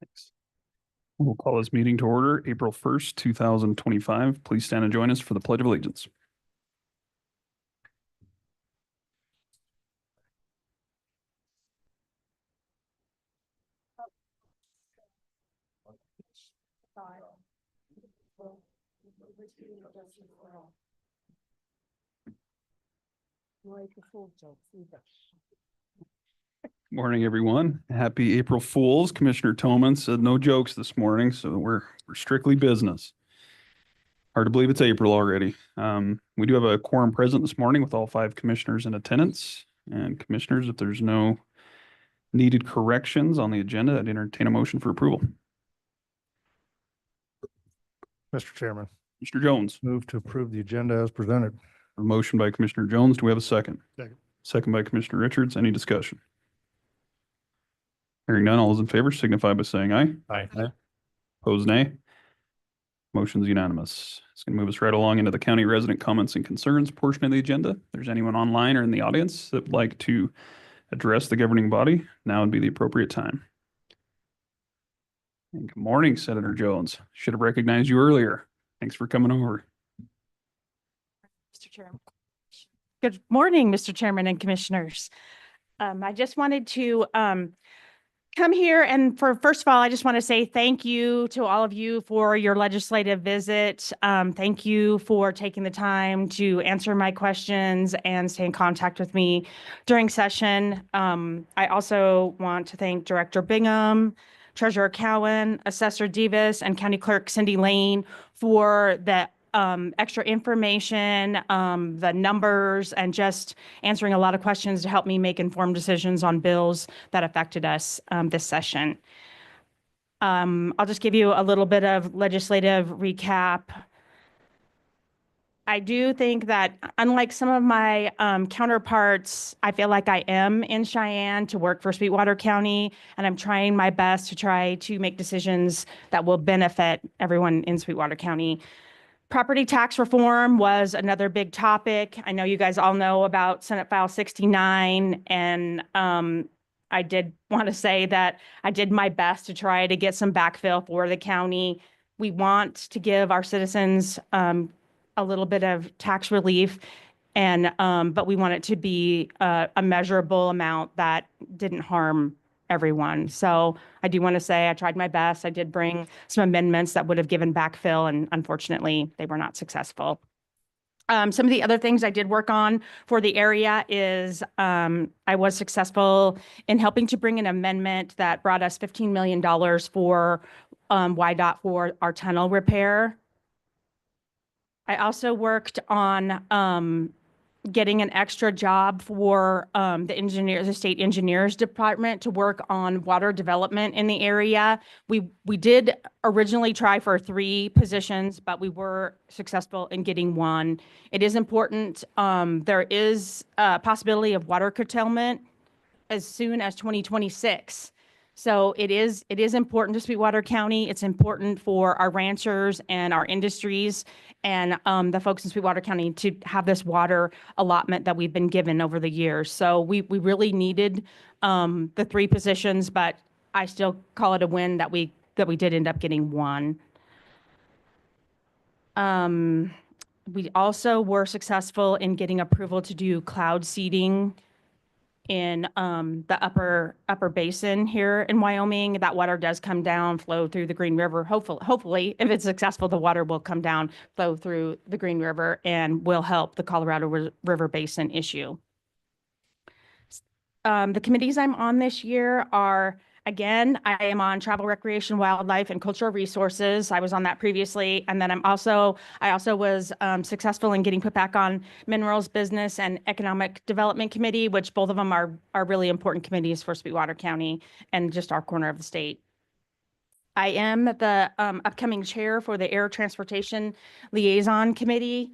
Thanks. We'll call this meeting to order April 1st, 2025. Please stand and join us for the Pledge of Allegiance. Morning, everyone. Happy April Fools. Commissioner Toman said no jokes this morning, so we're strictly business. Hard to believe it's April already. We do have a quorum present this morning with all 5 commissioners in attendance. And commissioners, if there's no needed corrections on the agenda, I'd entertain a motion for approval. Mr. Chairman, Mr. Jones, move to approve the agenda as presented. a motion by Commissioner Jones. Do we have a second? Second. Second by Commissioner Richards. Any discussion? Hearing none, all those in favor signify by saying aye. Aye. Opposed, nay. Motion's unanimous. It's going to move us right along into the county resident comments and concerns portion of the agenda. If there's anyone online or in the audience that would like to address the governing body, now would be the appropriate time. And good morning, Senator Jones. Should have recognized you earlier. Thanks for coming over. Mr. Chairman. Good morning, Mr. Chairman and Commissioners. I just wanted to come here and first of all, I just want to say thank you to all of you for your legislative visit. Thank you for taking the time to answer my questions and stay in contact with me during session. I also want to thank Director Bingham, Treasurer Cowan, Assessor Davis, and County Clerk Cindy Lane for the extra information, the numbers, and just answering a lot of questions to help me make informed decisions on bills that affected us this session. I'll just give you a little bit of legislative recap. I do think that unlike some of my counterparts, I feel like I am in Cheyenne to work for Sweetwater County, and I'm trying my best to try to make decisions that will benefit everyone in Sweetwater County. Property tax reform was another big topic. I know you guys all know about Senate File 69, and I did want to say that I did my best to try to get some backfill for the county. We want to give our citizens a little bit of tax relief, and but we want it to be a measurable amount that didn't harm everyone. So I do want to say I tried my best. I did bring some amendments that would have given backfill, and unfortunately, they were not successful. Some of the other things I did work on for the area is I was successful in helping to bring an amendment that brought us $15 million for YDOT for our tunnel repair. I also worked on getting an extra job for the state engineers department to work on water development in the area. We did originally try for 3 positions, but we were successful in getting 1. It is important. There is a possibility of water curtailment as soon as 2026. So it is important to Sweetwater County. It's important for our ranchers and our industries and the folks in Sweetwater County to have this water allotment that we've been given over the years. So we really needed the 3 positions, but I still call it a win that we did end up getting 1. We also were successful in getting approval to do cloud seeding in the upper basin here in Wyoming. That water does come down, flow through the Green River. Hopefully, if it's successful, the water will come down, flow through the Green River, and will help the Colorado River Basin issue. The committees I'm on this year are, again, I am on Travel, Recreation, Wildlife, and Cultural Resources. I was on that previously. And then I also was successful in getting put back on Minerals, Business, and Economic Development Committee, which both of them are really important committees for Sweetwater County and just our corner of the state. I am the upcoming chair for the Air Transportation Liaison Committee.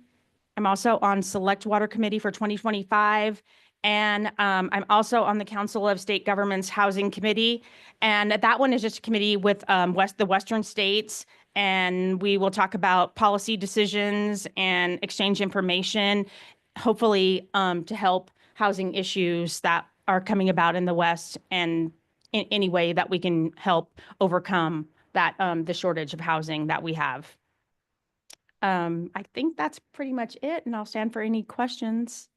I'm also on Select Water Committee for 2025. And I'm also on the Council of State Governments Housing Committee. And that one is just a committee with the Western states. And we will talk about policy decisions and exchange information, hopefully to help housing issues that are coming about in the West and in any way that we can help overcome that, the shortage of housing that we have. I think that's pretty much it, and I'll stand for any questions.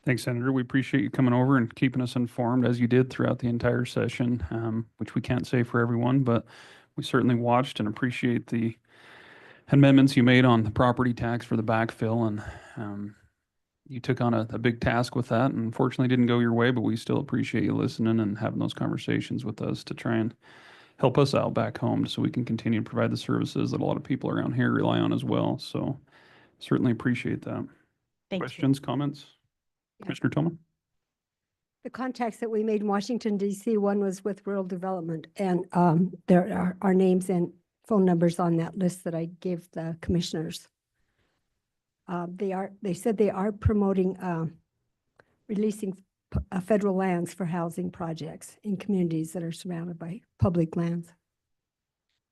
Thanks, Senator. We appreciate you coming over and keeping us informed as you did throughout the entire session, which we can't say for everyone, but we certainly watched and appreciate the amendments you made on the property tax for the backfill. And you took on a big task with that, and unfortunately didn't go your way, but we still appreciate you listening and having those conversations with us to try and help us out back home so we can continue to provide the services that a lot of people around here rely on as well. So certainly appreciate that. Thank you. Questions, comments? Commissioner Tillman? The contacts that we made in Washington DC, one was with rural development, and there are names and phone numbers on that list that I gave the commissioners. They said they are promoting releasing federal lands for housing projects in communities that are surrounded by public lands.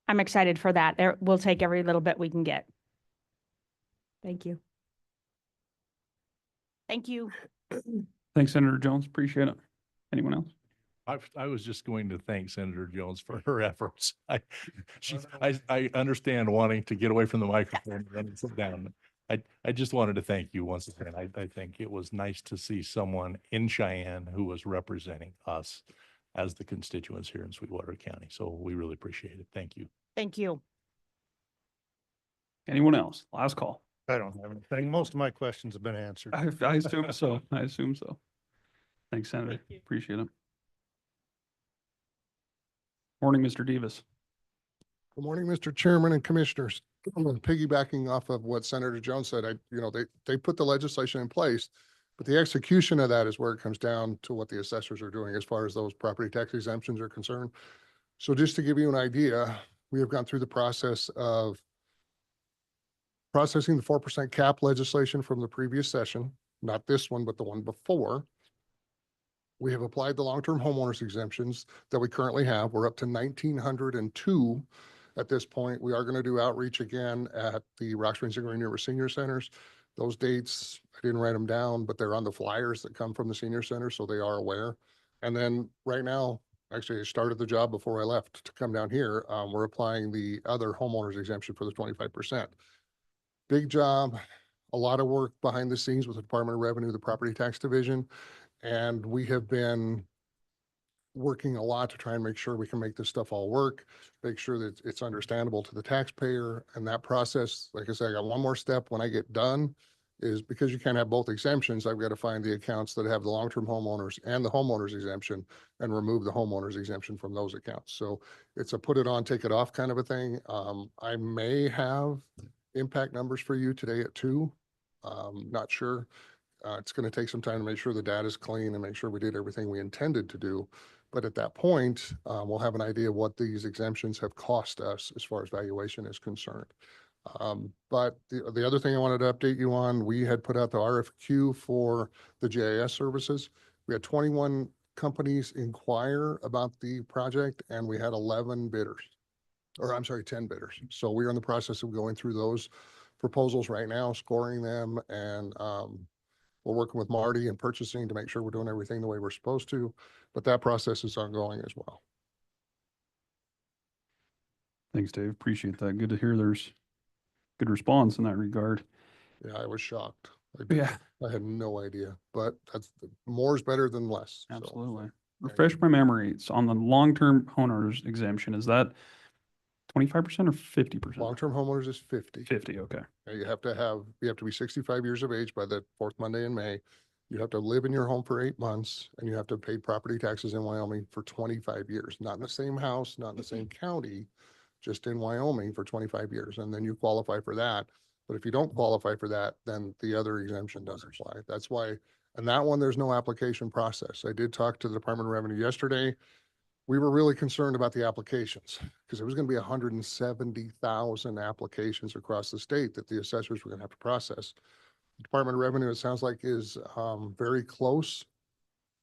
I'm excited for that. We'll take every little bit we can get. Thank you. Thank you. Thanks, Senator Jones. Appreciate it. Anyone else? I was just going to thank Senator Jones for her efforts. I understand wanting to get away from the microphone and sit down. I just wanted to thank you once again. I think it was nice to see someone in Cheyenne who was representing us as the constituents here in Sweetwater County. So we really appreciate it. Thank you. Thank you. Anyone else? Last call. I don't have anything. Most of my questions have been answered. I assume so. I assume so. Thanks, Senator. Appreciate it. Morning, Mr. Davis. Good morning, Mr. Chairman and Commissioners. Piggybacking off of what Senator Jones said, they put the legislation in place, but the execution of that is where it comes down to what the assessors are doing as far as those property tax exemptions are concerned. So just to give you an idea, we have gone through the process of processing the 4% cap legislation from the previous session, not this one, but the one before. We have applied the long-term homeowners exemptions that we currently have. We're up to 1,902 at this point. We are going to do outreach again at the Rock Springs and Green River Senior Centers. Those dates, I didn't write them down, but they're on the flyers that come from the senior center, so they are aware. And then right now, actually I started the job before I left to come down here. We're applying the other homeowners exemption for the 25%. Big job, a lot of work behind the scenes with the Department of Revenue, the Property Tax Division. And we have been working a lot to try and make sure we can make this stuff all work, make sure that it's understandable to the taxpayer. And that process, like I said, I got one more step when I get done, is because you can't have both exemptions, I've got to find the accounts that have the long-term homeowners and the homeowners exemption and remove the homeowners exemption from those accounts. So it's a put it on, take it off kind of a thing. I may have impact numbers for you today at 2. Not sure. It's going to take some time to make sure the data is clean and make sure we did everything we intended to do. But at that point, we'll have an idea of what these exemptions have cost us as far as valuation is concerned. But the other thing I wanted to update you on, we had put out the RFQ for the GIS services. We had 21 companies inquire about the project and we had 11 bidders, or I'm sorry, 10 bidders. So we're in the process of going through those proposals right now, scoring them, and we're working with Marty and purchasing to make sure we're doing everything the way we're supposed to, but that process is ongoing as well. Thanks, Dave. Appreciate that. Good to hear there's good response in that regard. Yeah, I was shocked. Yeah, I had no idea, but that's more is better than less. So, absolutely. Refresh my memory. It's on the long-term homeowners exemption. Is that 25% or 50%? long-term homeowners is 50. 50, okay. You have to be 65 years of age by the 4th Monday in May. You have to live in your home for 8 months and you have to pay property taxes in Wyoming for 25 years, not in the same house, not in the same county, just in Wyoming for 25 years. And then you qualify for that. But if you don't qualify for that, then the other exemption doesn't apply. That's why, and that one, there's no application process. I did talk to the Department of Revenue yesterday. We were really concerned about the applications because it was going to be 170,000 applications across the state that the assessors were going to have to process. The Department of Revenue, it sounds like, is very close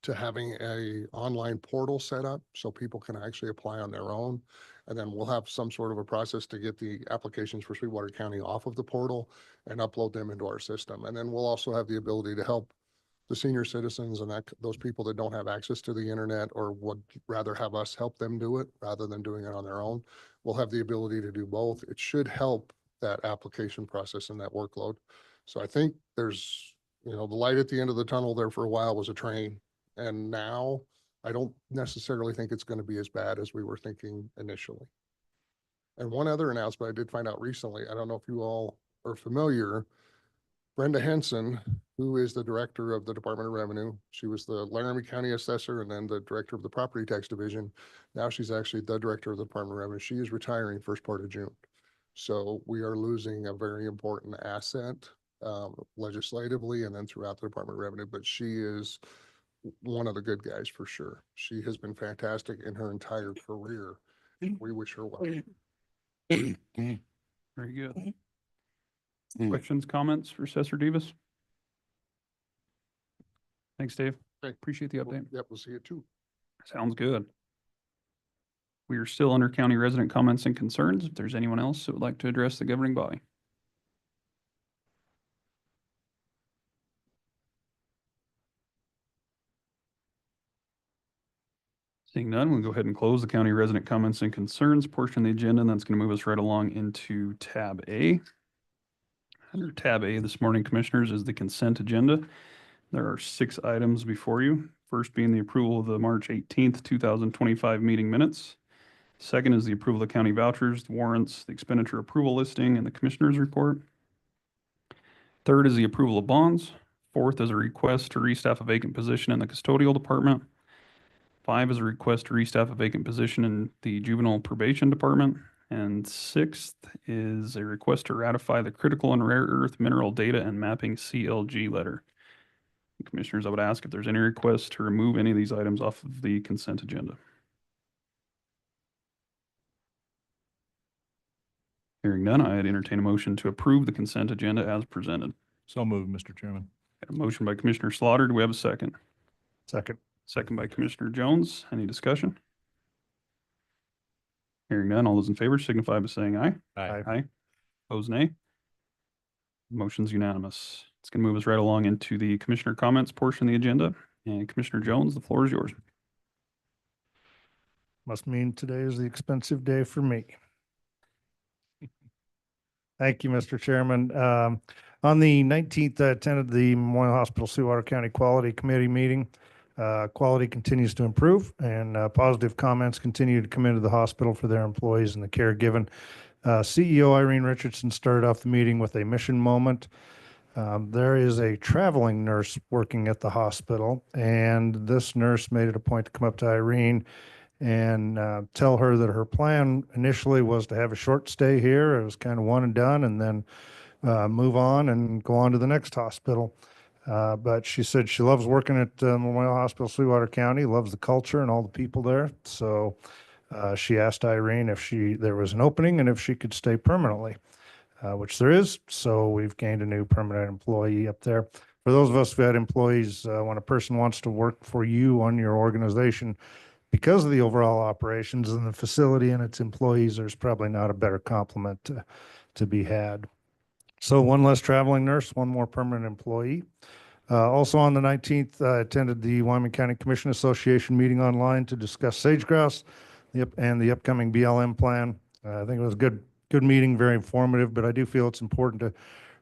to having a online portal set up so people can actually apply on their own. And then we'll have some sort of a process to get the applications for Sweetwater County off of the portal and upload them into our system. And then we'll also have the ability to help the senior citizens and those people that don't have access to the internet or would rather have us help them do it rather than doing it on their own, will have the ability to do both. It should help that application process and that workload. So I think there's, the light at the end of the tunnel there for a while was a train. And now I don't necessarily think it's going to be as bad as we were thinking initially. And one other announcement I did find out recently, I don't know if you all are familiar, Brenda Henson, who is the director of the Department of Revenue. She was the Laramie County Assessor and then the director of the Property Tax Division. Now she's actually the director of the Department of Revenue. She is retiring first part of June. So we are losing a very important asset legislatively and then throughout the Department of Revenue, but she is one of the good guys for sure. She has been fantastic in her entire career. We wish her well. Very good. Questions, comments for Assessor Davis? Thanks, Dave. Okay. Appreciate the update. Yep, we'll see it too. Sounds good. We are still under county resident comments and concerns. If there's anyone else that would like to address the governing body. Seeing none, we'll go ahead and close the county resident comments and concerns portion of the agenda, and that's going to move us right along into tab A. Under tab A this morning, Commissioners, is the consent agenda. There are 6 items before you. First being the approval of the March 18th, 2025 meeting minutes. Second is the approval of the county vouchers, the warrants, the expenditure approval listing, and the Commissioners report. Third is the approval of bonds. Fourth is a request to restaff a vacant position in the custodial department. 5 is a request to restaff a vacant position in the juvenile probation department. And 6th is a request to ratify the critical and rare earth mineral data and mapping CLG letter. Commissioners, I would ask if there's any request to remove any of these items off of the consent agenda. Hearing none, I'd entertain a motion to approve the consent agenda as presented. So moved, Mr. Chairman. Got a motion by Commissioner Slaughter. Do we have a second? Second. Second by Commissioner Jones. Any discussion? Hearing none, all those in favor signify by saying aye. Aye. Aye. Opposed, nay. Motion's unanimous. It's going to move us right along into the Commissioner comments portion of the agenda. And Commissioner Jones, the floor is yours. Must mean today is the expensive day for me. Thank you, Mr. Chairman. On the 19th, I attended the Memorial Hospital Sweetwater County Quality Committee meeting. Quality continues to improve and positive comments continue to come into the hospital for their employees and the care given. CEO Irene Richardson started off the meeting with a mission moment. There is a traveling nurse working at the hospital, and this nurse made it a point to come up to Irene and tell her that her plan initially was to have a short stay here. It was kind of one and done, and then move on and go on to the next hospital. But she said she loves working at Memorial Hospital, Sweetwater County, loves the culture and all the people there. So she asked Irene if there was an opening and if she could stay permanently, which there is. So we've gained a new permanent employee up there. For those of us who had employees, when a person wants to work for you on your organization, because of the overall operations and the facility and its employees, there's probably not a better compliment to be had. So one less traveling nurse, one more permanent employee. Also on the 19th, I attended the Wyoming County Commission Association meeting online to discuss sage-grouse and the upcoming BLM plan. I think it was a good meeting, very informative, but I do feel it's important to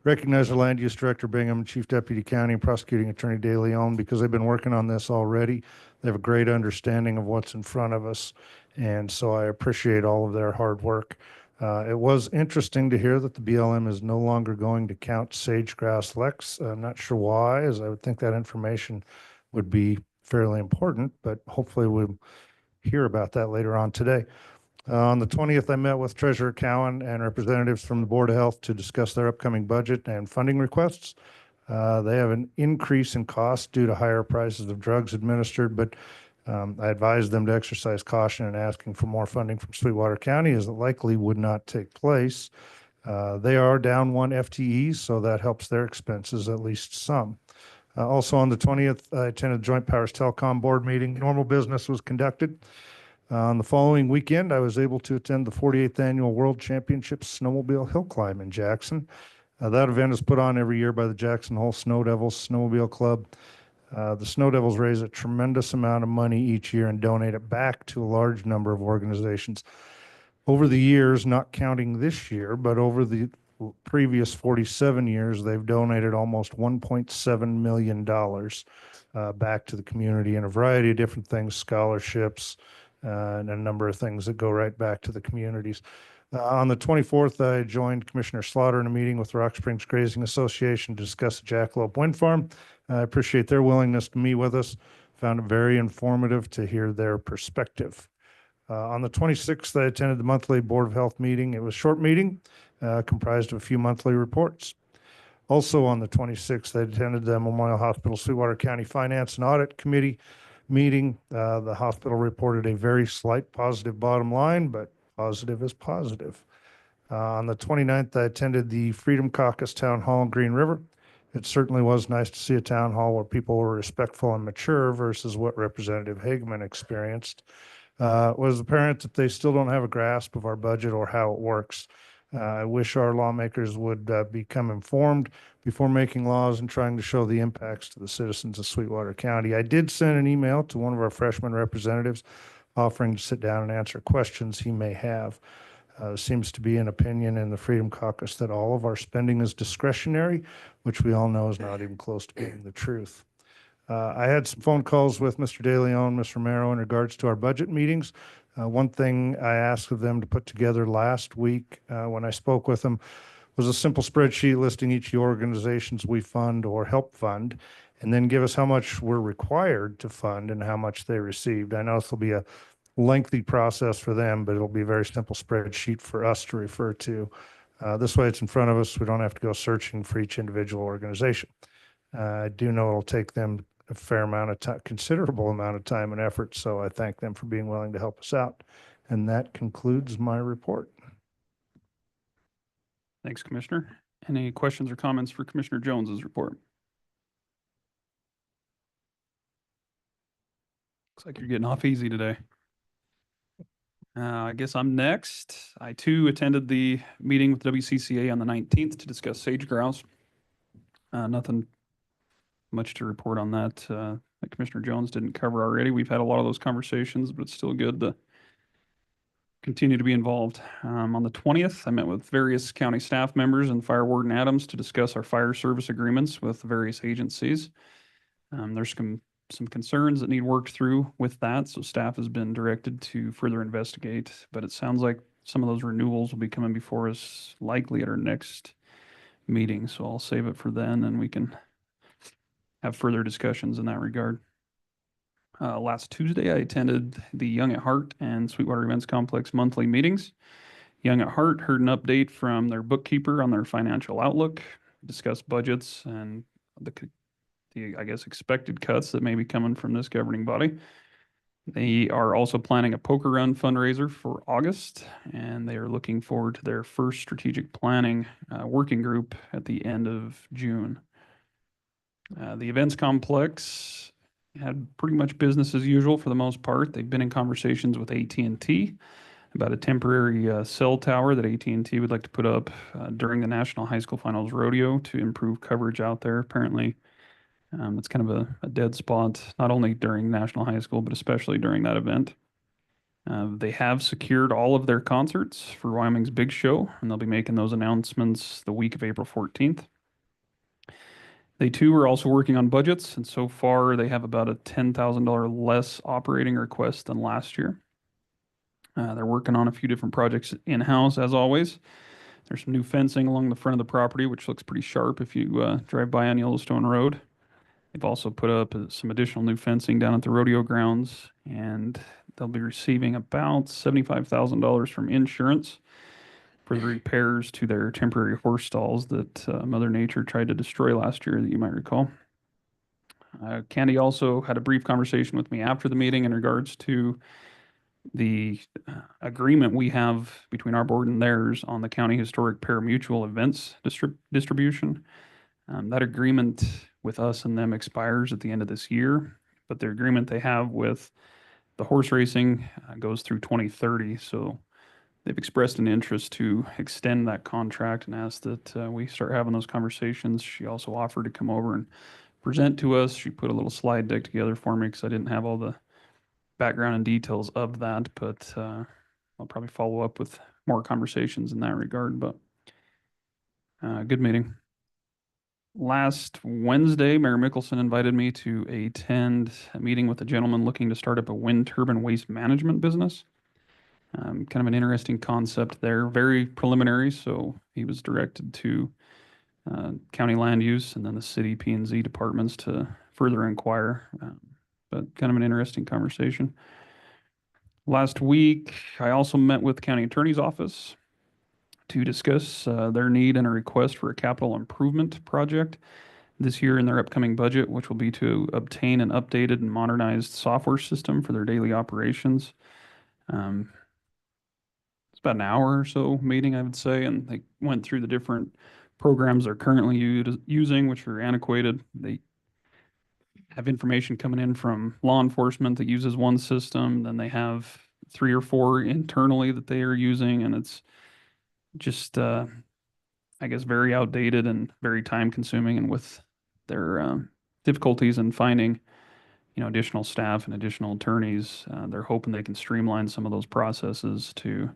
recognize the Land Use Director Bingham, Chief Deputy County, and Prosecuting Attorney De Leon because they've been working on this already. They have a great understanding of what's in front of us, and so I appreciate all of their hard work. It was interesting to hear that the BLM is no longer going to count sage-grouse leks. I'm not sure why, as I would think that information would be fairly important, but hopefully we'll hear about that later on today. On the 20th, I met with Treasurer Cowan and representatives from the Board of Health to discuss their upcoming budget and funding requests. They have an increase in cost due to higher prices of drugs administered, but I advised them to exercise caution in asking for more funding from Sweetwater County, as it likely would not take place. They are down 1 FTE, so that helps their expenses at least some. Also on the 20th, I attended Joint Powers Telecom Board meeting. Normal business was conducted. On the following weekend, I was able to attend the 48th Annual World Championships Snowmobile Hill Climb in Jackson. That event is put on every year by the Jackson Hole Snow Devils Snowmobile Club. The Snow Devils raise a tremendous amount of money each year and donate it back to a large number of organizations. Over the years, not counting this year, but over the previous 47 years, they've donated almost $1.7 million back to the community in a variety of different things, scholarships, and a number of things that go right back to the communities. On the 24th, I joined Commissioner Slaughter in a meeting with Rock Springs Grazing Association to discuss the Jackalope Wind Farm. I appreciate their willingness to meet with us. Found it very informative to hear their perspective. On the 26th, I attended the monthly Board of Health meeting. It was a short meeting, comprised of a few monthly reports. Also on the 26th, I attended the Memorial Hospital Sweetwater County Finance and Audit Committee meeting. The hospital reported a very slight positive bottom line, but positive is positive. On the 29th, I attended the Freedom Caucus Town Hall in Green River. It certainly was nice to see a town hall where people were respectful and mature versus what Representative Hageman experienced. It was apparent that they still don't have a grasp of our budget or how it works. I wish our lawmakers would become informed before making laws and trying to show the impacts to the citizens of Sweetwater County. I did send an email to one of our freshman representatives offering to sit down and answer questions he may have. Seems to be an opinion in the Freedom Caucus that all of our spending is discretionary, which we all know is not even close to being the truth. I had some phone calls with Mr. De Leon, Ms. Romero in regards to our budget meetings. One thing I asked of them to put together last week when I spoke with them was a simple spreadsheet listing each of the organizations we fund or help fund, and then give us how much we're required to fund and how much they received. I know this will be a lengthy process for them, but it'll be a very simple spreadsheet for us to refer to. This way it's in front of us. We don't have to go searching for each individual organization. I do know it'll take them a fair amount of time, considerable amount of time and effort. So I thank them for being willing to help us out. And that concludes my report. Thanks, Commissioner. Any questions or comments for Commissioner Jones's report? Looks like you're getting off easy today. I guess I'm next. I too attended the meeting with WCCA on the 19th to discuss sage grouse. Nothing much to report on that that Commissioner Jones didn't cover already. We've had a lot of those conversations, but it's still good to continue to be involved. On the 20th, I met with various county staff members and Fire Warden Adams to discuss our fire service agreements with various agencies. There's some concerns that need worked through with that, so staff has been directed to further investigate, but it sounds like some of those renewals will be coming before us likely at our next meeting, so I'll save it for then and we can have further discussions in that regard. Last Tuesday, I attended the Young at Heart and Sweetwater Events Complex monthly meetings. Young at Heart heard an update from their bookkeeper on their financial outlook, discussed budgets and the I guess, expected cuts that may be coming from this governing body. They are also planning a poker run fundraiser for August, and they are looking forward to their first strategic planning working group at the end of June. The events complex had pretty much business as usual for the most part. They've been in conversations with AT&T about a temporary cell tower that AT&T would like to put up during the National High School Finals Rodeo to improve coverage out there. Apparently, it's kind of a dead spot, not only during National High School, but especially during that event. They have secured all of their concerts for Wyoming's Big Show, and they'll be making those announcements the week of April 14th. They too are also working on budgets, and so far they have about a $10,000 less operating request than last year. They're working on a few different projects in-house, as always. There's some new fencing along the front of the property, which looks pretty sharp if you drive by on Yellowstone Road. They've also put up some additional new fencing down at the rodeo grounds, and they'll be receiving about $75,000 from insurance for the repairs to their temporary horse stalls that Mother Nature tried to destroy last year, that you might recall. Candy also had a brief conversation with me after the meeting in regards to the agreement we have between our board and theirs on the county historic parimutuel events distribution. That agreement with us and them expires at the end of this year, but the agreement they have with the horse racing goes through 2030. So they've expressed an interest to extend that contract and asked that we start having those conversations. She also offered to come over and present to us. She put a little slide deck together for me because I didn't have all the background and details of that, but I'll probably follow up with more conversations in that regard, but good meeting. Last Wednesday, Mayor Mickelson invited me to attend a meeting with a gentleman looking to start up a wind turbine waste management business. Kind of an interesting concept there, very preliminary, so he was directed to county land use and then the city P&Z departments to further inquire, but kind of an interesting conversation. Last week, I also met with the county attorney's office to discuss their need and a request for a capital improvement project this year in their upcoming budget, which will be to obtain an updated and modernized software system for their daily operations. It's about an hour or so meeting, I would say, and they went through the different programs they're currently using, which are antiquated. They have information coming in from law enforcement that uses one system, then they have 3 or 4 internally that they are using, and it's just I guess very outdated and very time consuming, and with their difficulties in finding additional staff and additional attorneys, they're hoping they can streamline some of those processes to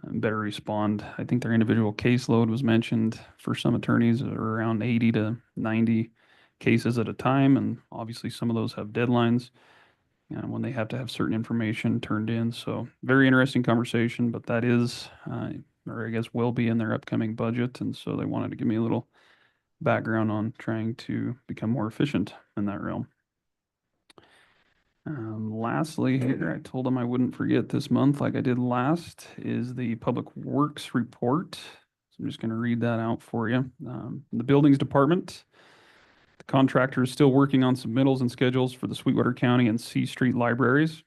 better respond. I think their individual caseload was mentioned for some attorneys are around 80 to 90 cases at a time, and obviously some of those have deadlines when they have to have certain information turned in. So very interesting conversation, but that is, or I guess will be in their upcoming budget, and so they wanted to give me a little background on trying to become more efficient in that realm. Lastly, here, I told them I wouldn't forget this month like I did last, is the Public Works report. So I'm just going to read that out for you. The Buildings Department, the contractor is still working on submittals and schedules for the Sweetwater County and C Street libraries.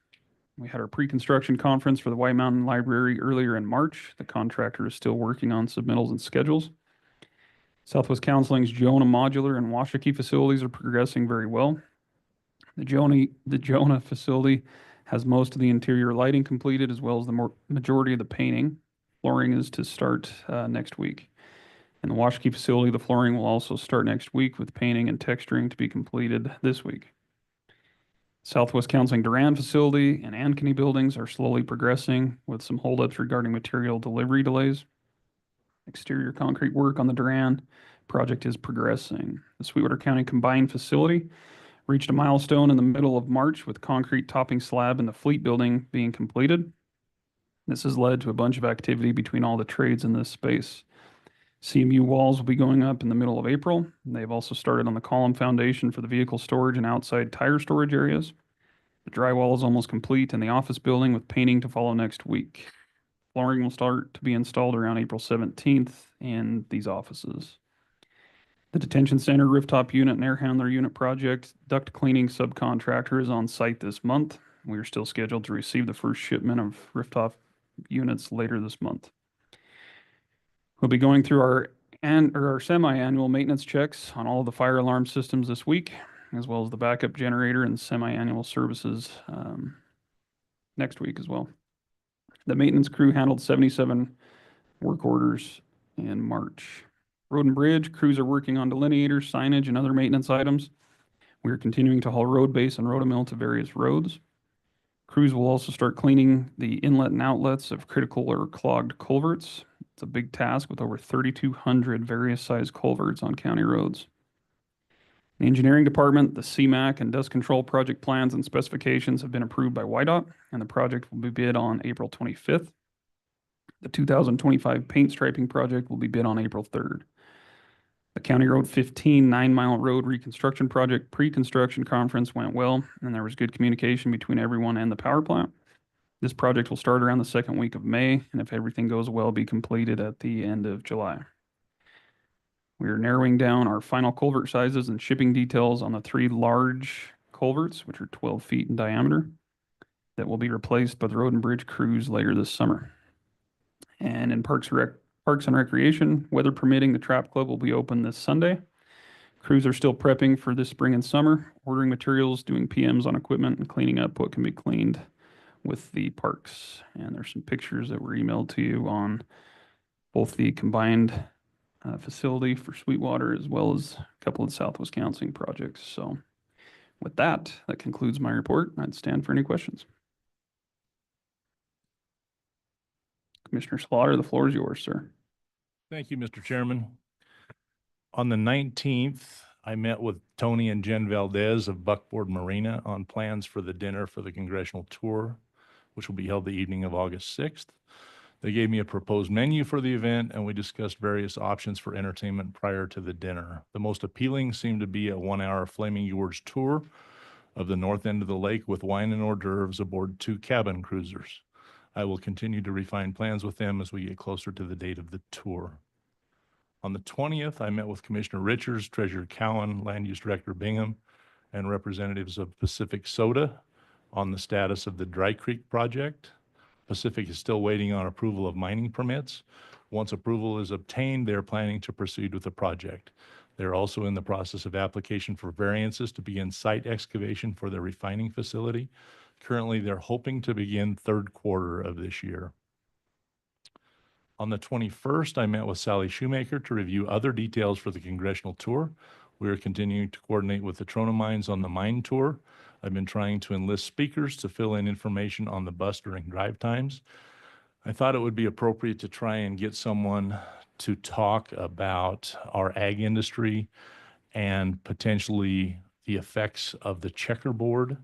We had our pre-construction conference for the White Mountain Library earlier in March. The contractor is still working on submittals and schedules. Southwest Counseling's Jonah Modular and Washakie facilities are progressing very well. The Jonah facility has most of the interior lighting completed, as well as the majority of the painting. Flooring is to start next week. In the Washakie facility, the flooring will also start next week, with painting and texturing to be completed this week. Southwest Counseling Durand facility and Ankeny buildings are slowly progressing, with some holdups regarding material delivery delays. Exterior concrete work on the Durand project is progressing. The Sweetwater County Combined Facility reached a milestone in the middle of March, with concrete topping slab in the Fleet building being completed. This has led to a bunch of activity between all the trades in this space. CMU walls will be going up in the middle of April. They've also started on the column foundation for the vehicle storage and outside tire storage areas. The drywall is almost complete in the office building, with painting to follow next week. Flooring will start to be installed around April 17th in these offices. The detention center rooftop unit and air handler unit project duct cleaning subcontractor is on site this month. We are still scheduled to receive the first shipment of rooftop units later this month. We'll be going through our semi-annual maintenance checks on all of the fire alarm systems this week, as well as the backup generator and semi-annual services next week as well. The maintenance crew handled 77 work orders in March. Road and Bridge, crews are working on delineators, signage, and other maintenance items. We are continuing to haul road base and rotomill to various roads. Crews will also start cleaning the inlet and outlets of critical or clogged culverts. It's a big task with over 3,200 various size culverts on county roads. The engineering department, the CMAC and dust control project plans and specifications have been approved by WYDOT, and the project will be bid on April 25th. The 2025 paint striping project will be bid on April 3rd. The County Road 15 9-mile road reconstruction project pre-construction conference went well, and there was good communication between everyone and the power plant. This project will start around the second week of May, and if everything goes well, be completed at the end of July. We are narrowing down our final culvert sizes and shipping details on the 3 large culverts, which are 12 feet in diameter, that will be replaced by the road and bridge crews later this summer. And in Parks and Recreation, weather permitting, the Trap Club will be open this Sunday. Crews are still prepping for this spring and summer, ordering materials, doing PMs on equipment, and cleaning up what can be cleaned with the parks. And there's some pictures that were emailed to you on both the combined facility for Sweetwater, as well as a couple of South Wisconsin projects. So with that, that concludes my report. I'd stand for any questions. Commissioner Slaughter, the floor is yours, sir. Thank you, Mr. Chairman. On the 19th, I met with Tony and Jen Valdez of Buckboard Marina on plans for the dinner for the congressional tour, which will be held the evening of August 6th. They gave me a proposed menu for the event, and we discussed various options for entertainment prior to the dinner. The most appealing seemed to be a 1-hour Flaming Gorge tour of the north end of the lake with wine and hors d'oeuvres aboard 2 cabin cruisers. I will continue to refine plans with them as we get closer to the date of the tour. On the 20th, I met with Commissioner Richards, Treasurer Cowan, Land Use Director Bingham, and representatives of Pacific Soda on the status of the Dry Creek project. Pacific is still waiting on approval of mining permits. Once approval is obtained, they're planning to proceed with the project. They're also in the process of application for variances to begin site excavation for their refining facility. Currently, they're hoping to begin third quarter of this year. On the 21st, I met with Sally Shoemaker to review other details for the congressional tour. We are continuing to coordinate with the Trona Mines on the mine tour. I've been trying to enlist speakers to fill in information on the bus during drive times. I thought it would be appropriate to try and get someone to talk about our ag industry and potentially the effects of the checkerboard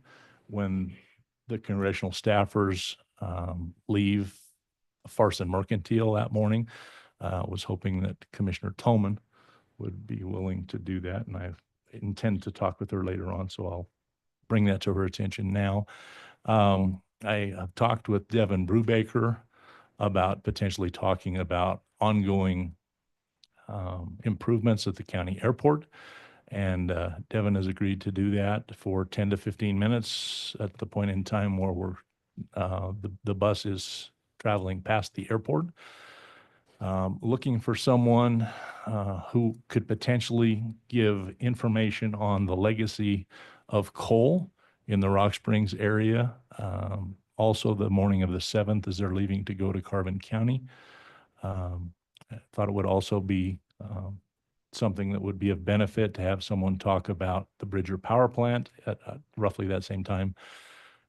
when the congressional staffers leave Farson Mercantile that morning. Was hoping that Commissioner Tolman would be willing to do that, and I intend to talk with her later on, so I'll bring that to her attention now. I have talked with Devin Brubaker about potentially talking about ongoing improvements at the county airport. And Devin has agreed to do that for 10 to 15 minutes at the point in time where we're the bus is traveling past the airport. Looking for someone who could potentially give information on the legacy of coal in the Rock Springs area. Also, the morning of the 7th, as they're leaving to go to Carbon County. I thought it would also be something that would be of benefit to have someone talk about the Bridger Power Plant at roughly that same time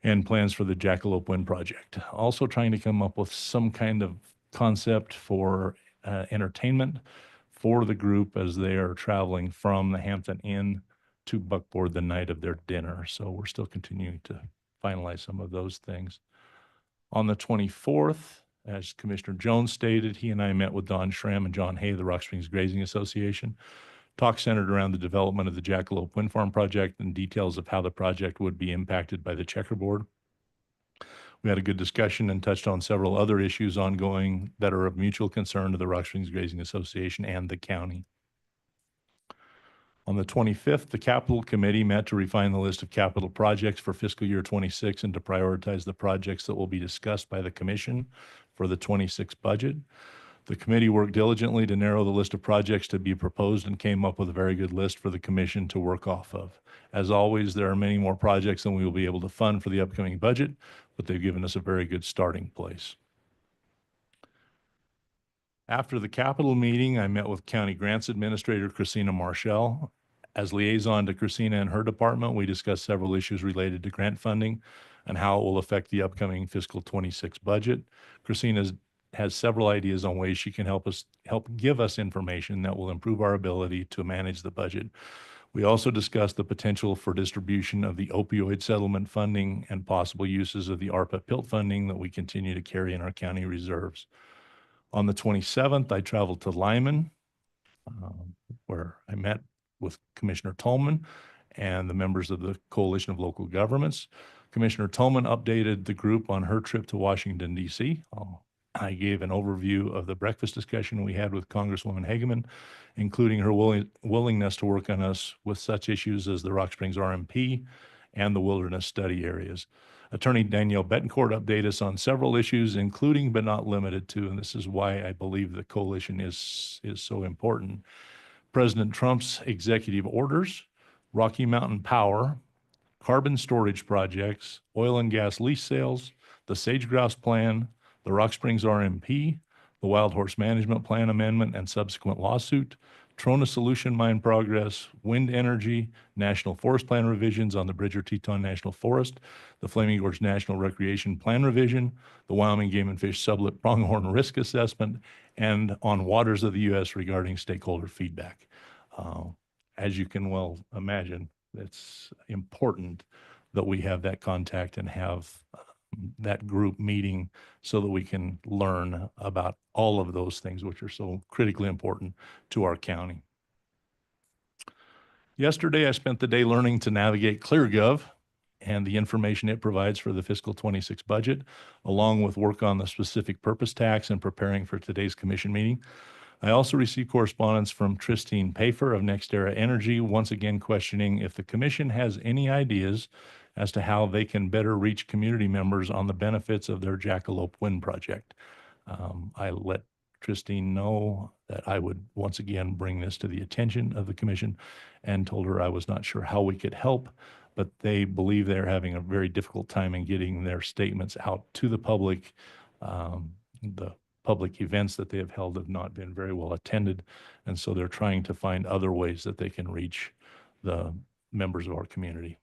and plans for the Jackalope Wind Project. Also trying to come up with some kind of concept for entertainment for the group as they are traveling from the Hampton Inn to Buckboard the night of their dinner. So we're still continuing to finalize some of those things. On the 24th, as Commissioner Jones stated, he and I met with Don Schramm and John Hay of the Rock Springs Grazing Association. Talk centered around the development of the Jackalope Wind Farm project and details of how the project would be impacted by the checkerboard. We had a good discussion and touched on several other issues ongoing that are of mutual concern to the Rock Springs Grazing Association and the county. On the 25th, the Capital Committee met to refine the list of capital projects for fiscal year 26 and to prioritize the projects that will be discussed by the Commission for the 26 budget. The committee worked diligently to narrow the list of projects to be proposed and came up with a very good list for the Commission to work off of. As always, there are many more projects than we will be able to fund for the upcoming budget, but they've given us a very good starting place. After the Capitol meeting, I met with County Grants Administrator Christina Marshall. As liaison to Christina and her department, we discussed several issues related to grant funding and how it will affect the upcoming fiscal 26 budget. Christina has several ideas on ways she can help give us information that will improve our ability to manage the budget. We also discussed the potential for distribution of the opioid settlement funding and possible uses of the ARPA PILT funding that we continue to carry in our county reserves. On the 27th, I traveled to Lyman, where I met with Commissioner Tolman and the members of the Coalition of Local Governments. Commissioner Tolman updated the group on her trip to Washington, D.C. I gave an overview of the breakfast discussion we had with Congresswoman Hageman, including her willingness to work on us with such issues as the Rock Springs RMP and the wilderness study areas. Attorney Danielle Betancourt updated us on several issues, including but not limited to, and this is why I believe the coalition is so important, President Trump's executive orders, Rocky Mountain Power, carbon storage projects, oil and gas lease sales, the Sage Grouse Plan, the Rock Springs RMP, the Wild Horse Management Plan Amendment and subsequent lawsuit, Trona Solution Mine progress, wind energy, National Forest Plan revisions on the Bridger Teton National Forest, the Flaming Gorge National Recreation Plan revision, the Wyoming Game and Fish Sublet Pronghorn Risk Assessment, and on waters of the U.S. regarding stakeholder feedback. As you can well imagine, it's important that we have that contact and have that group meeting so that we can learn about all of those things, which are so critically important to our county. Yesterday, I spent the day learning to navigate ClearGov and the information it provides for the fiscal 26 budget, along with work on the specific purpose tax and preparing for today's commission meeting. I also received correspondence from Tristine Pafer of NextEra Energy, once again questioning if the commission has any ideas as to how they can better reach community members on the benefits of their Jackalope Wind project. I let Tristine know that I would once again bring this to the attention of the commission and told her I was not sure how we could help, but they believe they're having a very difficult time in getting their statements out to the public. The public events that they have held have not been very well attended, and so they're trying to find other ways that they can reach the members of our community.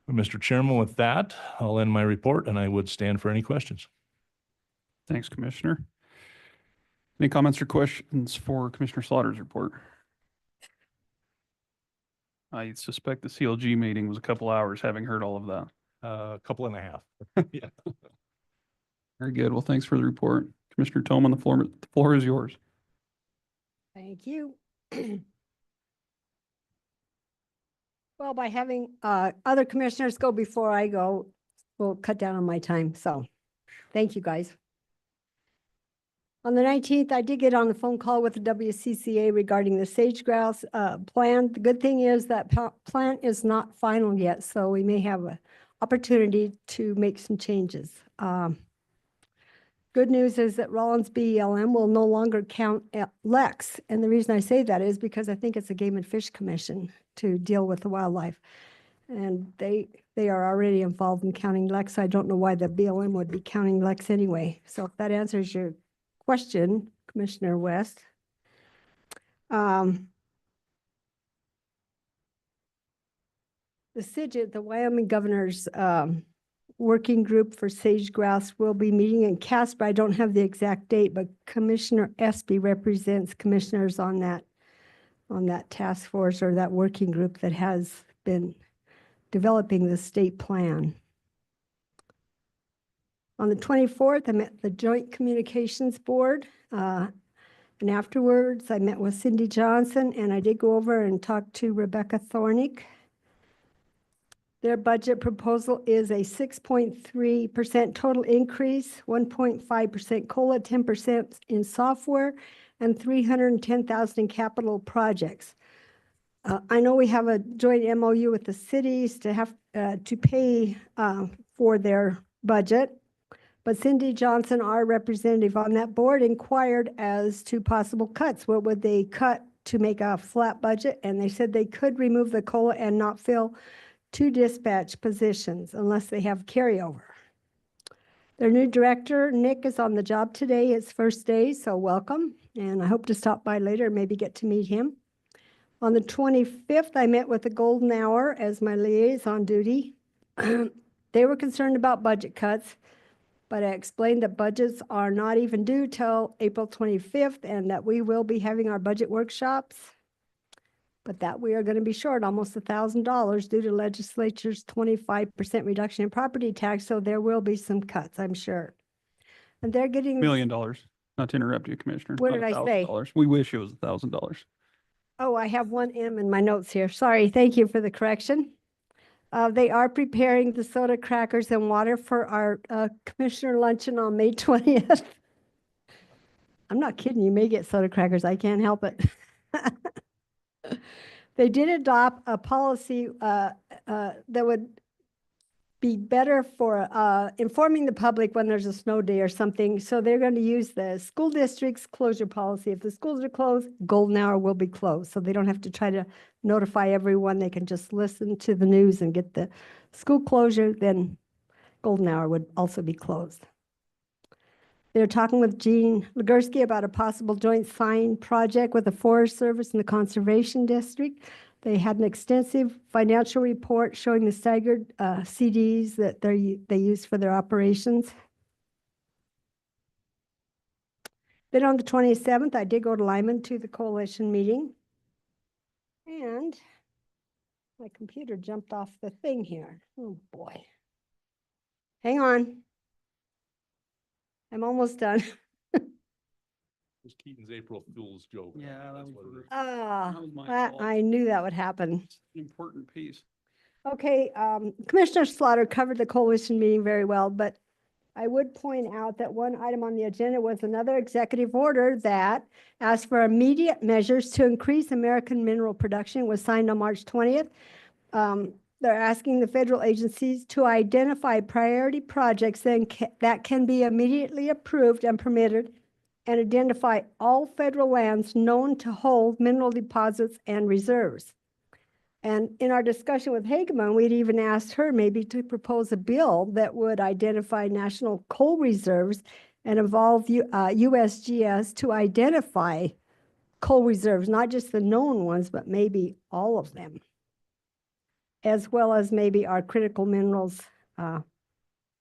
Mr. Chairman, with that, I'll end my report and I would stand for any questions. Thanks, Commissioner. Any comments or questions for Commissioner Slaughter's report? I suspect the CLG meeting was a couple hours, having heard all of that. A couple and a half. Yeah. Very good. Well, thanks for the report. Commissioner Toman, the floor is yours. Thank you. Well, by having other commissioners go before I go, we'll cut down on my time. So thank you, guys. On the 19th, I did get on the phone call with the WCCA regarding the sage-grouse plan. The good thing is that plan is not final yet, so we may have an opportunity to make some changes. Good news is that Rollins BLM will no longer count Lex. And the reason I say that is because I think it's a Game and Fish Commission to deal with the wildlife. And they are already involved in counting Lex. I don't know why the BLM would be counting Lex anyway. So if that answers your question, Commissioner West. The CIGIT, the Wyoming Governor's working group for sage-grouse, will be meeting in Casper. I don't have the exact date, but Commissioner Espy represents commissioners on that task force or that working group that has been developing the state plan. On the 24th, I met the Joint Communications Board, and afterwards I met with Cindy Johnson, and I did go over and talk to Rebecca Thornick. Their budget proposal is a 6.3% total increase, 1.5% COLA, 10% in software, and $310,000 in capital projects. I know we have a joint MOU with the cities to have to pay for their budget, but Cindy Johnson, our representative on that board, inquired as to possible cuts. What would they cut to make a flat budget? And they said they could remove the COLA and not fill 2 dispatch positions unless they have carryover. Their new director, Nick, is on the job today, his first day, so welcome. And I hope to stop by later and maybe get to meet him. On the 25th, I met with the Golden Hour as my liaison duty. They were concerned about budget cuts, but I explained that budgets are not even due till April 25th and that we will be having our budget workshops, but that we are going to be short almost $1,000 due to legislature's 25% reduction in property tax. So there will be some cuts, I'm sure. And they're getting $1 million. Not to interrupt you, Commissioner. What not did I say? $1,000. We wish it was $1,000. Oh, I have one M in my notes here. Sorry. Thank you for the correction. They are preparing the soda crackers and water for our commissioner luncheon on May 20th. I'm not kidding. You may get soda crackers. I can't help it. They did adopt a policy that would be better for informing the public when there's a snow day or something. So they're going to use the school district's closure policy. If the schools are closed, Golden Hour will be closed. So they don't have to try to notify everyone. They can just listen to the news and get the school closure. Then Golden Hour would also be closed. They're talking with Gene Legursky about a possible joint sign project with the Forest Service and the Conservation District. They had an extensive financial report showing the staggered CDs that they use for their operations. Then on the 27th, I did go to Lyman to the coalition meeting. And my computer jumped off the thing here. Oh, boy. Hang on. I'm almost done. It was Keaton's April Fool's joke. Yeah, that That's was what it is. Ah, That was my fault. I knew that would happen. Important piece. Okay, Commissioner Slaughter covered the coalition meeting very well, but I would point out that one item on the agenda was another executive order that asked for immediate measures to increase American mineral production. It was signed on March 20th. They're asking the federal agencies to identify priority projects that can be immediately approved and permitted, and identify all federal lands known to hold mineral deposits and reserves. And in our discussion with Hageman, we'd even asked her maybe to propose a bill that would identify national coal reserves and involve USGS to identify coal reserves, not just the known ones, but maybe all of them, as well as maybe our critical minerals.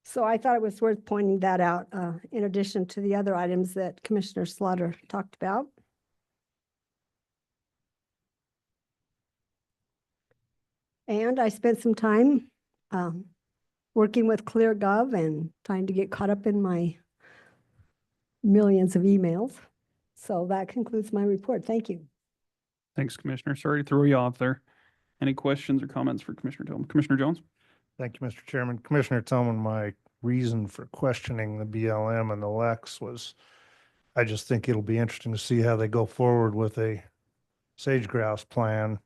So I thought it was worth pointing that out in addition to the other items that Commissioner Slaughter talked about. And I spent some time working with ClearGov and trying to get caught up in my millions of emails. So that concludes my report. Thank you. Thanks, Commissioner. Sorry to throw you off there. Any questions or comments for Commissioner Tillman? Commissioner Jones? Thank you, Mr. Chairman. Commissioner Tillman, my reason for questioning the BLM and the Lex was, I just think it'll be interesting to see how they go forward with a sage grouse plan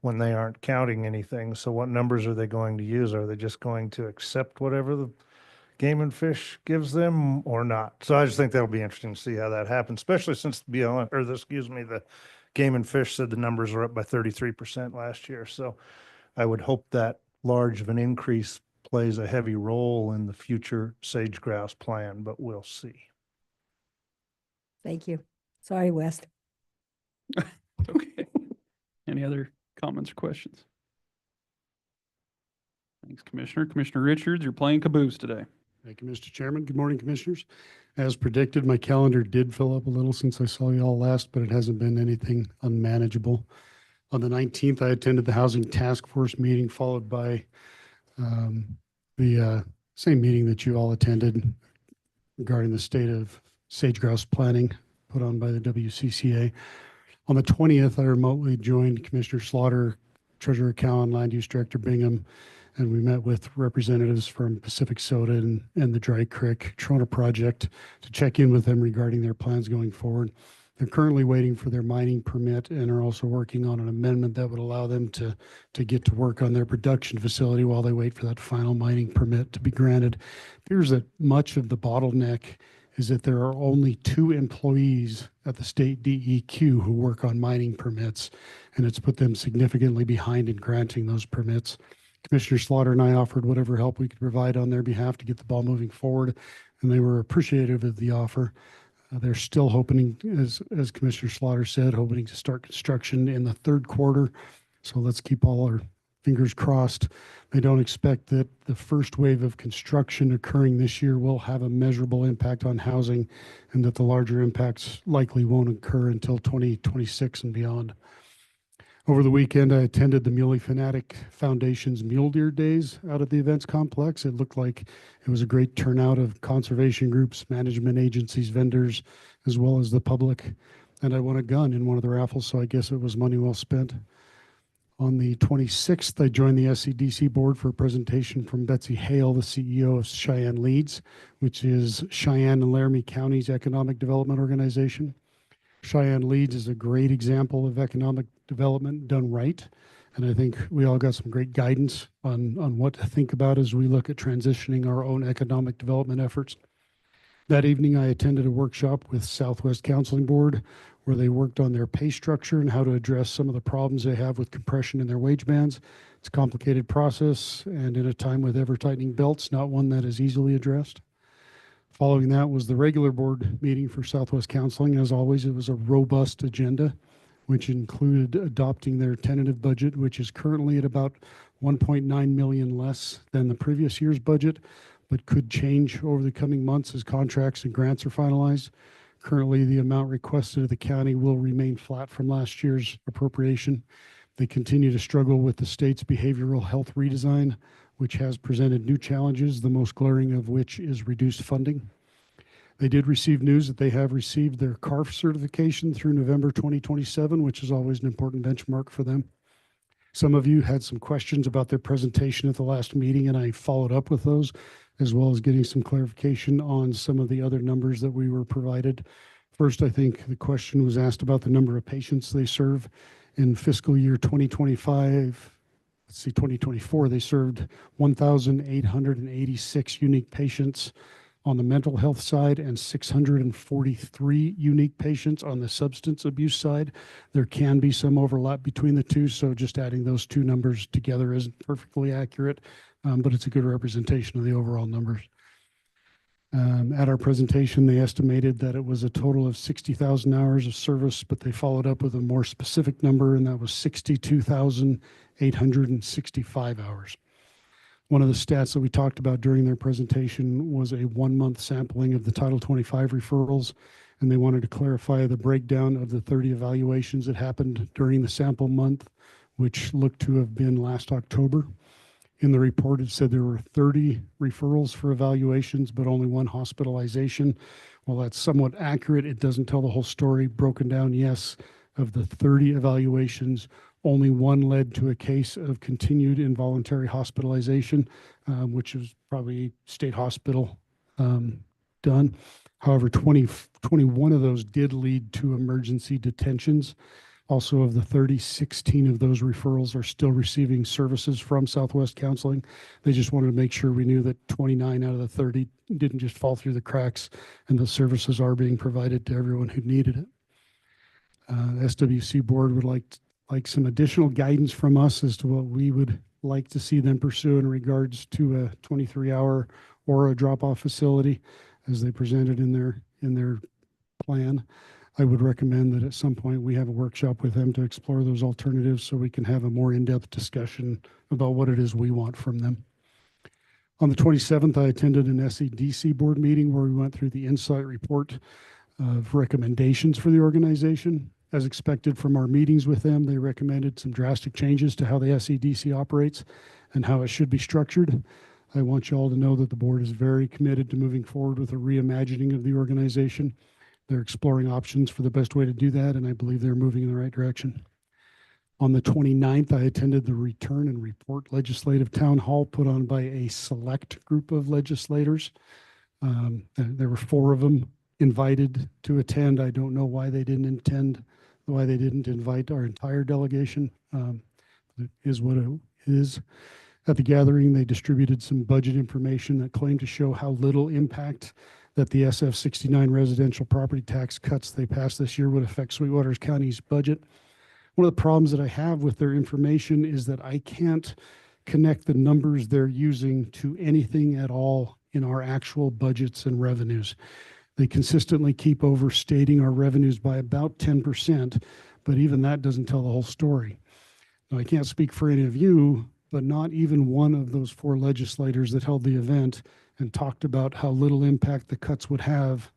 when they aren't counting anything. So what numbers are they going to use? Are they just going to accept whatever the Game and Fish gives them or not? So I just think that'll be interesting to see how that happens, especially since the BLM, or the Game and Fish said the numbers are up by 33% last year. So I would hope that large of an increase plays a heavy role in the future sage grouse plan, but we'll see. Thank you. Sorry, West. Okay. Any other comments or questions? Thanks, Commissioner. Commissioner Richards, you're playing caboose today. Thank you, Mr. Chairman. Good morning, Commissioners. As predicted, my calendar did fill up a little since I saw you all last, but it hasn't been anything unmanageable. On the 19th, I attended the Housing Task Force meeting, followed by the same meeting that you all attended regarding the state of sage grouse planning put on by the WCCA. On the 20th, I remotely joined Commissioner Slaughter, Treasurer Cowan, Land Use Director Bingham, and we met with representatives from Pacific Soda and the Dry Creek Trona project to check in with them regarding their plans going forward. They're currently waiting for their mining permit and are also working on an amendment that would allow them to get to work on their production facility while they wait for that final mining permit to be granted. It appears that much of the bottleneck is that there are only 2 employees at the state DEQ who work on mining permits, and it's put them significantly behind in granting those permits. Commissioner Slaughter and I offered whatever help we could provide on their behalf to get the ball moving forward, and they were appreciative of the offer. They're still hoping, as Commissioner Slaughter said, hoping to start construction in the 3rd quarter. So let's keep all our fingers crossed. They don't expect that the first wave of construction occurring this year will have a measurable impact on housing, and that the larger impacts likely won't occur until 2026 and beyond. Over the weekend, I attended the Muley Fanatic Foundation's Mule Deer Days out at the events complex. It looked like it was a great turnout of conservation groups, management agencies, vendors, as well as the public. And I won a gun in one of the raffles, so I guess it was money well spent. On the 26th, I joined the SCDC board for a presentation from Betsy Hale, the CEO of Cheyenne Leads, which is Cheyenne and Laramie County's economic development organization. Cheyenne Leads is a great example of economic development done right. And I think we all got some great guidance on what to think about as we look at transitioning our own economic development efforts. That evening, I attended a workshop with Southwest Counseling Board where they worked on their pay structure and how to address some of the problems they have with compression in their wage bands. It's a complicated process, and in a time with ever-tightening belts, not one that is easily addressed. Following that was the regular board meeting for Southwest Counseling. As always, it was a robust agenda, which included adopting their tentative budget, which is currently at about 1.9 million less than the previous year's budget, but could change over the coming months as contracts and grants are finalized. Currently, the amount requested of the county will remain flat from last year's appropriation. They continue to struggle with the state's behavioral health redesign, which has presented new challenges, the most glaring of which is reduced funding. They did receive news that they have received their CARF certification through November 2027, which is always an important benchmark for them. Some of you had some questions about their presentation at the last meeting, and I followed up with those, as well as getting some clarification on some of the other numbers that we were provided. First, I think the question was asked about the number of patients they serve. In fiscal year 2024, they served 1,886 unique patients on the mental health side and 643 unique patients on the substance abuse side. There can be some overlap between the two, so just adding those two numbers together isn't perfectly accurate, but it's a good representation of the overall numbers. At our presentation, they estimated that it was a total of 60,000 hours of service, but they followed up with a more specific number, and that was 62,865 hours. One of the stats that we talked about during their presentation was a 1-month sampling of the Title 25 referrals, and they wanted to clarify the breakdown of the 30 evaluations that happened during the sample month, which looked to have been last October. In the report, it said there were 30 referrals for evaluations, but only 1 hospitalization. While that's somewhat accurate, it doesn't tell the whole story. Broken down, yes, of the 30 evaluations, only 1 led to a case of continued involuntary hospitalization, which is probably state hospital done. However, 21 of those did lead to emergency detentions. Also, of the 30, 16 of those referrals are still receiving services from Southwest Counseling. They just wanted to make sure we knew that 29 out of the 30 didn't just fall through the cracks, and the services are being provided to everyone who needed it. The SWC board would like some additional guidance from us as to what we would like to see them pursue in regards to a 23-hour or a drop-off facility, as they presented in their plan. I would recommend that at some point we have a workshop with them to explore those alternatives so we can have a more in-depth discussion about what it is we want from them. On the 27th, I attended an SEDC board meeting where we went through the insight report of recommendations for the organization. As expected from our meetings with them, they recommended some drastic changes to how the SEDC operates and how it should be structured. I want you all to know that the board is very committed to moving forward with a reimagining of the organization. They're exploring options for the best way to do that, and I believe they're moving in the right direction. On the 29th, I attended the Return and Report Legislative Town Hall put on by a select group of legislators. There were 4 of them invited to attend. I don't know why they didn't invite our entire delegation. It is what it is. At the gathering, they distributed some budget information that claimed to show how little impact that the SF 69 residential property tax cuts they passed this year would affect Sweetwater County's budget. One of the problems that I have with their information is that I can't connect the numbers they're using to anything at all in our actual budgets and revenues. They consistently keep overstating our revenues by about 10%, but even that doesn't tell the whole story. Now, I can't speak for any of you, but not even one of those 4 legislators that held the event and talked about how little impact the cuts would have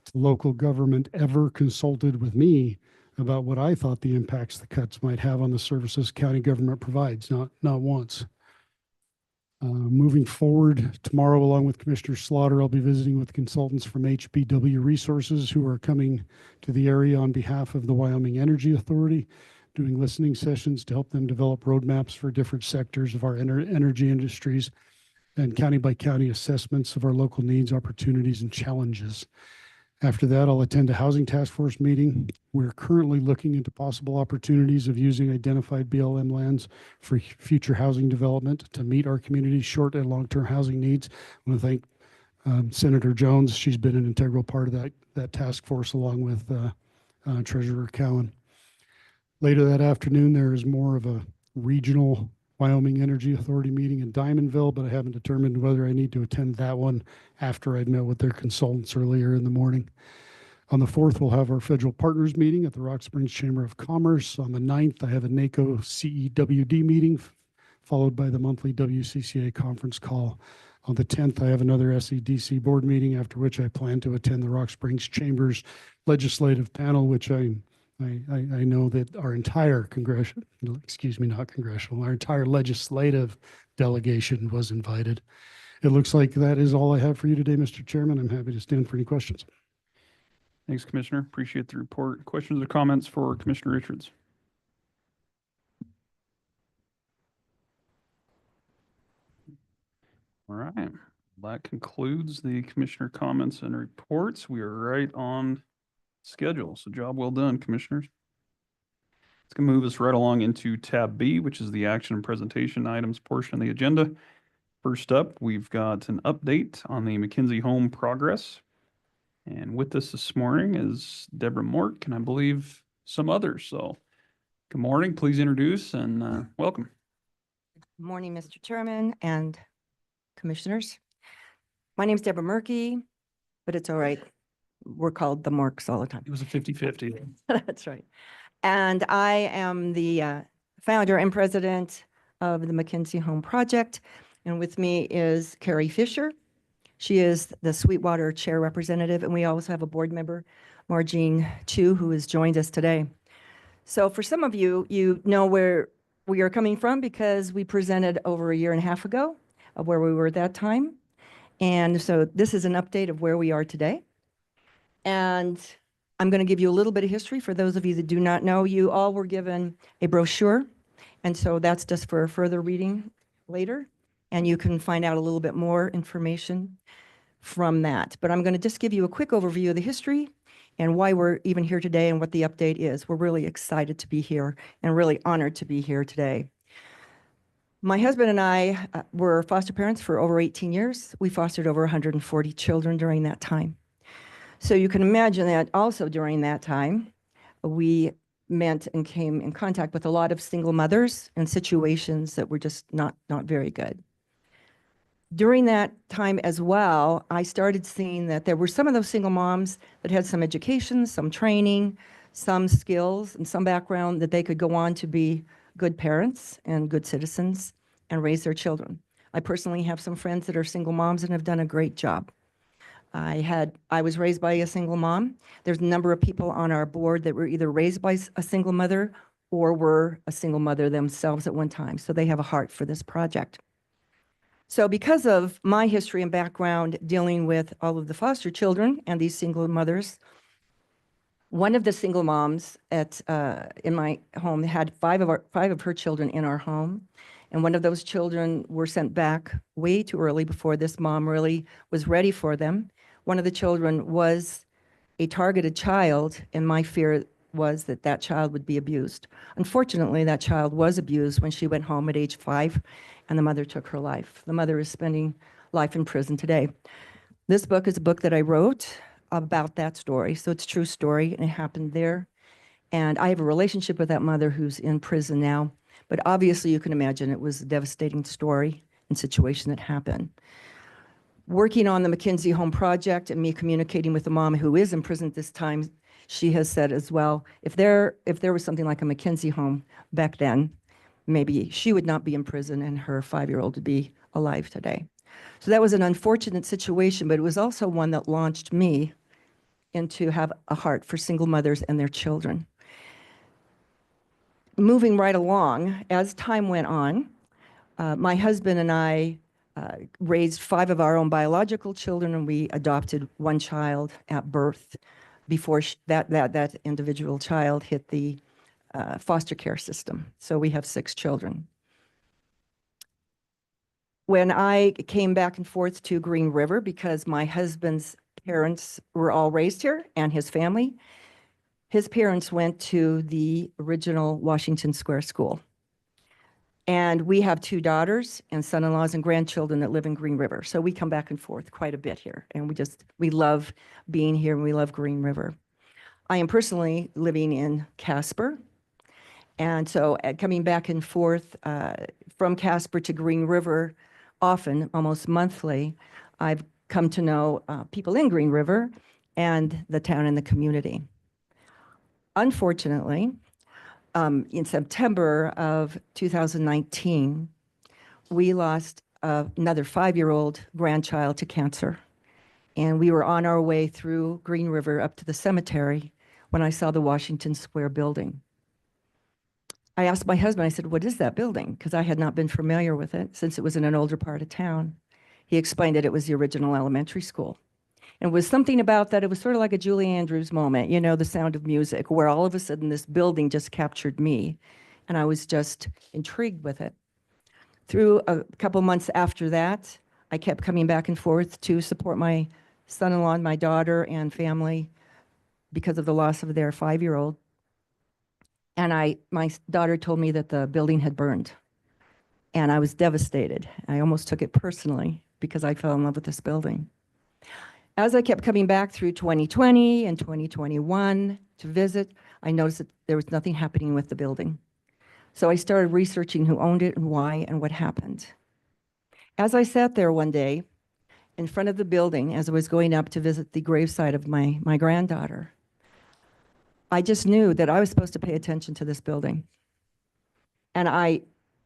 to local government ever consulted with me about what I thought the impacts the cuts might have on the services county government provides, not once. Moving forward, tomorrow, along with Commissioner Slaughter, I'll be visiting with consultants from HBW Resources who are coming to the area on behalf of the Wyoming Energy Authority, doing listening sessions to help them develop roadmaps for different sectors of our energy industries and county by county assessments of our local needs, opportunities, and challenges. After that, I'll attend a housing task force meeting. We're currently looking into possible opportunities of using identified BLM lands for future housing development to meet our community's short and long-term housing needs. I want to thank Senator Jones. She's been an integral part of that task force, along with Treasurer Cowan. Later that afternoon, there is more of a regional Wyoming Energy Authority meeting in Diamondville, but I haven't determined whether I need to attend that one after I'd met with their consultants earlier in the morning. On the 4th, we'll have our federal partners meeting at the Rock Springs Chamber of Commerce. On the 9th, I have a NACO CEWD meeting, followed by the monthly WCCA conference call. On the 10th, I have another SEDC board meeting, after which I plan to attend the Rock Springs Chambers legislative panel, which I know that our entire our entire legislative delegation was invited. It looks like that is all I have for you today, Mr. Chairman. I'm happy to stand for any questions. Thanks, Commissioner. Appreciate the report. Questions or comments for Commissioner Richards? All right. That concludes the commissioner comments and reports. We are right on schedule. So job well done, commissioners. It's going to move us right along into tab B, which is the action and presentation items portion of the agenda. First up, we've got an update on the McKenzie home progress. And with us this morning is Deborah Mort, and I believe some others. So good morning. Please introduce and welcome. Good morning, Mr. Chairman and commissioners. My name is Deborah Murky, but it's all right. We're called the Morks all the time. It was a 50-50. That's right. And I am the founder and president of the McKenzie Home Project. And with me is Carrie Fisher. She is the Sweetwater Chair Representative, and we also have a board member, Margene Chu, who has joined us today. So for some of you, you know where we are coming from because we presented over a year and a half ago of where we were at that time. And so this is an update of where we are today. And I'm going to give you a little bit of history for those of you that do not know. You all were given a brochure, and so that's just for further reading later. And you can find out a little bit more information from that. But I'm going to just give you a quick overview of the history and why we're even here today and what the update is. We're really excited to be here and really honored to be here today. My husband and I were foster parents for over 18 years. We fostered over 140 children during that time. So you can imagine that also during that time, we met and came in contact with a lot of single mothers in situations that were just not very good. During that time as well, I started seeing that there were some of those single moms that had some education, some training, some skills, and some background that they could go on to be good parents and good citizens and raise their children. I personally have some friends that are single moms and have done a great job. I was raised by a single mom. There's a number of people on our board that were either raised by a single mother or were a single mother themselves at one time. So they have a heart for this project. So because of my history and background dealing with all of the foster children and these single mothers, one of the single moms in my home had five of her children in our home. And one of those children were sent back way too early before this mom really was ready for them. One of the children was a targeted child, and my fear was that that child would be abused. Unfortunately, that child was abused when she went home at age 5, and the mother took her life. The mother is spending life in prison today. This book is a book that I wrote about that story, so it's a true story, and it happened there. And I have a relationship with that mother who's in prison now, but obviously you can imagine it was a devastating story and situation that happened. Working on the McKenzie Home Project and me communicating with the mom who is in prison at this time, she has said as well, if there was something like a McKenzie home back then, maybe she would not be in prison and her 5-year-old would be alive today. So that was an unfortunate situation, but it was also one that launched me into have a heart for single mothers and their children. Moving right along, as time went on, my husband and I raised 5 of our own biological children, and we adopted 1 child at birth before that individual child hit the foster care system. So we have 6 children. When I came back and forth to Green River, because my husband's parents were all raised here and his family, his parents went to the original Washington Square School. And we have 2 daughters and son-in-laws and grandchildren that live in Green River. So we come back and forth quite a bit here. And we love being here and we love Green River. I am personally living in Casper. And so coming back and forth from Casper to Green River, often, almost monthly, I've come to know people in Green River and the town and the community. Unfortunately, in September of 2019, we lost another 5-year-old grandchild to cancer. And we were on our way through Green River up to the cemetery when I saw the Washington Square building. I asked my husband, I said, what is that building? Because I had not been familiar with it since it was in an older part of town. He explained that it was the original elementary school. And it was something about that, it was sort of like a Julie Andrews moment, you know, The Sound of Music, where all of a sudden this building just captured me. And I was just intrigued with it. Through a couple months after that, I kept coming back and forth to support my son-in-law, my daughter, and family because of the loss of their 5-year-old. And my daughter told me that the building had burned. And I was devastated. I almost took it personally because I fell in love with this building. As I kept coming back through 2020 and 2021 to visit, I noticed that there was nothing happening with the building. So I started researching who owned it and why and what happened. As I sat there one day in front of the building, as I was going up to visit the gravesite of my granddaughter, I just knew that I was supposed to pay attention to this building. And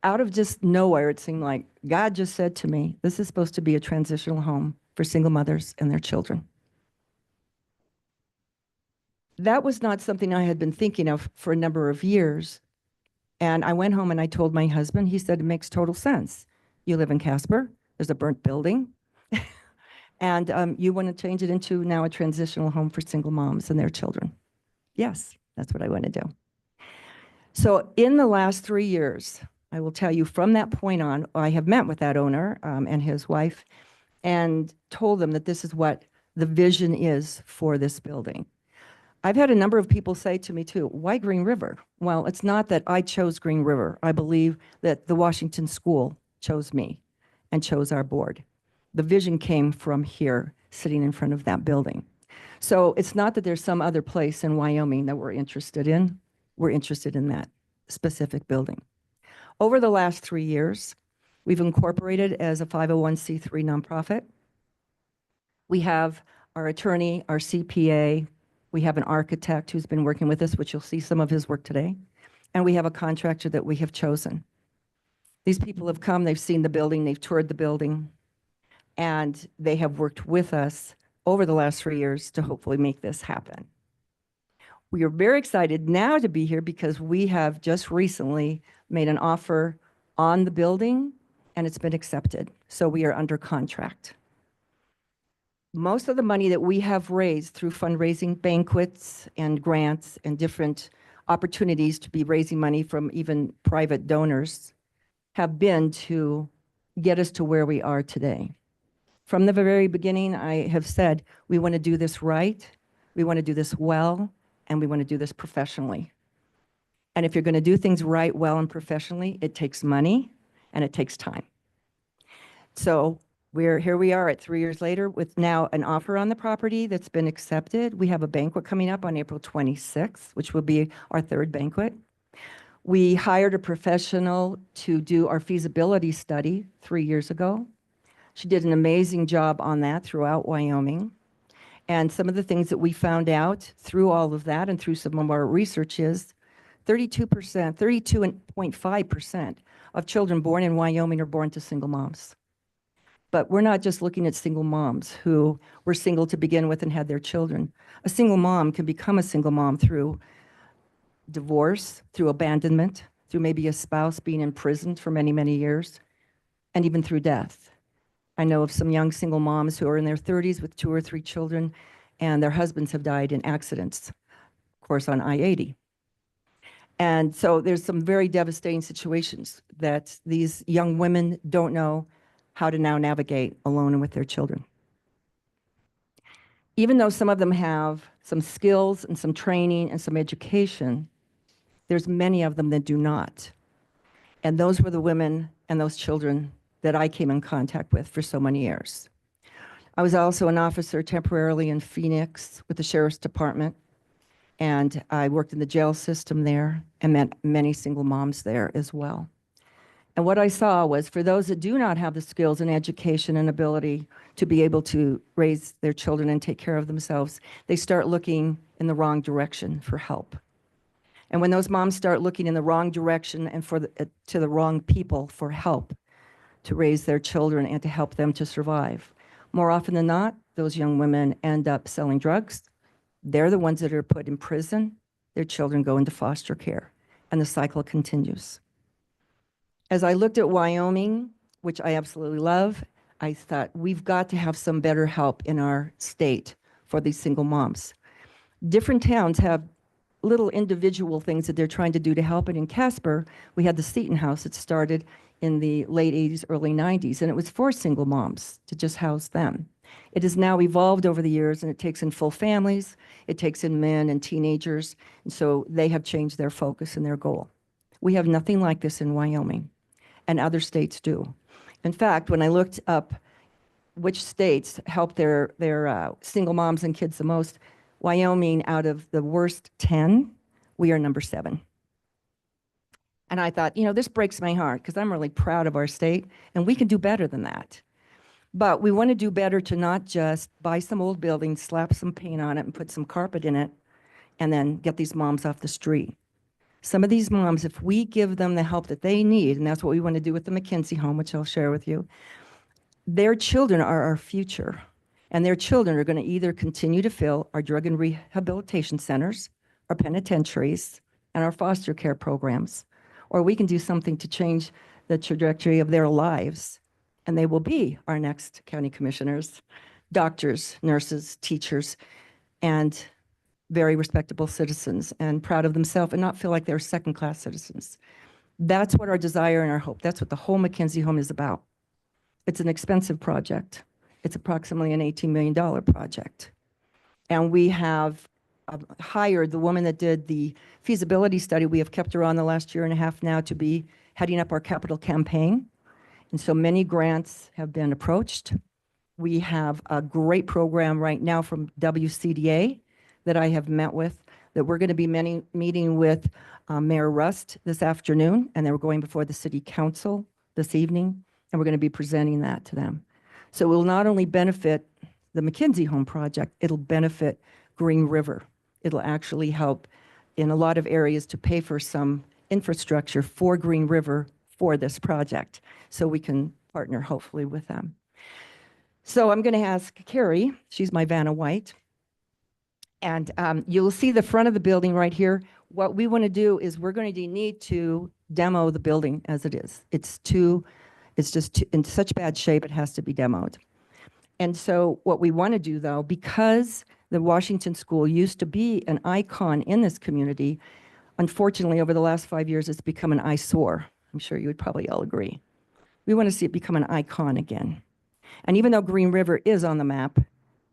out of just nowhere, it seemed like God just said to me, this is supposed to be a transitional home for single mothers and their children. That was not something I had been thinking of for a number of years. And I went home and I told my husband, he said, it makes total sense. You live in Casper, there's a burnt building, and you want to change it into now a transitional home for single moms and their children. Yes, that's what I want to do. So in the last 3 years, I will tell you from that point on, I have met with that owner and his wife and told them that this is what the vision is for this building. I've had a number of people say to me too, why Green River? Well, it's not that I chose Green River. I believe that the Washington School chose me and chose our board. The vision came from here, sitting in front of that building. So it's not that there's some other place in Wyoming that we're interested in. We're interested in that specific building. Over the last 3 years, we've incorporated as a 501c3 nonprofit. We have our attorney, our CPA, we have an architect who's been working with us, which you'll see some of his work today, and we have a contractor that we have chosen. These people have come, they've seen the building, they've toured the building, and they have worked with us over the last 3 years to hopefully make this happen. We are very excited now to be here because we have just recently made an offer on the building and it's been accepted. So we are under contract. Most of the money that we have raised through fundraising banquets and grants and different opportunities to be raising money from even private donors have been to get us to where we are today. From the very beginning, I have said, we want to do this right, we want to do this well, and we want to do this professionally. And if you're going to do things right, well, and professionally, it takes money and it takes time. So here we are at 3 years later with now an offer on the property that's been accepted. We have a banquet coming up on April 26th, which will be our 3rd banquet. We hired a professional to do our feasibility study 3 years ago. She did an amazing job on that throughout Wyoming. And some of the things that we found out through all of that and through some of our research is 32.5% of children born in Wyoming are born to single moms. But we're not just looking at single moms who were single to begin with and had their children. A single mom can become a single mom through divorce, through abandonment, through maybe a spouse being imprisoned for many, many years, and even through death. I know of some young single moms who are in their 30s with 2 or 3 children, and their husbands have died in accidents, of course, on I-80. And so there's some very devastating situations that these young women don't know how to now navigate alone and with their children. Even though some of them have some skills and some training and some education, there's many of them that do not. And those were the women and those children that I came in contact with for so many years. I was also an officer temporarily in Phoenix with the Sheriff's Department. And I worked in the jail system there and met many single moms there as well. And what I saw was for those that do not have the skills and education and ability to be able to raise their children and take care of themselves, they start looking in the wrong direction for help. And when those moms start looking in the wrong direction and to the wrong people for help to raise their children and to help them to survive, more often than not, those young women end up selling drugs. They're the ones that are put in prison. Their children go into foster care, and the cycle continues. As I looked at Wyoming, which I absolutely love, I thought we've got to have some better help in our state for these single moms. Different towns have little individual things that they're trying to do to help. And in Casper, we had the Seton House that started in the late 80s, early 90s, and it was for single moms to just house them. It has now evolved over the years, and it takes in full families, it takes in men and teenagers, and so they have changed their focus and their goal. We have nothing like this in Wyoming, and other states do. In fact, when I looked up which states help their single moms and kids the most, Wyoming, out of the worst 10, we are number 7. And I thought, this breaks my heart because I'm really proud of our state, and we can do better than that. But we want to do better to not just buy some old building, slap some paint on it, and put some carpet in it, and then get these moms off the street. Some of these moms, if we give them the help that they need, and that's what we want to do with the McKinsey home, which I'll share with you, their children are our future. And their children are going to either continue to fill our drug and rehabilitation centers, our penitentiaries, and our foster care programs, or we can do something to change the trajectory of their lives, and they will be our next county commissioners, doctors, nurses, teachers, and very respectable citizens and proud of themselves and not feel like they're second-class citizens. That's what our desire and our hope, that's what the whole McKinsey home is about. It's an expensive project. It's approximately an $18 million project. And we have hired the woman that did the feasibility study. We have kept her on the last year and a half now to be heading up our capital campaign. And so many grants have been approached. We have a great program right now from WCDA that I have met with, that we're going to be meeting with Mayor Rust this afternoon, and then we're going before the city council this evening, and we're going to be presenting that to them. So it will not only benefit the McKinsey Home Project, it'll benefit Green River. It'll actually help in a lot of areas to pay for some infrastructure for Green River for this project, so we can partner hopefully with them. So I'm going to ask Carrie, she's my Vanna White, and you'll see the front of the building right here. What we want to do is we're going to need to demo the building as it is. It's just in such bad shape, it has to be demoed. And so what we want to do, though, because the Washington School used to be an icon in this community, unfortunately, over the last 5 years, it's become an eyesore. I'm sure you would probably all agree. We want to see it become an icon again. And even though Green River is on the map,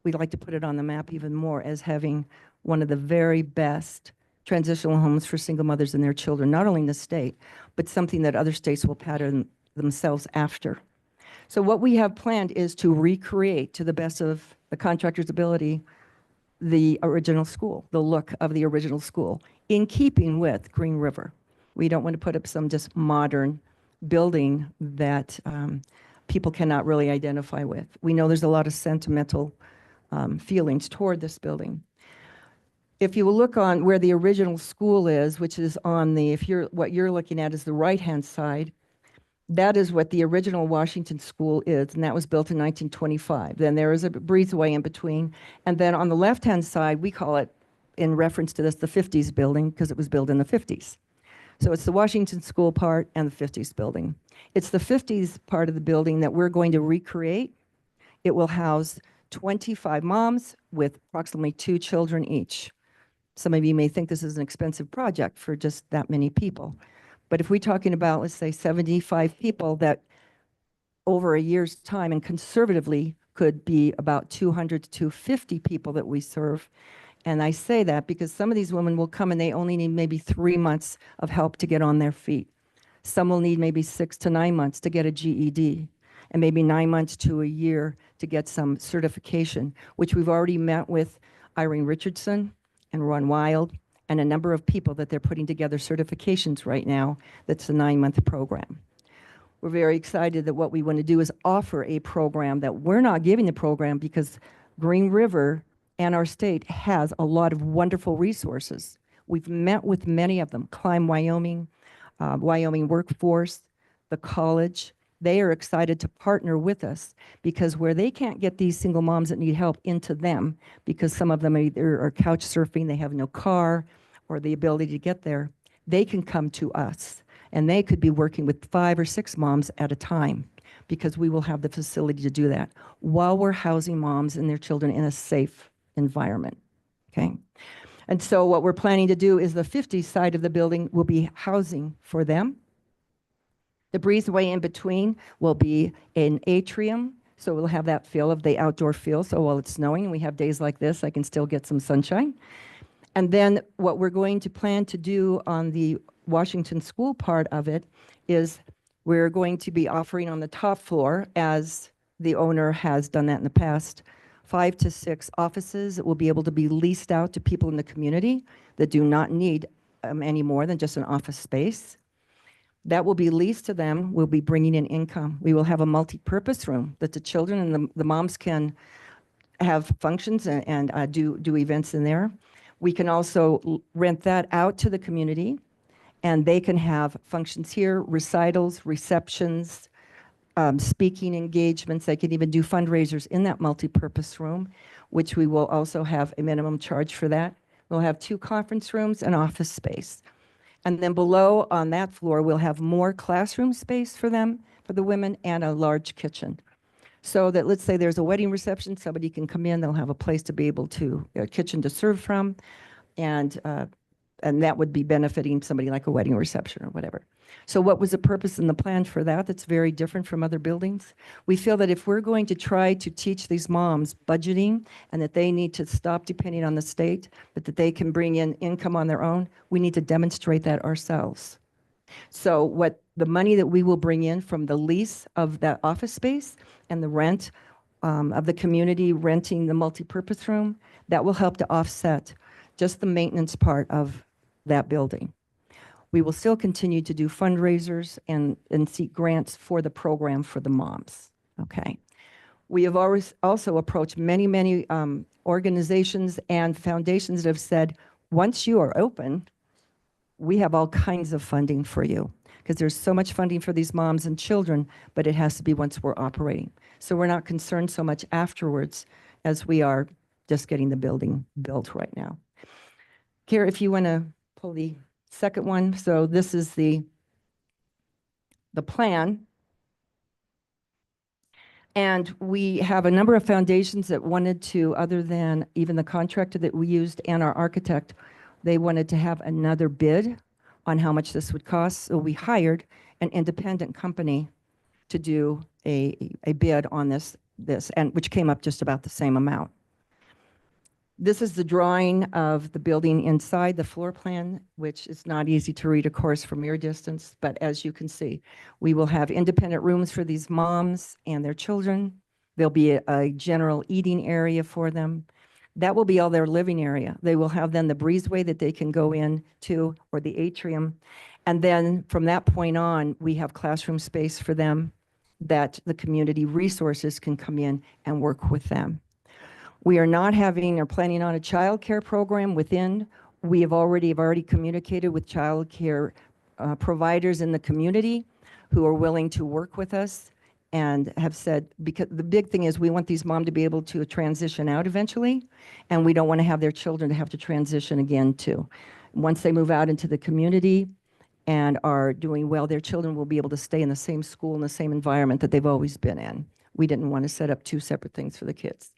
we'd like to put it on the map even more as having one of the very best transitional homes for single mothers and their children, not only in the state, but something that other states will pattern themselves after. So what we have planned is to recreate, to the best of the contractor's ability, the original school, the look of the original school, in keeping with Green River. We don't want to put up some just modern building that people cannot really identify with. We know there's a lot of sentimental feelings toward this building. If you will look on where the original school is, which is on the, what you're looking at is the right-hand side, that is what the original Washington School is, and that was built in 1925. Then there is a breezeway in between. And then on the left-hand side, we call it, in reference to this, the 50s building, because it was built in the 50s. So it's the Washington School part and the 50s building. It's the 50s part of the building that we're going to recreate. It will house 25 moms with approximately 2 children each. Some of you may think this is an expensive project for just that many people. But if we're talking about, let's say, 75 people that over a year's time, and conservatively could be about 200 to 250 people that we serve. And I say that because some of these women will come and they only need maybe 3 months of help to get on their feet. Some will need maybe 6 to 9 months to get a GED, and maybe 9 months to a year to get some certification, which we've already met with Irene Richardson and Run Wild, and a number of people that they're putting together certifications right now. That's a 9-month program. We're very excited that what we want to do is offer a program that we're not giving the program because Green River and our state has a lot of wonderful resources. We've met with many of them, Climb Wyoming, Wyoming Workforce, the college. They are excited to partner with us because where they can't get these single moms that need help into them, because some of them either are couch surfing, they have no car or the ability to get there, they can come to us and they could be working with 5 or 6 moms at a time because we will have the facility to do that while we're housing moms and their children in a safe environment, okay? And so what we're planning to do is the 50 side of the building will be housing for them. The breezeway in between will be an atrium, so we'll have that feel of the outdoor feel. So while it's snowing and we have days like this, I can still get some sunshine. And then what we're going to plan to do on the Washington School part of it is we're going to be offering on the top floor, as the owner has done that in the past, 5 to 6 offices that will be able to be leased out to people in the community that do not need any more than just an office space. That will be leased to them. We'll be bringing in income. We will have a multi-purpose room that the children and the moms can have functions and do events in there. We can also rent that out to the community, and they can have functions here, recitals, receptions, speaking engagements. They can even do fundraisers in that multi-purpose room, which we will also have a minimum charge for that. We'll have 2 conference rooms and office space. And then below on that floor, we'll have more classroom space for them, for the women, and a large kitchen. So that, let's say there's a wedding reception, somebody can come in, they'll have a place to be able to, a kitchen to serve from, and that would be benefiting somebody like a wedding reception or whatever. So what was the purpose and the plan for that? That's very different from other buildings. We feel that if we're going to try to teach these moms budgeting and that they need to stop depending on the state, but that they can bring in income on their own, we need to demonstrate that ourselves. So what the money that we will bring in from the lease of that office space and the rent of the community renting the multipurpose room, that will help to offset just the maintenance part of that building. We will still continue to do fundraisers and seek grants for the program for the moms, okay? We have always also approached many organizations and foundations that have said, once you are open, we have all kinds of funding for you, because there's so much funding for these moms and children, but it has to be once we're operating. So we're not concerned so much afterwards as we are just getting the building built right now. Kara, if you want to pull the second one. So this is the plan. And we have a number of foundations that wanted to, other than even the contractor that we used and our architect, they wanted to have another bid on how much this would cost. So we hired an independent company to do a bid on this, and which came up just about the same amount. This is the drawing of the building inside, the floor plan, which is not easy to read, of course, from your distance. But as you can see, we will have independent rooms for these moms and their children. There'll be a general eating area for them. That will be all their living area. They will have then the breezeway that they can go in to, or the atrium. And then from that point on, we have classroom space for them that the community resources can come in and work with them. We are not having or planning on a child care program within. We have already communicated with child care providers in the community who are willing to work with us and have said, because the big thing is we want these moms to be able to transition out eventually, and we don't want to have their children to have to transition again too. Once they move out into the community and are doing well, their children will be able to stay in the same school, in the same environment that they've always been in. We didn't want to set up 2 separate things for the kids.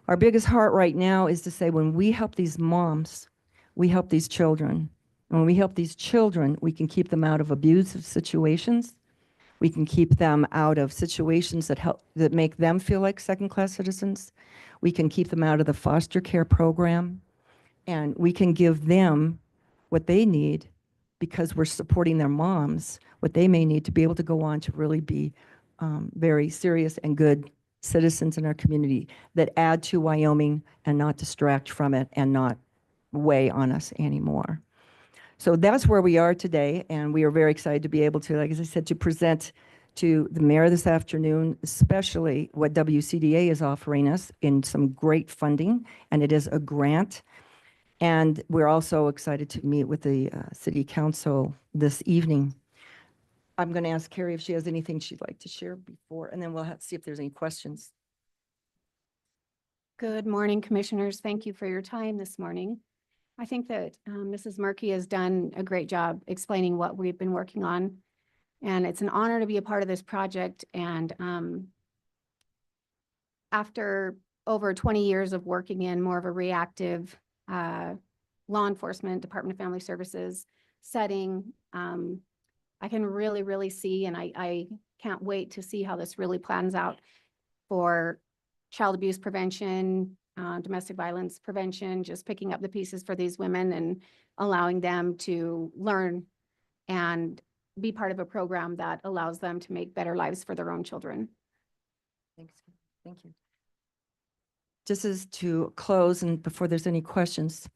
Our biggest heart right now is to say, when we help these moms, we help these children. When we help these children, we can keep them out of abusive situations. We can keep them out of situations that make them feel like second-class citizens. We can keep them out of the foster care program. And we can give them what they need, because we're supporting their moms, what they may need to be able to go on to really be very serious and good citizens in our community that add to Wyoming and not distract from it and not weigh on us anymore. So that's where we are today, and we are very excited to be able to, like as I said, to present to the mayor this afternoon, especially what WCDA is offering us in some great funding, and it is a grant. And we're also excited to meet with the city council this evening. I'm going to ask Carrie if she has anything she'd like to share before, and then we'll see if there's any questions. Good morning, commissioners. Thank you for your time this morning. I think that Mrs. Murky has done a great job explaining what we've been working on. And it's an honor to be a part of this project. And after over 20 years of working in more of a reactive law enforcement, Department of Family Services setting, I can really see, and I can't wait to see how this really plans out for child abuse prevention, domestic violence prevention, just picking up the pieces for these women and allowing them to learn and be part of a program that allows them to make better lives for their own children. Thanks. Thank you. Just as to close, and before there's any questions,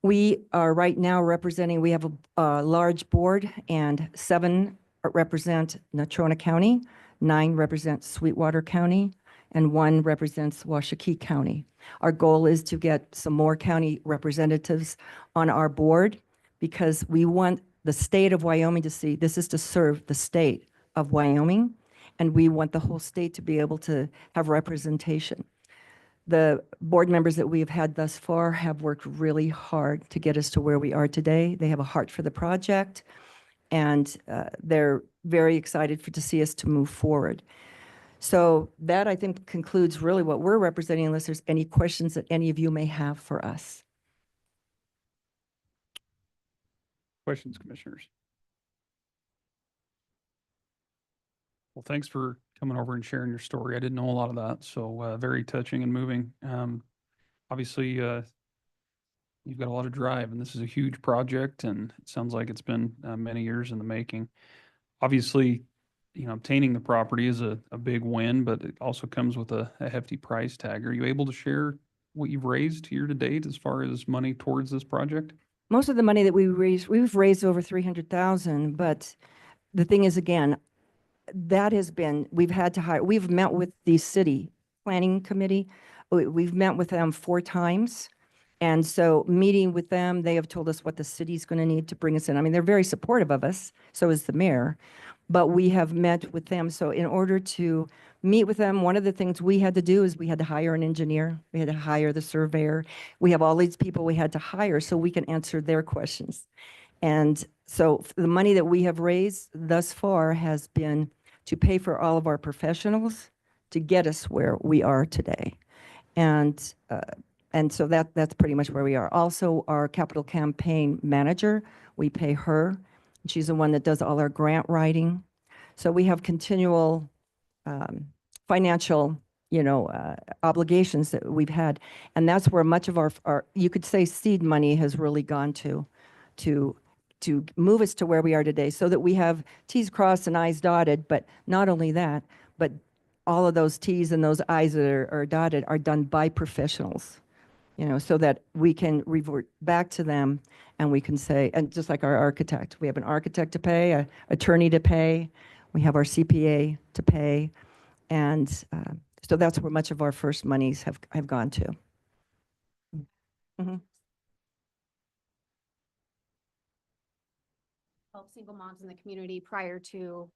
we are right now representing, we have a large board, and 7 represent Natrona County, 9 represent Sweetwater County, and 1 represents Washakie County. Our goal is to get some more county representatives on our board because we want the state of Wyoming to see this is to serve the state of Wyoming, and we want the whole state to be able to have representation. The board members that we've had thus far have worked really hard to get us to where we are today. They have a heart for the project, and they're very excited to see us to move forward. So that, I think, concludes really what we're representing, unless there's any questions that any of you may have for us. Questions, commissioners? Well, thanks for coming over and sharing your story. I didn't know a lot of that, so very touching and moving. Obviously, you've got a lot of drive, and this is a huge project, and it sounds like it's been many years in the making. Obviously, obtaining the property is a big win, but it also comes with a hefty price tag. Are you able to share what you've raised year to date as far as money towards this project? Most of the money that we've raised over 300,000, but the thing is, again, that has been, we've had to hire, we've met with the city planning committee. We've met with them 4 times. And so meeting with them, they have told us what the city's going to need to bring us in. I mean, they're very supportive of us, so is the mayor, but we have met with them. So in order to meet with them, one of the things we had to do is we had to hire an engineer. We had to hire the surveyor. We have all these people we had to hire so we can answer their questions. And so the money that we have raised thus far has been to pay for all of our professionals to get us where we are today. And so that's pretty much where we are. Also, our capital campaign manager, we pay her. She's the one that does all our grant writing. So we have continual financial, obligations that we've had. And that's where much of our you could say seed money has really gone to move us to where we are today, so that we have T's crossed and I's dotted. But not only that, but all of those T's and those I's that are dotted are done by professionals, so that we can revert back to them and we can say, and just like our architect, we have an architect to pay, an attorney to pay, we have our CPA to pay. And so that's where much of our first monies have gone to. Mm-hmm. Help single moms in the community prior to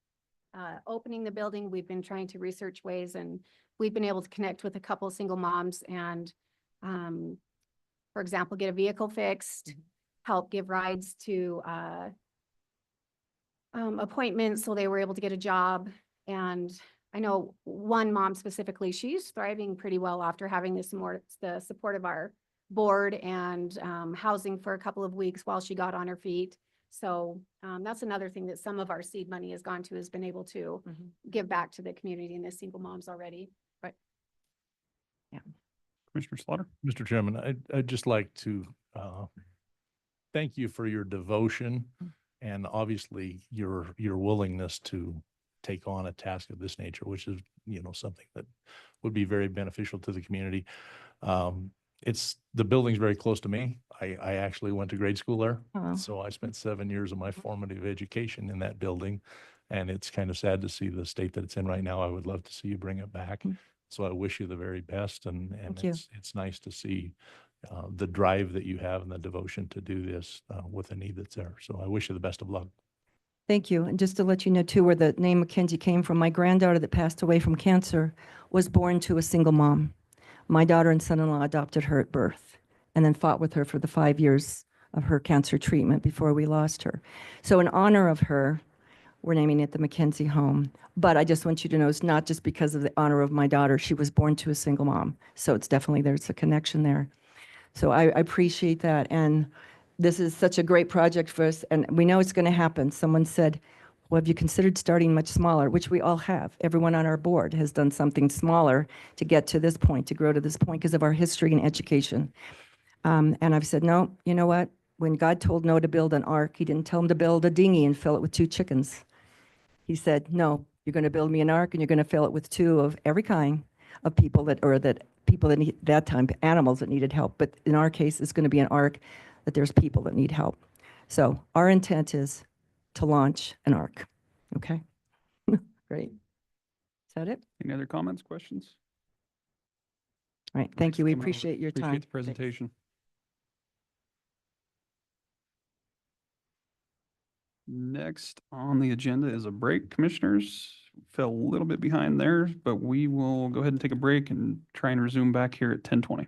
opening the building. We've been trying to research ways, and we've been able to connect with a couple of single moms and, for example, get a vehicle fixed, help give rides to appointments so they were able to get a job. And I know one mom specifically, she's thriving pretty well after having the support of our board and housing for a couple of weeks while she got on her feet. So that's another thing that some of our seed money has gone to, has been able to give back to the community and the single moms already. Right. Yeah. Commissioner Slaughter? Mr. Chairman, I'd just like to thank you for your devotion and obviously your willingness to take on a task of this nature, which is, something that would be very beneficial to the community. the building's very close to me. I actually went to grade school there. Oh. So I spent 7 years of my formative education in that building. And it's kind of sad to see the state that it's in right now. I would love to see you bring it back. Mm. So I wish you the very best, and Thank you. it's nice to see the drive that you have and the devotion to do this with the need that's there. So I wish you the best of luck. Thank you. And just to let you know too, where the name Mackenzie came from, my granddaughter that passed away from cancer was born to a single mom. My daughter and son-in-law adopted her at birth and then fought with her for the 5 years of her cancer treatment before we lost her. So in honor of her, we're naming it the Mackenzie Home. But I just want you to know it's not just because of the honor of my daughter. She was born to a single mom. So it's definitely, there's a connection there. So I appreciate that. And this is such a great project for us. And we know it's going to happen. Someone said, well, have you considered starting much smaller? Which we all have. Everyone on our board has done something smaller to get to this point, to grow to this point because of our history and education. And I've said, no, you know what? When God told Noah to build an ark, he didn't tell him to build a dinghy and fill it with 2 chickens. He said, no, you're going to build me an ark and you're going to fill it with 2 of every kind of people people that need, that time, animals that needed help. But in our case, it's going to be an ark that there's people that need help. So our intent is to launch an ark. Okay. Great. Is that it? Any other comments, questions? All right. Thank you. We Coming over. appreciate your time. Appreciate the presentation. Next on the agenda is a break, commissioners. Fell a little bit behind there, but we will go ahead and take a break and try and resume back here at 10:20.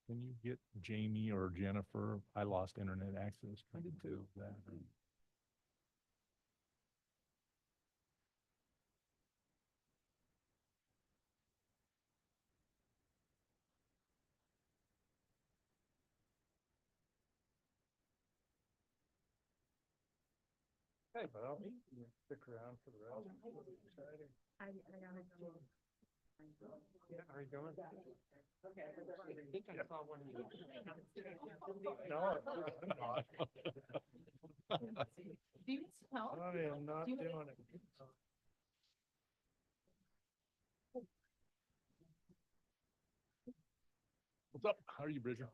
Can you get Jamie or Jennifer? I lost internet access. I did too. Hey, but I'll stick around for the rest. Yeah, how are you doing? I think I saw one. No. I am not doing it. What's up? How are you, Bridger?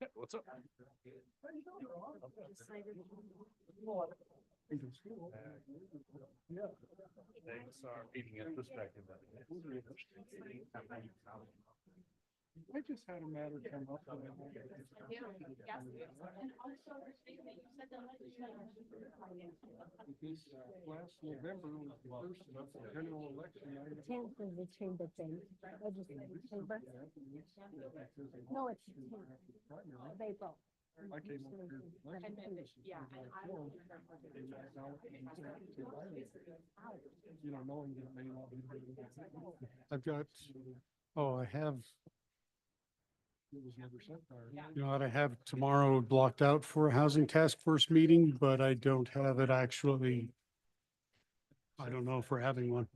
Yeah, what's up? Thanks, our meeting at perspective. I just had a matter come up. Because last November was the first general election. 10th is the chamber thing, legislative chamber. No, it's the 10th of April. I came up here. You know, knowing that it may not be. I've got, oh, I have. It was never sent there. You know what, I have tomorrow blocked out for a housing task force meeting, but I don't have it actually. I don't know if we're having one.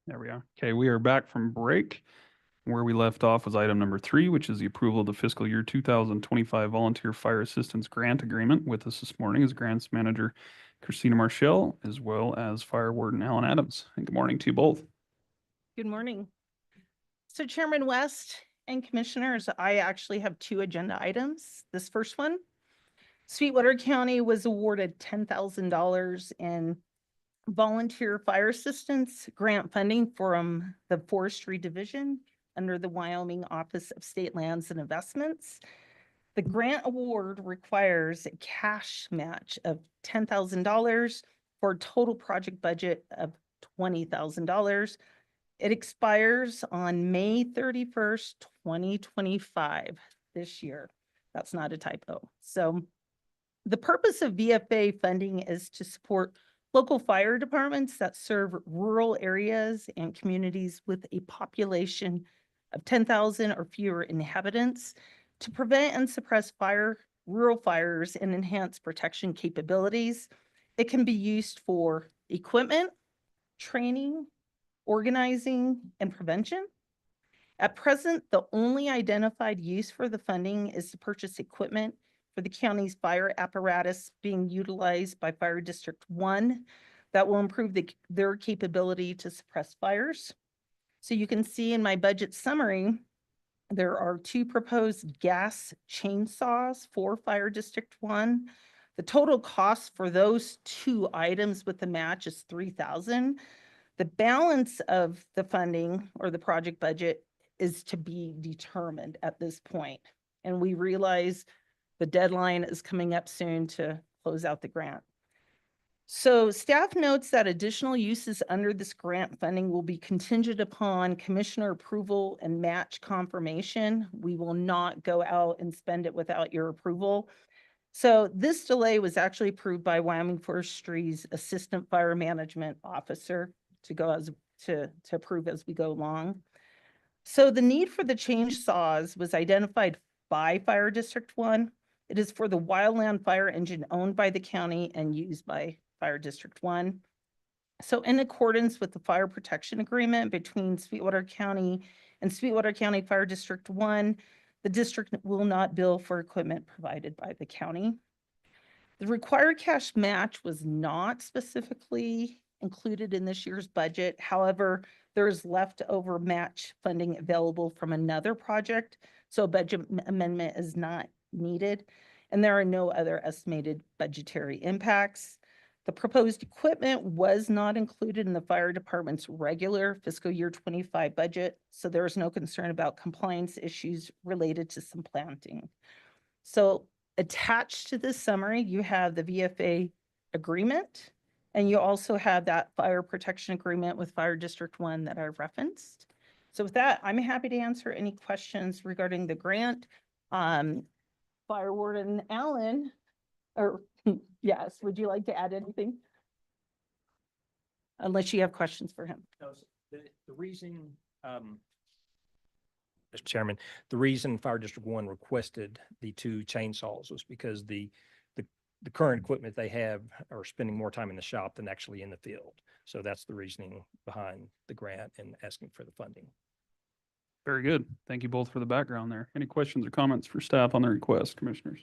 There we are. Okay, we are back from break. Where we left off was item number 3, which is the approval of the fiscal year 2025 Volunteer Fire Assistance Grant Agreement. With us this morning is Grants Manager Christina Marshall, as well as Fire Warden Alan Adams. And good morning to you both. Good morning. So Chairman West and Commissioners, I actually have 2 agenda items. This first one, Sweetwater County was awarded $10,000 in volunteer fire assistance grant funding from the Forestry Division under the Wyoming Office of State Lands and Investments. The grant award requires a cash match of $10,000 for a total project budget of $20,000. It expires on May 31st, 2025, this year. That's not a typo. So the purpose of VFA funding is to support local fire departments that serve rural areas and communities with a population of 10,000 or fewer inhabitants to prevent and suppress rural fires and enhance protection capabilities. It can be used for equipment, training, organizing, and prevention. At present, the only identified use for the funding is to purchase equipment for the county's fire apparatus being utilized by Fire District 1 that will improve their capability to suppress fires. So you can see in my budget summary, there are 2 proposed gas chainsaws for Fire District 1. The total cost for those 2 items with the match is $3,000. The balance of the funding or the project budget is to be determined at this point. And we realize the deadline is coming up soon to close out the grant. So staff notes that additional uses under this grant funding will be contingent upon commissioner approval and match confirmation. We will not go out and spend it without your approval. So this delay was actually approved by Wyoming Forestry's Assistant Fire Management Officer to approve as we go along. So the need for the change saws was identified by Fire District 1. It is for the wildland fire engine owned by the county and used by Fire District 1. So in accordance with the fire protection agreement between Sweetwater County and Sweetwater County Fire District 1, the district will not bill for equipment provided by the county. The required cash match was not specifically included in this year's budget. However, there is leftover match funding available from another project, so a budget amendment is not needed, and there are no other estimated budgetary impacts. The proposed equipment was not included in the fire department's regular fiscal year 25 budget, so there is no concern about compliance issues related to some planting. So attached to this summary, you have the VFA agreement, and you also have that fire protection agreement with Fire District 1 that I've referenced. So with that, I'm happy to answer any questions regarding the grant. Fire Warden Allen, or yes, would you like to add anything? Unless you have questions for him. No, the reason, Mr. Chairman, the reason Fire District 1 requested the 2 chainsaws was because the current equipment they have are spending more time in the shop than actually in the field. So that's the reasoning behind the grant and asking for the funding. Very good. Thank you both for the background there. Any questions or comments for staff on the request, commissioners?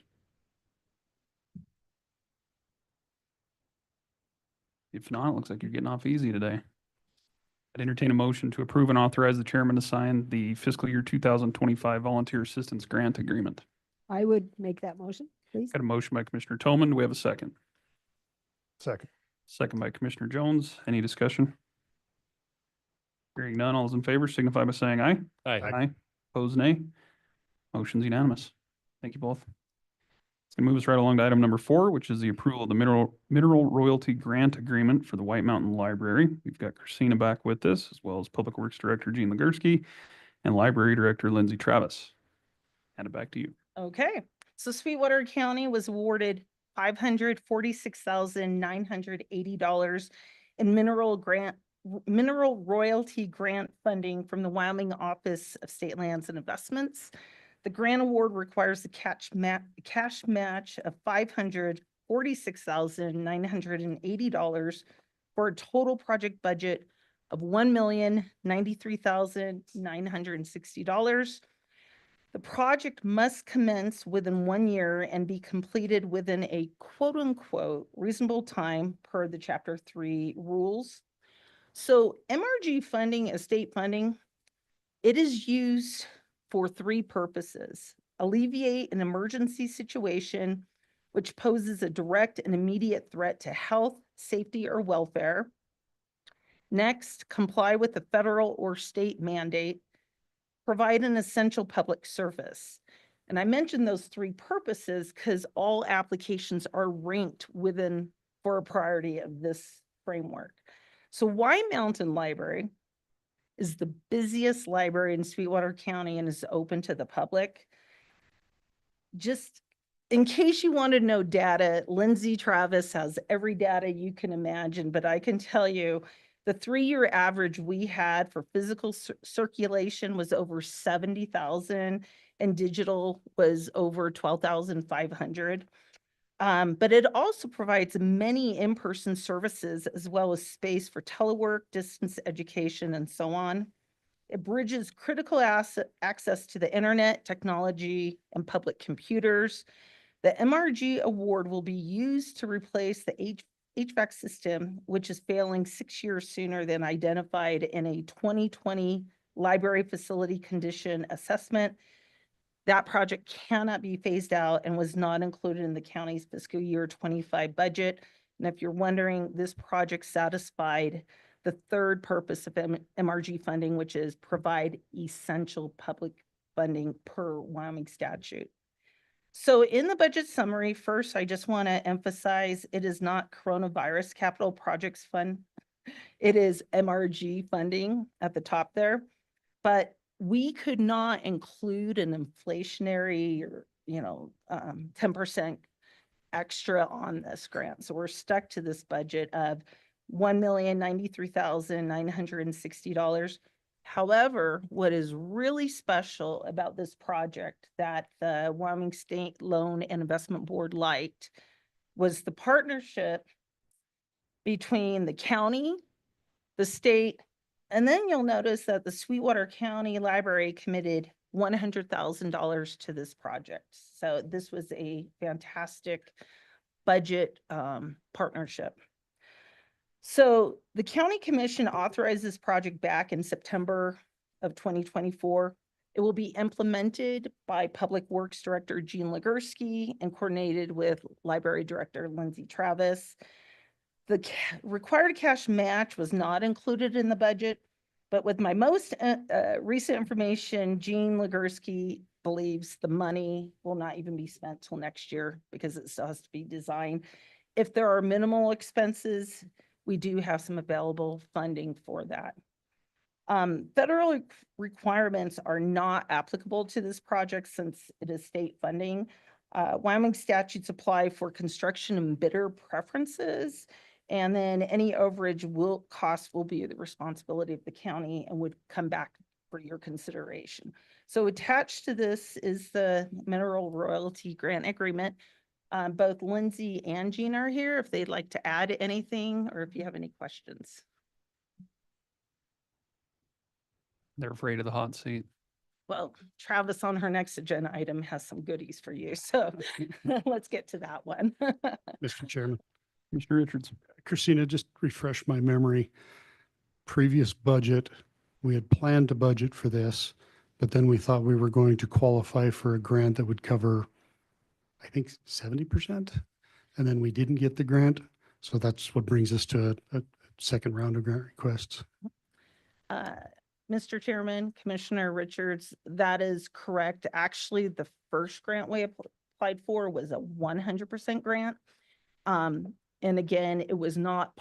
If not, it looks like you're getting off easy today. I'd entertain a motion to approve and authorize the chairman to sign the fiscal year 2025 Volunteer Assistance Grant Agreement. I would make that motion, please. Got a motion by Commissioner Toman. Do we have a second? Second. Second by Commissioner Jones. Any discussion? Hearing none, all those in favor signify by saying aye. Aye. Opposed, nay. Motion's unanimous. Thank you both. It's gonna move us right along to item number 4, which is the approval of the mineral royalty grant agreement for the White Mountain Library. We've got Christina back with us, as well as Public Works Director Gene Legursky and Library Director Lindsay Travis. Hand it back to you. Okay, so Sweetwater County was awarded $546,980 in mineral royalty grant funding from the Wyoming Office of State Lands and Investments. The grant award requires a cash match of $546,980 for a total project budget of $1,093,960. The project must commence within 1 year and be completed within a quote unquote reasonable time per the Chapter 3 rules. So MRG funding is state funding. It is used for 3 purposes: alleviate an emergency situation which poses a direct and immediate threat to health, safety, or welfare. Next, comply with the federal or state mandate, provide an essential public service. And I mentioned those 3 purposes because all applications are ranked within for a priority of this framework. So Y Mountain Library is the busiest library in Sweetwater County and is open to the public. Just in case you want to know data, Lindsay Travis has every data you can imagine, but I can tell you the 3-year average we had for physical circulation was over 70,000 and digital was over 12,500. But it also provides many in-person services as well as space for telework, distance education, and so on. It bridges critical access to the internet, technology, and public computers. The MRG award will be used to replace the HVAC system, which is failing 6 years sooner than identified in a 2020 library facility condition assessment. That project cannot be phased out and was not included in the county's fiscal year 25 budget. And if you're wondering, this project satisfied the 3rd purpose of MRG funding, which is provide essential public funding per Wyoming statute. So in the budget summary, first, I just want to emphasize it is not coronavirus capital projects fund. It is MRG funding at the top there. But we could not include an inflationary or, 10% extra on this grant. So we're stuck to this budget of $1,093,960. However, what is really special about this project that the Wyoming State Loan and Investment Board liked was the partnership between the county, the state, and then you'll notice that the Sweetwater County Library committed $100,000 to this project. So this was a fantastic budget partnership. So the county commission authorized this project back in September of 2024. It will be implemented by Public Works Director Jean Legursky and coordinated with Library Director Lindsay Travis. The required cash match was not included in the budget, but with my most recent information, Jean Legursky believes the money will not even be spent till next year because it still has to be designed. If there are minimal expenses, we do have some available funding for that. Federal requirements are not applicable to this project since it is state funding. Wyoming statutes apply for construction and bidder preferences. And then any overage cost will be the responsibility of the county and would come back for your consideration. So attached to this is the mineral royalty grant agreement. Both Lindsay and Jean are here if they'd like to add anything or if you have any questions. They're afraid of the hot seat. Well, Travis on her next agenda item has some goodies for you. So let's get to that one. Mr. Chairman. Commissioner Richards. Christina, just refresh my memory. Previous budget, we had planned to budget for this, but then we thought we were going to qualify for a grant that would cover, I think, 70%. And then we didn't get the grant. So that's what brings us to a second round of grant requests. Mr. Chairman, Commissioner Richards, that is correct. Actually, the first grant we applied for was a 100% grant. And again, it was not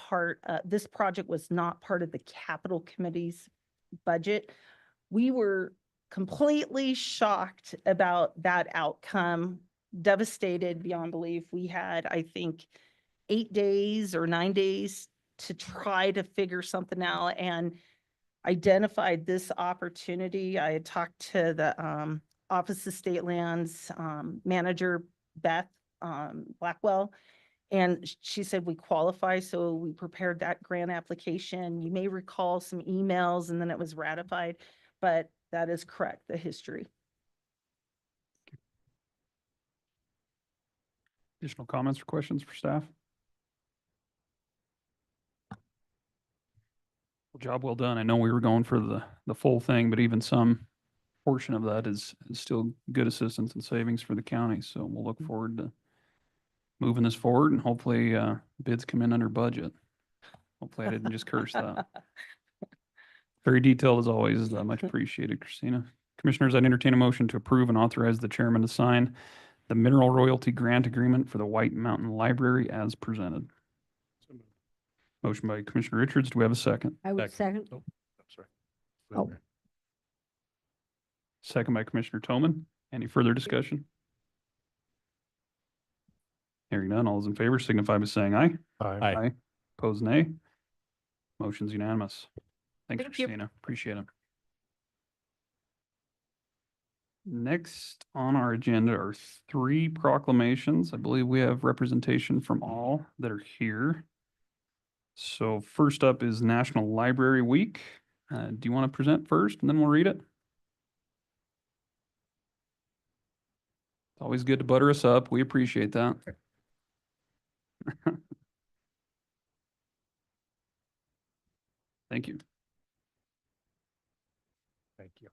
this project was not part of the capital committee's budget. We were completely shocked about that outcome, devastated beyond belief. We had, I think, 8 days or 9 days to try to figure something out and identified this opportunity. I had talked to the Office of State Lands manager, Beth Blackwell, And she said, we qualify, so we prepared that grant application. You may recall some emails and then it was ratified, but that is correct, the history. Additional comments or questions for staff? Well, job well done. I know we were going for the full thing, but even some portion of that is still good assistance and savings for the county. So we'll look forward to moving this forward and hopefully bids come in under budget. Hopefully I didn't just curse that. Very detailed as always. Much appreciated, Christina. Commissioners, I'd entertain a motion to approve and authorize the chairman to sign the mineral royalty grant agreement for the White Mountain Library as presented. Motion by Commissioner Richards. Do we have a second? I would second. Oh, I'm sorry. Oh. Second by Commissioner Toman. Any further discussion? Hearing none, all those in favor signify by saying aye. Aye. Opposed, nay. Motion's unanimous. Thanks, Thank you. Christina. Appreciate it. Next on our agenda are 3 proclamations. I believe we have representation from all that are here. So first up is National Library Week. Do you want to present first and then we'll read it? It's always good to butter us up. We appreciate that. Thank you. Thank you.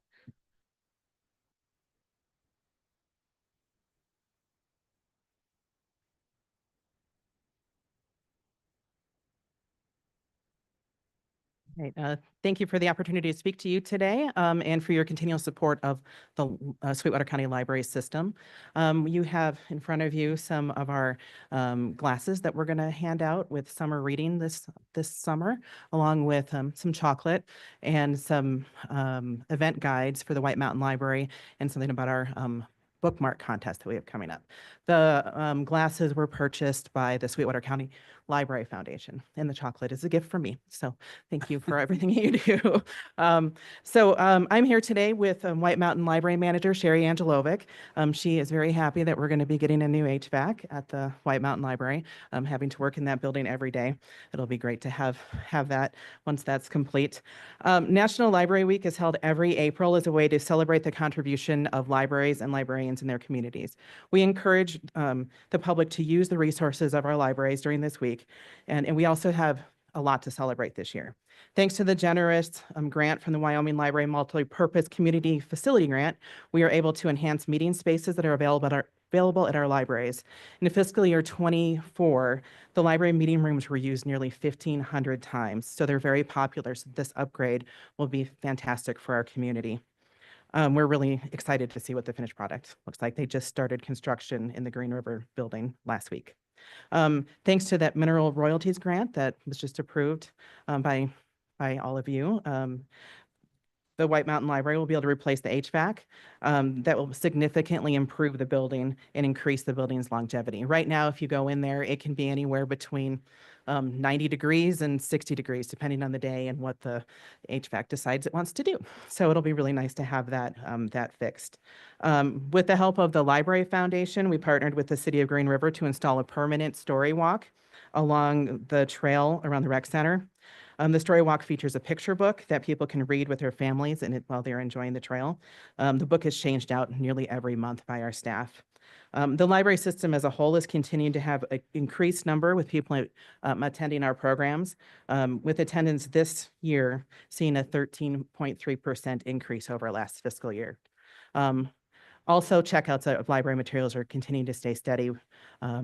Right. Thank you for the opportunity to speak to you today and for your continual support of the Sweetwater County Library System. You have in front of you some of our glasses that we're going to hand out with summer reading this summer, along with some chocolate and some event guides for the White Mountain Library and something about our bookmark contest that we have coming up. The glasses were purchased by the Sweetwater County Library Foundation, and the chocolate is a gift from me. So thank you for everything you do. I'm here today with White Mountain Library Manager Sherry Angelovic. She is very happy that we're going to be getting a new HVAC at the White Mountain Library, having to work in that building every day. It'll be great to have that once that's complete. National Library Week is held every April as a way to celebrate the contribution of libraries and librarians in their communities. We encourage the public to use the resources of our libraries during this week, and we also have a lot to celebrate this year. Thanks to the generous grant from the Wyoming Library Multi-Purpose Community Facility Grant, we are able to enhance meeting spaces that are available at our libraries. In fiscal year 24, the library meeting rooms were used nearly 1,500 times, so they're very popular. So this upgrade will be fantastic for our community. We're really excited to see what the finished product looks like. They just started construction in the Green River building last week. Thanks to that mineral royalties grant that was just approved by all of you, the White Mountain Library will be able to replace the HVAC that will significantly improve the building and increase the building's longevity. Right now, if you go in there, it can be anywhere between 90 degrees and 60 degrees, depending on the day and what the HVAC decides it wants to do. So it'll be really nice to have that fixed. With the help of the Library Foundation, we partnered with the City of Green River to install a permanent story walk along the trail around the rec center. The story walk features a picture book that people can read with their families while they're enjoying the trail. The book is changed out nearly every month by our staff. The library system as a whole is continuing to have an increased number with people attending our programs, with attendance this year seeing a 13.3% increase over last fiscal year. Also, checkouts of library materials are continuing to stay steady,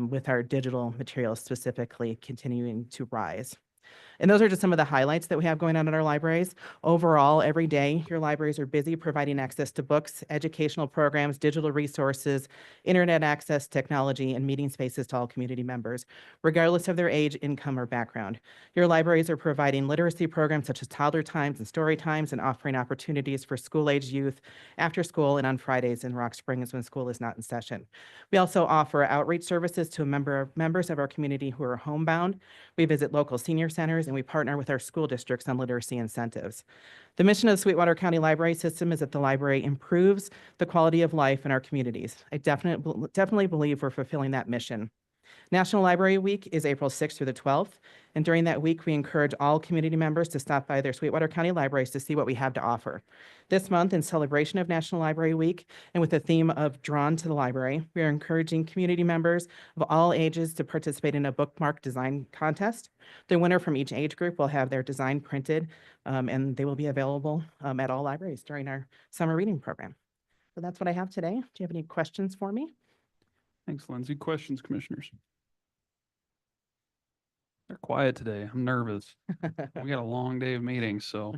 with our digital materials specifically continuing to rise. And those are just some of the highlights that we have going on at our libraries. Overall, every day, your libraries are busy providing access to books, educational programs, digital resources, internet access, technology, and meeting spaces to all community members, regardless of their age, income, or background. Your libraries are providing literacy programs such as toddler times and story times, and offering opportunities for school-age youth after school and on Fridays in Rock Springs when school is not in session. We also offer outreach services to members of our community who are homebound. We visit local senior centers, and we partner with our school districts on literacy incentives. The mission of the Sweetwater County Library System is that the library improves the quality of life in our communities. I definitely believe we're fulfilling that mission. National Library Week is April 6th through the 12th. And during that week, we encourage all community members to stop by their Sweetwater County libraries to see what we have to offer. This month, in celebration of National Library Week and with the theme of Drawn to the Library, we are encouraging community members of all ages to participate in a bookmark design contest. The winner from each age group will have their design printed, and they will be available at all libraries during our summer reading program. So that's what I have today. Do you have any questions for me? Thanks, Lindsay. Questions, commissioners? They're quiet today. I'm nervous. We got a long day of meetings, so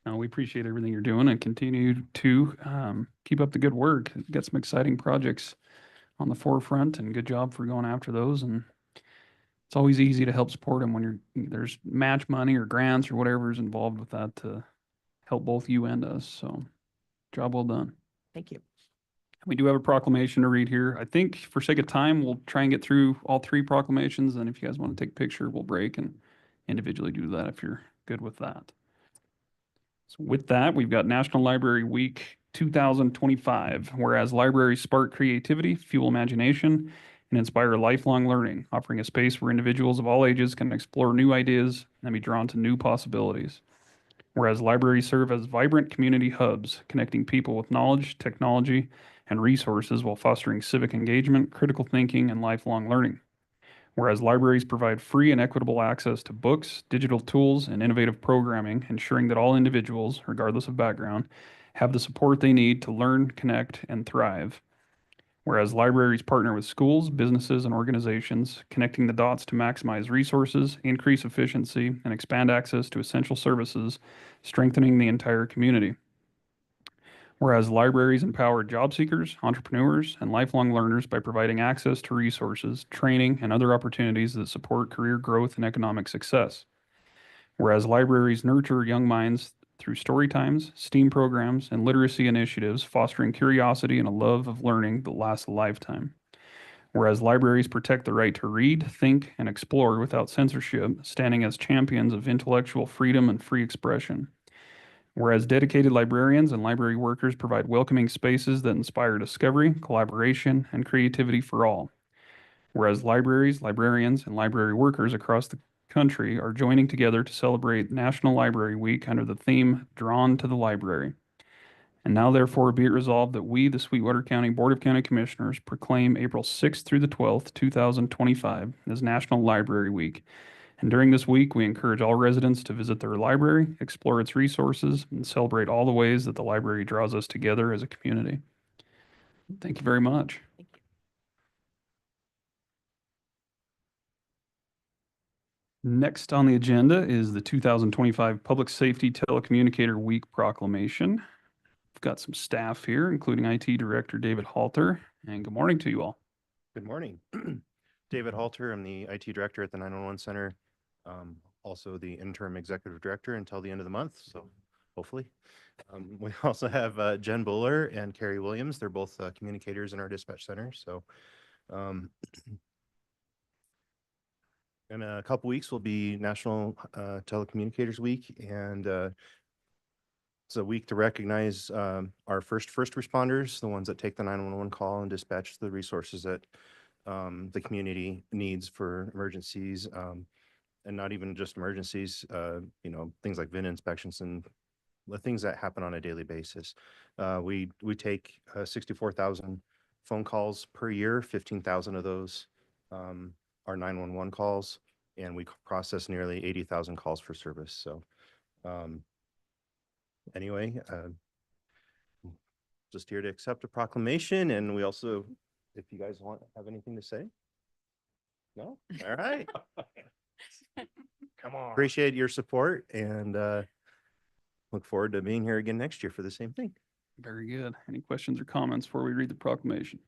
we appreciate everything you're doing and continue to keep up the good work. You've got some exciting projects on the forefront, and good job for going after those. And it's always easy to help support them when there's match money or grants or whatever is involved with that to help both you and us. So job well done. Thank you. We do have a proclamation to read here. I think for sake of time, we'll try and get through all three proclamations. And if you guys want to take a picture, we'll break and individually do that if you're good with that. So with that, we've got National Library Week 2025, whereas libraries spark creativity, fuel imagination, and inspire lifelong learning, offering a space where individuals of all ages can explore new ideas and be drawn to new possibilities. Whereas libraries serve as vibrant community hubs, connecting people with knowledge, technology, and resources while fostering civic engagement, critical thinking, and lifelong learning. Whereas libraries provide free and equitable access to books, digital tools, and innovative programming, ensuring that all individuals, regardless of background, have the support they need to learn, connect, and thrive. Whereas libraries partner with schools, businesses, and organizations, connecting the dots to maximize resources, increase efficiency, and expand access to essential services, strengthening the entire community. Whereas libraries empower job seekers, entrepreneurs, and lifelong learners by providing access to resources, training, and other opportunities that support career growth and economic success. Whereas libraries nurture young minds through story times, STEAM programs, and literacy initiatives, fostering curiosity and a love of learning that lasts a lifetime. Whereas libraries protect the right to read, think, and explore without censorship, standing as champions of intellectual freedom and free expression. Whereas dedicated librarians and library workers provide welcoming spaces that inspire discovery, collaboration, and creativity for all. Whereas libraries, librarians, and library workers across the country are joining together to celebrate National Library Week under the theme Drawn to the Library. And now therefore be it resolved that we, the Sweetwater County Board of County Commissioners, proclaim April 6th through the 12th, 2025 as National Library Week. And during this week, we encourage all residents to visit their library, explore its resources, and celebrate all the ways that the library draws us together as a community. Thank you very much. Thank you. Next on the agenda is the 2025 Public Safety Telecommunicator Week proclamation. We've got some staff here, including IT Director David Halter, and good morning to you all. Good morning. David Halter, I'm the IT Director at the 911 Center, also the Interim Executive Director until the end of the month, so hopefully. We also have Jen Buller and Carrie Williams. They're both communicators in our dispatch center, so in a couple weeks will be National Telecommunicators Week, and it's a week to recognize our first responders, the ones that take the 911 call and dispatch the resources that the community needs for emergencies, and not even just emergencies, things like VIN inspections and the things that happen on a daily basis. We take 64,000 phone calls per year. 15,000 of those are 911 calls, and we process nearly 80,000 calls for service. So anyway, just here to accept a proclamation, and we also, if you guys have anything to say? No? All right. Come on. Appreciate your support, and look forward to being here again next year for the same thing. Very good. Any questions or comments before we read the proclamation?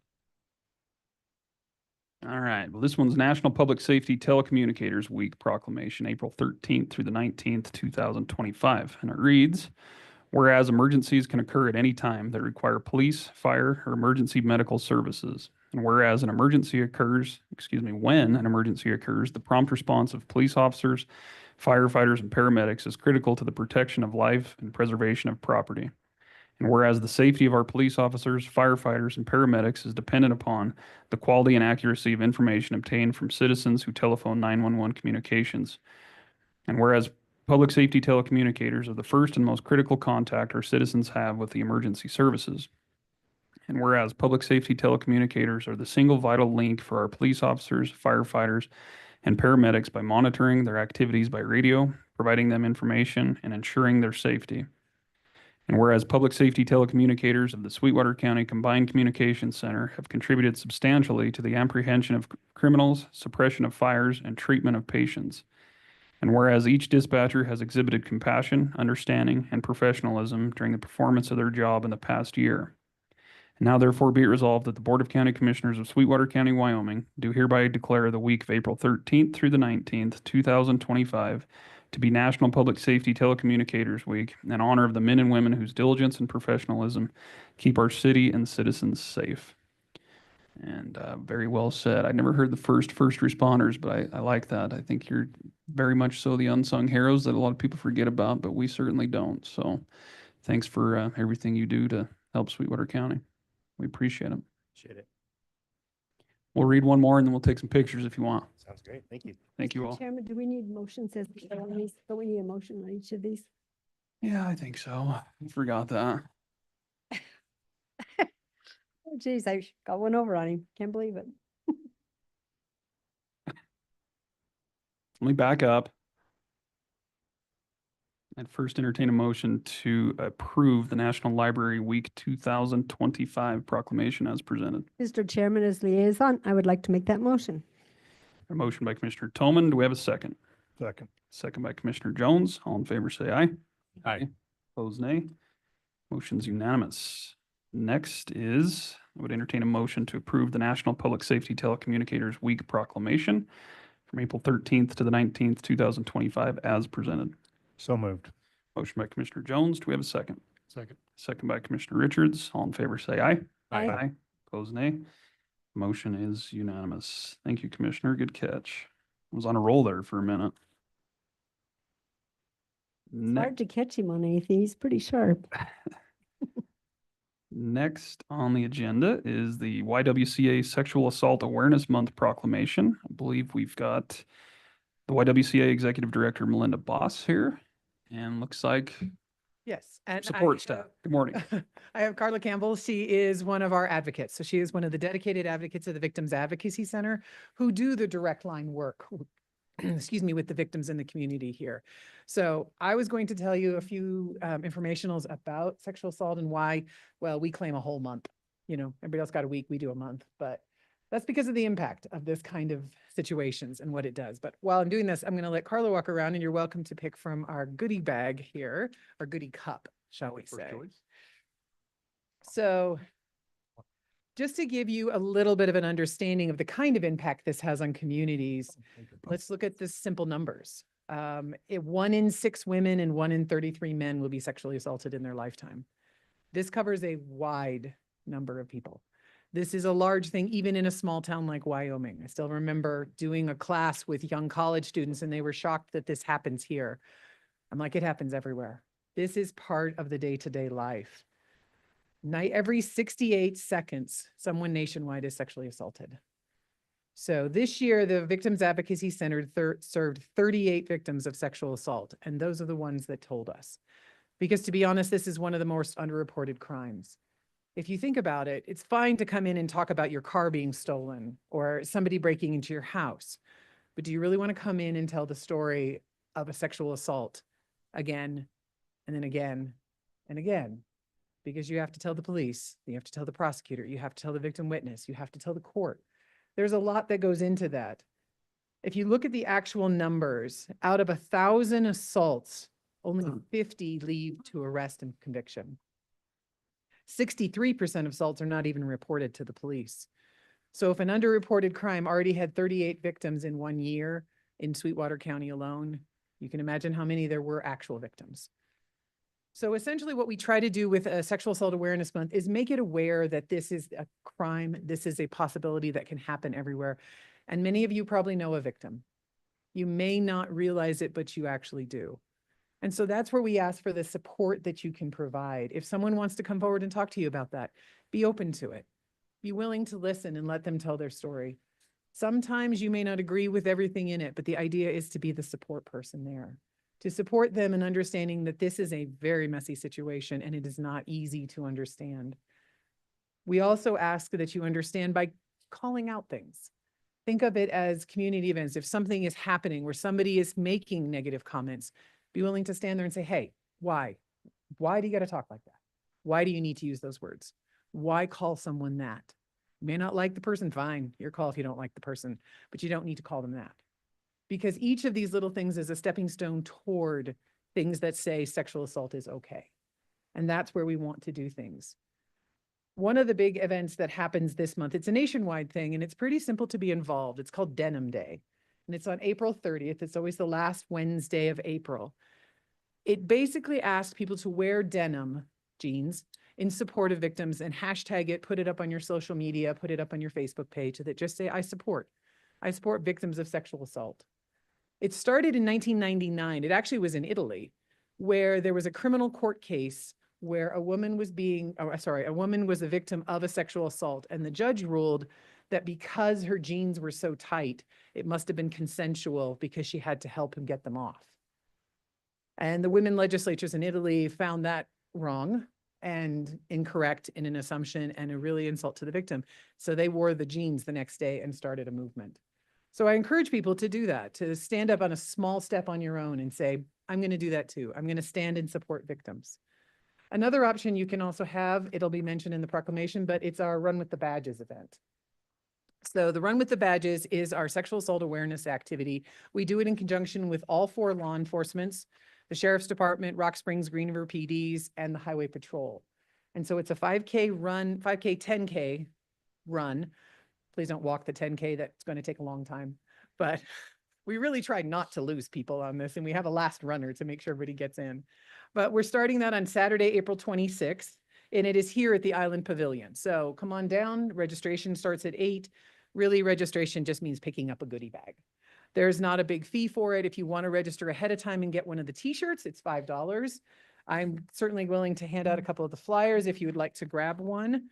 All right. Well, this one's National Public Safety Telecommunicators Week proclamation, April 13th through the 19th, 2025. And it reads, whereas emergencies can occur at any time that require police, fire, or emergency medical services. And whereas when an emergency occurs, the prompt response of police officers, firefighters, and paramedics is critical to the protection of life and preservation of property. And whereas the safety of our police officers, firefighters, and paramedics is dependent upon the quality and accuracy of information obtained from citizens who telephone 911 communications. And whereas public safety telecommunicators are the first and most critical contact our citizens have with the emergency services. And whereas public safety telecommunicators are the single vital link for our police officers, firefighters, and paramedics by monitoring their activities by radio, providing them information, and ensuring their safety. And whereas public safety telecommunicators of the Sweetwater County Combined Communications Center have contributed substantially to the apprehension of criminals, suppression of fires, and treatment of patients. And whereas each dispatcher has exhibited compassion, understanding, and professionalism during the performance of their job in the past year. And now therefore be it resolved that the Board of County Commissioners of Sweetwater County, Wyoming, do hereby declare the week of April 13th through the 19th, 2025, to be National Public Safety Telecommunicators Week in honor of the men and women whose diligence and professionalism keep our city and citizens safe. And very well said. I never heard the first responders, but I like that. I think you're very much so the unsung heroes that a lot of people forget about, but we certainly don't. So thanks for everything you do to help Sweetwater County. We appreciate it. Appreciate it. We'll read one more and then we'll take some pictures if you want. Sounds great. Thank you. Thank you all. Chairman, do we need motions as we go on these? Don't we need a motion on each of these? Yeah, I think so. I forgot that. Oh geez, I got one over on him. Can't believe it. Let me back up. I'd first entertain a motion to approve the National Library Week 2025 proclamation as presented. Mr. Chairman, as liaison, I would like to make that motion. A motion by Commissioner Toman. Do we have a second? Second. Second by Commissioner Jones. All in favor, say aye. Aye. Opposed, nay. Motion's unanimous. Next is, I would entertain a motion to approve the National Public Safety Telecommunicators Week proclamation from April 13th to the 19th, 2025 as presented. So moved. Motion by Commissioner Jones. Do we have a second? Second. Second by Commissioner Richards. All in favor, say aye. Aye. Opposed, nay. Motion is unanimous. Thank you, Commissioner. Good catch. I was on a roll there for a minute. It's hard to catch him on anything. He's pretty sharp. Next on the agenda is the YWCA Sexual Assault Awareness Month proclamation. I believe we've got the YWCA Executive Director, Melinda Boss, here. And looks like Yes. And support staff. Good morning. I have Carla Campbell. She is one of our advocates. So she is one of the dedicated advocates of the Victims Advocacy Center who do the direct line work, excuse me, with the victims in the community here. So I was going to tell you a few informationals about sexual assault and why, well, we claim a whole month. You know, everybody else got a week, we do a month, but that's because of the impact of this kind of situations and what it does. But while I'm doing this, I'm going to let Carla walk around and you're welcome to pick from our goodie bag here, our goodie cup, shall we say. So just to give you a little bit of an understanding of the kind of impact this has on communities, let's look at the simple numbers. 1 in 6 women and 1 in 33 men will be sexually assaulted in their lifetime. This covers a wide number of people. This is a large thing, even in a small town like Wyoming. I still remember doing a class with young college students and they were shocked that this happens here. I'm like, it happens everywhere. This is part of the day-to-day life. Every 68 seconds, someone nationwide is sexually assaulted. So this year, the Victims Advocacy Center served 38 victims of sexual assault, and those are the ones that told us. Because to be honest, this is one of the most underreported crimes. If you think about it, it's fine to come in and talk about your car being stolen or somebody breaking into your house. But do you really want to come in and tell the story of a sexual assault again, and then again, and again? Because you have to tell the police, you have to tell the prosecutor, you have to tell the victim witness, you have to tell the court. There's a lot that goes into that. If you look at the actual numbers, out of 1,000 assaults, only 50 lead to arrest and conviction. 63% of assaults are not even reported to the police. So if an underreported crime already had 38 victims in 1 year in Sweetwater County alone, you can imagine how many there were actual victims. So essentially what we try to do with a Sexual Assault Awareness Month is make it aware that this is a crime, this is a possibility that can happen everywhere. And many of you probably know a victim. You may not realize it, but you actually do. And so that's where we ask for the support that you can provide. If someone wants to come forward and talk to you about that, be open to it. Be willing to listen and let them tell their story. Sometimes you may not agree with everything in it, but the idea is to be the support person there, to support them in understanding that this is a very messy situation and it is not easy to understand. We also ask that you understand by calling out things. Think of it as community events. If something is happening where somebody is making negative comments, be willing to stand there and say, hey, why? Why do you got to talk like that? Why do you need to use those words? Why call someone that? You may not like the person, fine, your call if you don't like the person, but you don't need to call them that. Because each of these little things is a stepping stone toward things that say sexual assault is okay. And that's where we want to do things. One of the big events that happens this month, it's a nationwide thing, and it's pretty simple to be involved. It's called Denim Day, and it's on April 30th. It's always the last Wednesday of April. It basically asks people to wear denim jeans in support of victims and hashtag it, put it up on your social media, put it up on your Facebook page that just say, I support victims of sexual assault. It started in 1999. It actually was in Italy, where there was a criminal court case where a woman was a victim of a sexual assault. And the judge ruled that because her jeans were so tight, it must have been consensual because she had to help him get them off. And the women legislatures in Italy found that wrong and incorrect in an assumption and a really insult to the victim. So they wore the jeans the next day and started a movement. So I encourage people to do that, to stand up on a small step on your own and say, I'm going to do that too. I'm going to stand and support victims. Another option you can also have, it'll be mentioned in the proclamation, but it's our Run with the Badges event. So the Run with the Badges is our sexual assault awareness activity. We do it in conjunction with all 4 law enforcements, the Sheriff's Department, Rock Springs, Green River PDs, and the Highway Patrol. And so it's a 5K run, 5K, 10K run. Please don't walk the 10K. That's going to take a long time. But we really tried not to lose people on this, and we have a last runner to make sure everybody gets in. But we're starting that on Saturday, April 26th, and it is here at the Island Pavilion. So come on down. Registration starts at 8. Really, registration just means picking up a goodie bag. There's not a big fee for it. If you want to register ahead of time and get one of the t-shirts, it's $5. I'm certainly willing to hand out a couple of the flyers if you would like to grab one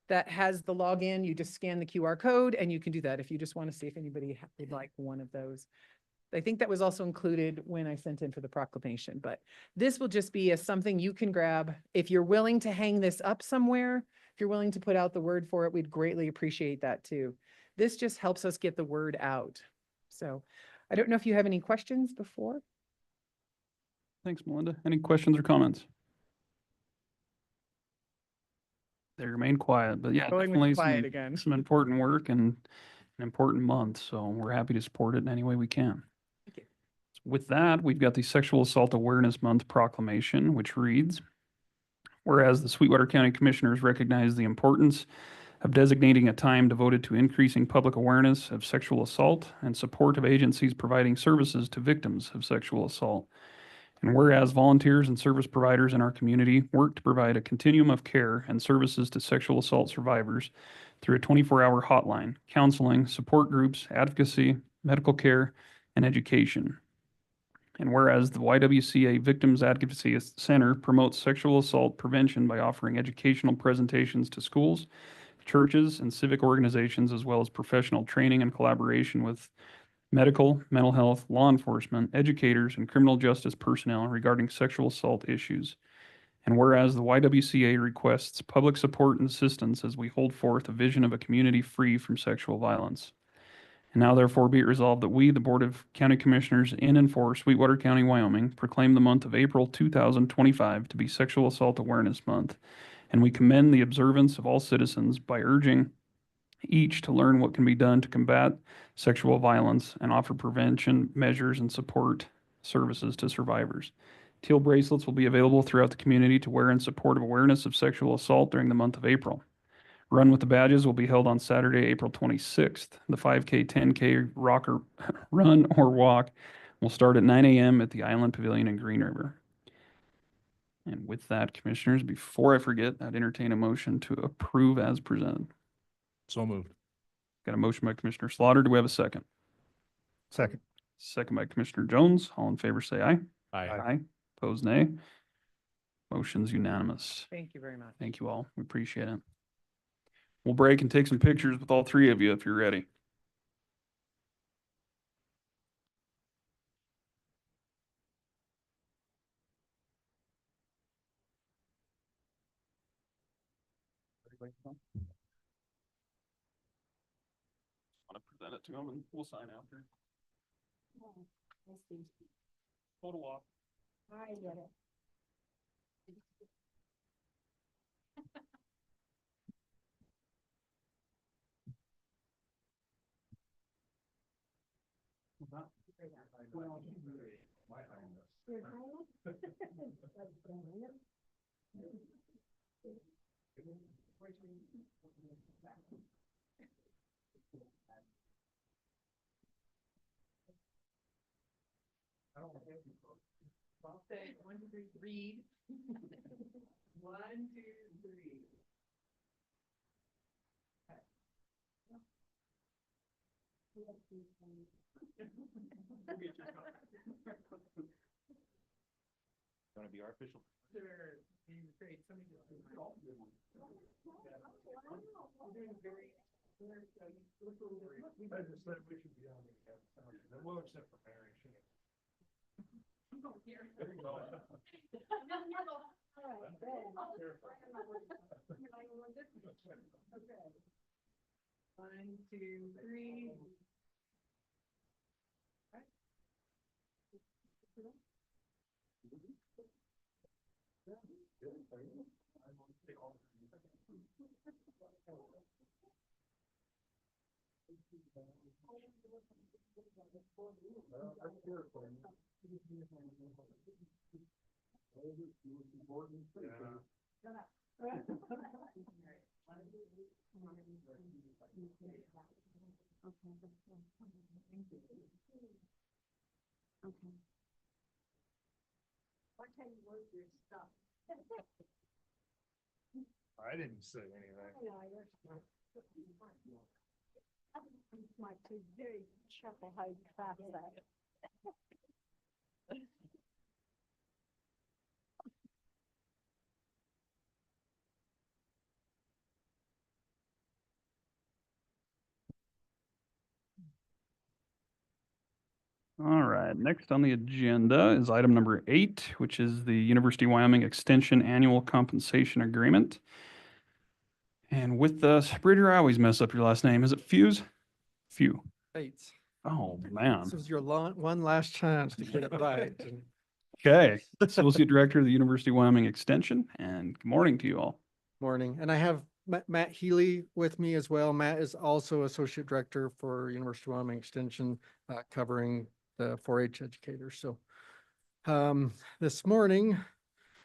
that has the login. You just scan the QR code and you can do that if you just want to see if anybody would like one of those. I think that was also included when I sent in for the proclamation, but this will just be something you can grab. If you're willing to hang this up somewhere, if you're willing to put out the word for it, we'd greatly appreciate that too. This just helps us get the word out. So I don't know if you have any questions before. Thanks, Melinda. Any questions or comments? They remain quiet, but yeah, Going with definitely quiet again. some important work and an important month. So we're happy to support it in any way we can. Thank you. With that, we've got the Sexual Assault Awareness Month proclamation, which reads, whereas the Sweetwater County Commissioners recognize the importance of designating a time devoted to increasing public awareness of sexual assault and support of agencies providing services to victims of sexual assault. And whereas volunteers and service providers in our community work to provide a continuum of care and services to sexual assault survivors through a 24-hour hotline, counseling, support groups, advocacy, medical care, and education. And whereas the YWCA Victims Advocacy Center promotes sexual assault prevention by offering educational presentations to schools, churches, and civic organizations, as well as professional training and collaboration with medical, mental health, law enforcement, educators, and criminal justice personnel regarding sexual assault issues. And whereas the YWCA requests public support and assistance as we hold forth a vision of a community free from sexual violence. And now therefore be it resolved that we, the Board of County Commissioners in and for Sweetwater County, Wyoming, proclaim the month of April 2025 to be Sexual Assault Awareness Month. And we commend the observance of all citizens by urging each to learn what can be done to combat sexual violence and offer prevention measures and support services to survivors. Teal bracelets will be available throughout the community to wear in support of awareness of sexual assault during the month of April. Run with the Badges will be held on Saturday, April 26th. The 5K, 10K rocker run or walk will start at 9 a.m. at the Island Pavilion in Green River. And with that, Commissioners, before I forget, I'd entertain a motion to approve as presented. So moved. Got a motion by Commissioner Slaughter. Do we have a second? Second. Second by Commissioner Jones. All in favor, say aye. Aye. Aye. Opposed, nay. Motion's unanimous. Thank you very much. Thank you all. We appreciate it. We'll break and take some pictures with all three of you if you're ready. Want to present it to them and we'll sign after. Photo op. I get it. One, two, three, read. 1, 2, 3. Want to be our official? Sure. Great. Somebody just do mine. You're doing very. I just said we should be on the, well, except for Mary. One, two, three. I didn't say anything. Very careful how you craft that. All right, next on the agenda is item number 8, which is the University of Wyoming Extension Annual Compensation Agreement. And with us, Bridger, I always mess up your last name. Is it Fuse? Few. Right. Oh, man. This is your one last chance to get it right. Okay, Associate Director of the University of Wyoming Extension, and good morning to you all. Morning. And I have Matt Healy with me as well. Matt is also Associate Director for University of Wyoming Extension, covering the 4-H educators. So this morning,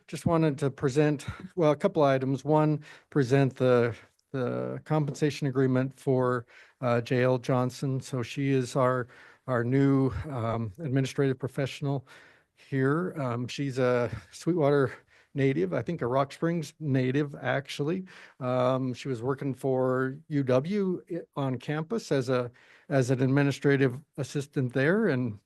just wanted to present, well, a couple items. One, present the compensation agreement for J.L. Johnson. So she is our new administrative professional here. She's a Sweetwater native, I think a Rock Springs native, actually. She was working for UW on campus as an administrative assistant there, and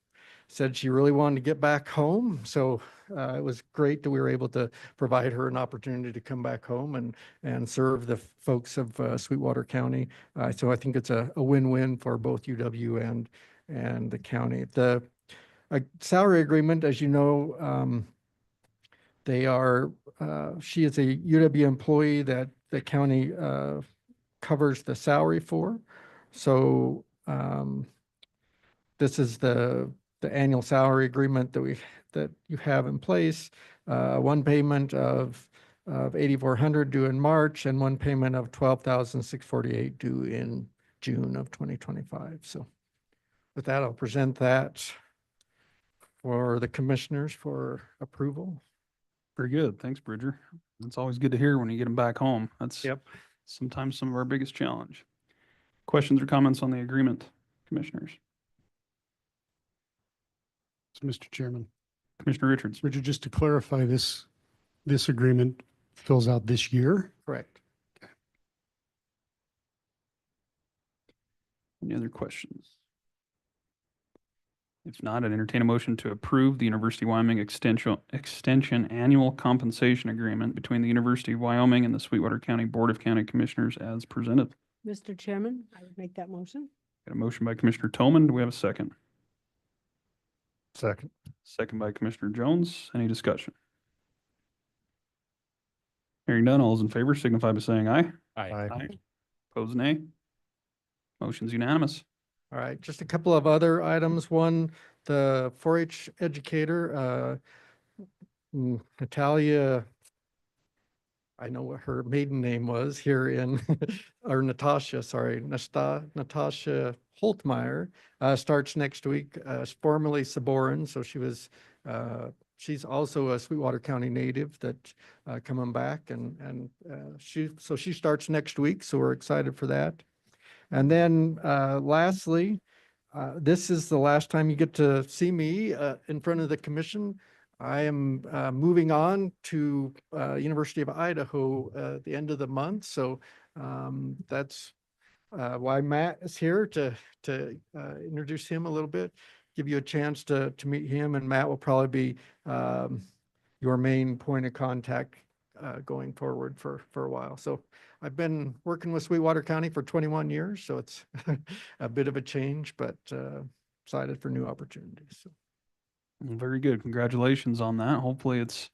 said she really wanted to get back home. So it was great that we were able to provide her an opportunity to come back home and serve the folks of Sweetwater County. So I think it's a win-win for both UW and the county. The salary agreement, as you know, she is a UW employee that the county covers the salary for. So this is the annual salary agreement that you have in place. One payment of $8,400 due in March, and one payment of $12,648 due in June of 2025. So with that, I'll present that for the commissioners for approval. Very good. Thanks, Bridger. It's always good to hear when you get them back home. That's Yep. sometimes some of our biggest challenge. Questions or comments on the agreement, commissioners? Mr. Chairman, Commissioner Richards. Richard, just to clarify, this agreement fills out this year? Correct. Any other questions? If not, I'd entertain a motion to approve the University of Wyoming Extension Annual Compensation Agreement between the University of Wyoming and the Sweetwater County Board of County Commissioners as presented. Mr. Chairman, I would make that motion. Got a motion by Commissioner Toman. Do we have a second? Second. Second by Commissioner Jones. Any discussion? Hearing none, all those in favor signify by saying aye. Aye. Opposed, nay. Motion's unanimous. All right, just a couple of other items. One, the 4-H educator, Natalia, I know what her maiden name was here in, or Natasha, sorry, Natasha Holtmeyer, starts next week, formerly Saboran. So she was, she's also a Sweetwater County native that coming back and she starts next week. So we're excited for that. And then lastly, this is the last time you get to see me in front of the commission. I am moving on to University of Idaho at the end of the month. So that's why Matt is here to introduce him a little bit, give you a chance to meet him. And Matt will probably be your main point of contact going forward for a while. So I've been working with Sweetwater County for 21 years, so it's a bit of a change, but excited for new opportunities. So. Very good. Congratulations on that. Hopefully it's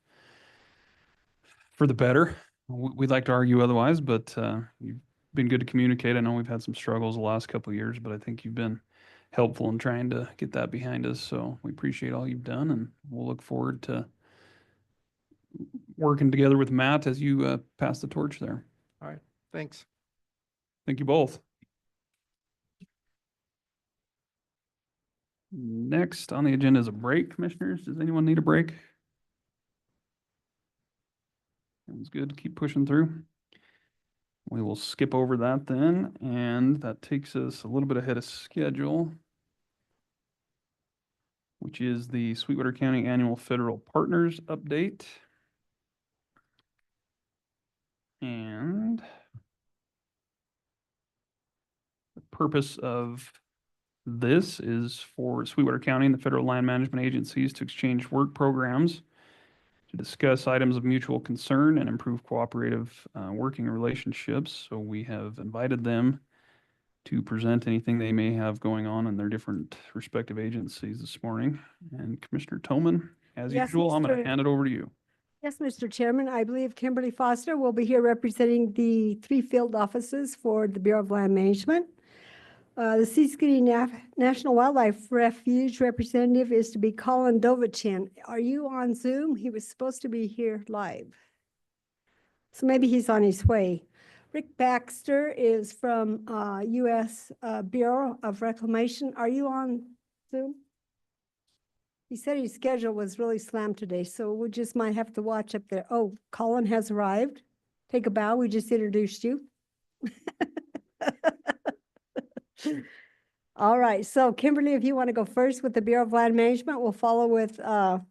for the better. We'd like to argue otherwise, but you've been good to communicate. I know we've had some struggles the last couple of years, but I think you've been helpful in trying to get that behind us. So we appreciate all you've done, and we'll look forward to working together with Matt as you pass the torch there. All right. Thanks. Thank you both. Next on the agenda is a break, commissioners. Does anyone need a break? Sounds good. Keep pushing through. We will skip over that then, and that takes us a little bit ahead of schedule, which is the Sweetwater County Annual Federal Partners Update. And the purpose of this is for Sweetwater County and the federal land management agencies to exchange work programs, to discuss items of mutual concern and improve cooperative working relationships. So we have invited them to present anything they may have going on in their different respective agencies this morning. And Commissioner Toman, as Yes, usual, I'm going to Mr. hand it over to you. Yes, Mr. Chairman, I believe Kimberly Foster will be here representing the 3 field offices for the Bureau of Land Management. The Seaskinny National Wildlife Refuge representative is to be Colin Dovichin. Are you on Zoom? He was supposed to be here live. So maybe he's on his way. Rick Baxter is from U.S. Bureau of Reclamation. Are you on Zoom? He said his schedule was really slammed today, so we just might have to watch up there. Oh, Colin has arrived. Take a bow. We just introduced you. All right. So Kimberly, if you want to go first with the Bureau of Land Management, we'll follow with the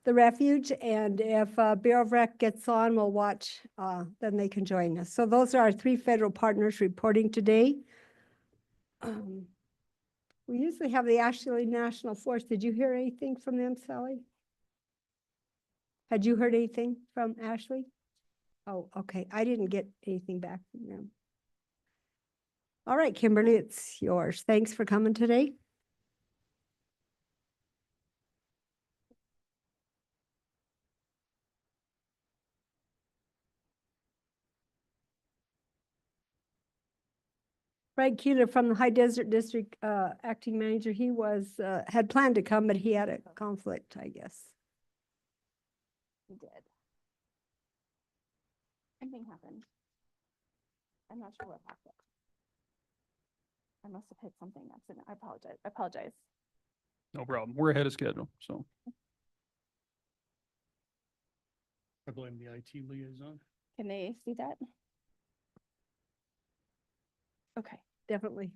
refuge. And if Bureau of Rec gets on, we'll watch, then they can join us. So those are our 3 federal partners reporting today. We usually have the Ashley National Forest. Did you hear anything from them, Sally? Had you heard anything from Ashley? Oh, okay. I didn't get anything back from them. All right, Kimberly, it's yours. Thanks for coming today. Fred Keeler from the High Desert District acting manager, he was had planned to come, but he had a conflict, I guess. He did. Something happened. I'm not sure what happened. I must have hit something accident. I apologize. No problem. We're ahead of schedule, so. I blame the IT liaison. Can they see that? Okay. Definitely.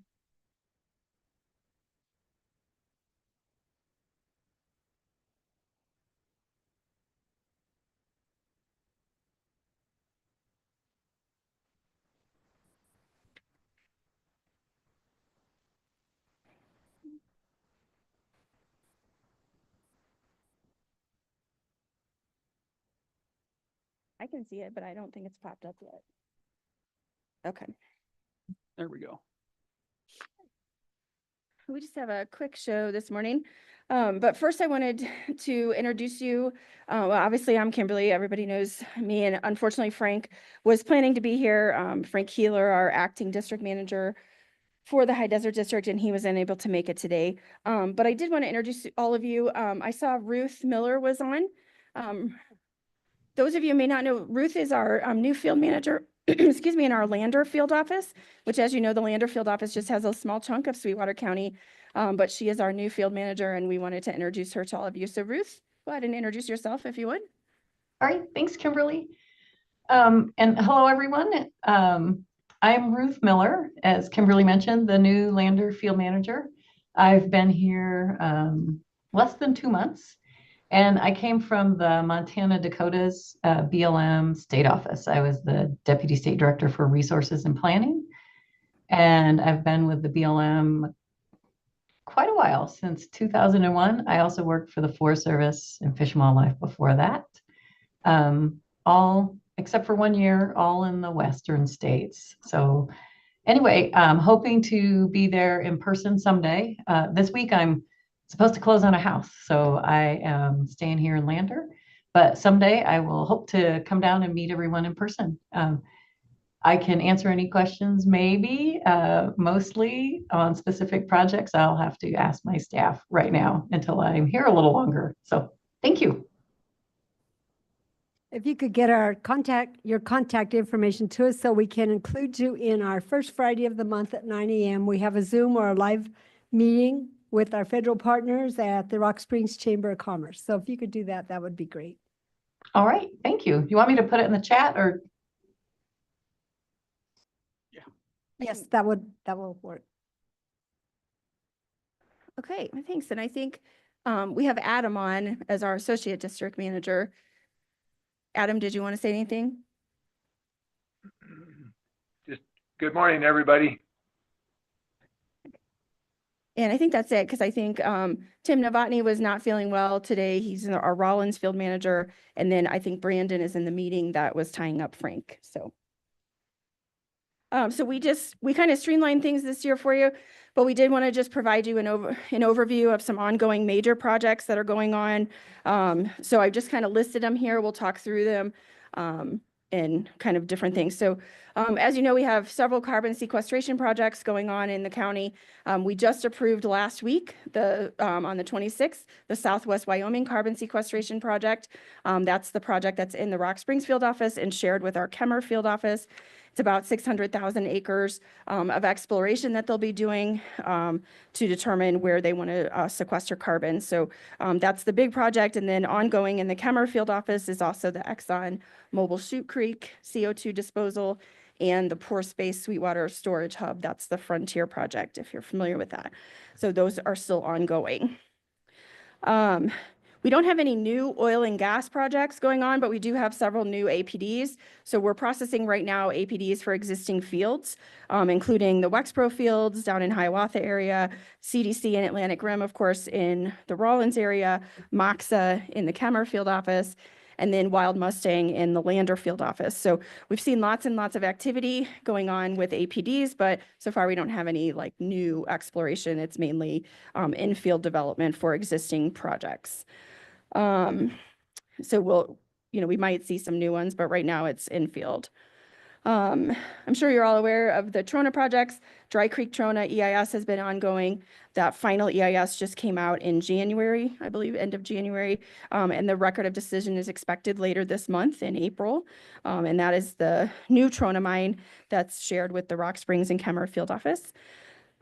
I can see it, but I don't think it's popped up yet. Okay. There we go. We just have a quick show this morning. But first I wanted to introduce you. Well, obviously I'm Kimberly. Everybody knows me. And unfortunately, Frank was planning to be here. Frank Keeler, our acting district manager for the High Desert District, and he was unable to make it today. But I did want to introduce all of you. I saw Ruth Miller was on. Those of you who may not know, Ruth is our new field manager, excuse me, in our Lander field office, which, as you know, the Lander field office just has a small chunk of Sweetwater County, but she is our new field manager, and we wanted to introduce her to all of you. So Ruth, go ahead and introduce yourself if you would. All right, thanks, Kimberly. And hello, everyone. I'm Ruth Miller, as Kimberly mentioned, the new Lander field manager. I've been here less than 2 months. And I came from the Montana Dakotas BLM state office. I was the Deputy State Director for Resources and Planning. And I've been with the BLM quite a while, since 2001. I also worked for the Forest Service and Fish and Wildlife before that. All, except for 1 year, all in the Western states. So anyway, I'm hoping to be there in person someday. This week I'm supposed to close on a house, so I am staying here in Lander, but someday I will hope to come down and meet everyone in person. I can answer any questions, maybe, mostly on specific projects. I'll have to ask my staff right now until I'm here a little longer. So thank you. If you could get your contact information to us so we can include you in our first Friday of the month at 9 a.m. We have a Zoom or a live meeting with our federal partners at the Rock Springs Chamber of Commerce. So if you could do that, that would be great. All right, thank you. You want me to put it in the chat or? Yeah. Yes, that will work. Okay, thanks. And I think we have Adam on as our associate district manager. Adam, did you want to say anything? Just good morning, everybody. And I think that's it, because I think Tim Novotny was not feeling well today. He's our Rollins field manager. And then I think Brandon is in the meeting that was tying up Frank. So we kind of streamlined things this year for you, but we did want to just provide you an overview of some ongoing major projects that are going on. So I've just kind of listed them here. We'll talk through them and kind of different things. So as you know, we have several carbon sequestration projects going on in the county. We just approved last week, on the 26th, the Southwest Wyoming Carbon Sequestration Project. That's the project that's in the Rock Springs field office and shared with our Kemmer field office. It's about 600,000 acres of exploration that they'll be doing to determine where they want to sequester carbon. So that's the big project. And then ongoing in the Kemmer field office is also the Exxon Mobil Chute Creek CO2 disposal and the Pore Space Sweetwater Storage Hub. That's the Frontier project, if you're familiar with that. So those are still ongoing. We don't have any new oil and gas projects going on, but we do have several new APDs. So we're processing right now APDs for existing fields, including the Wexpro fields down in Hiawatha area, CDC in Atlantic Rim, of course, in the Rollins area, Moxa in the Kemmer field office, and then Wild Mustang in the Lander field office. So we've seen lots and lots of activity going on with APDs, but so far we don't have any like new exploration. It's mainly in-field development for existing projects. So we might see some new ones, but right now it's in-field. I'm sure you're all aware of the Trona projects. Dry Creek Trona EIS has been ongoing. That final EIS just came out in January, I believe, end of January. And the record of decision is expected later this month in April. And that is the new Trona mine that's shared with the Rock Springs and Kemmer field office.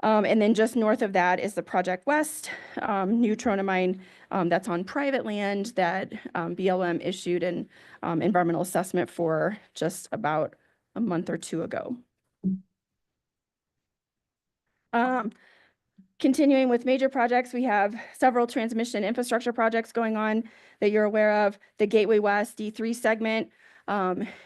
And then just north of that is the Project West, new Trona mine that's on private land that BLM issued an environmental assessment for just about a month or two ago. Continuing with major projects, we have several transmission infrastructure projects going on that you're aware of. The Gateway West D3 segment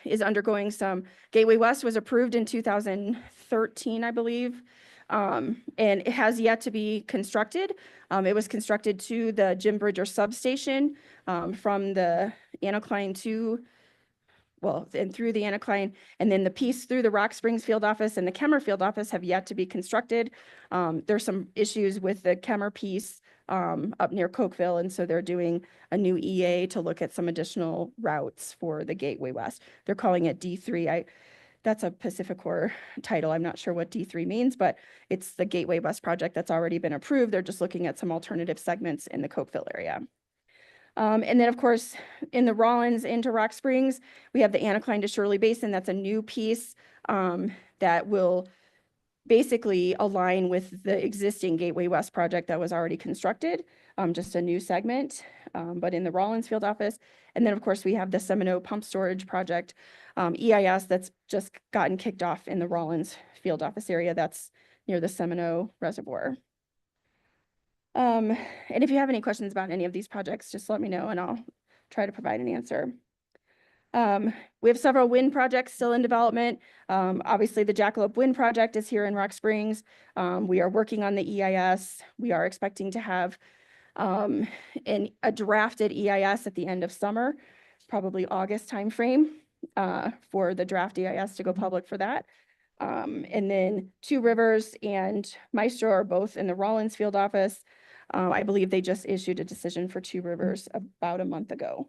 is undergoing some. Gateway West was approved in 2013, I believe. And it has yet to be constructed. It was constructed to the Jim Bridger substation from the Anacline to well, and through the anticline, and then the piece through the Rock Springs field office and the Kemmer field office have yet to be constructed. There's some issues with the Kemmer piece up near Cokeville, and so they're doing a new EA to look at some additional routes for the Gateway West. They're calling it D3. That's a Pacific Corps title. I'm not sure what D3 means, but it's the Gateway West project that's already been approved. They're just looking at some alternative segments in the Cokeville area. And then, of course, in the Rollins into Rock Springs, we have the anticline to Shirley Basin. That's a new piece that will basically align with the existing Gateway West project that was already constructed, just a new segment, but in the Rollins field office. And then, of course, we have the Semino pump storage project, EIS, that's just gotten kicked off in the Rollins field office area. That's near the Semino Reservoir. And if you have any questions about any of these projects, just let me know and I'll try to provide an answer. We have several wind projects still in development. Obviously, the Jackalope Wind Project is here in Rock Springs. We are working on the EIS. We are expecting to have a drafted EIS at the end of summer, probably August timeframe, for the draft EIS to go public for that. And then Two Rivers and Maestro are both in the Rollins field office. I believe they just issued a decision for Two Rivers about a month ago.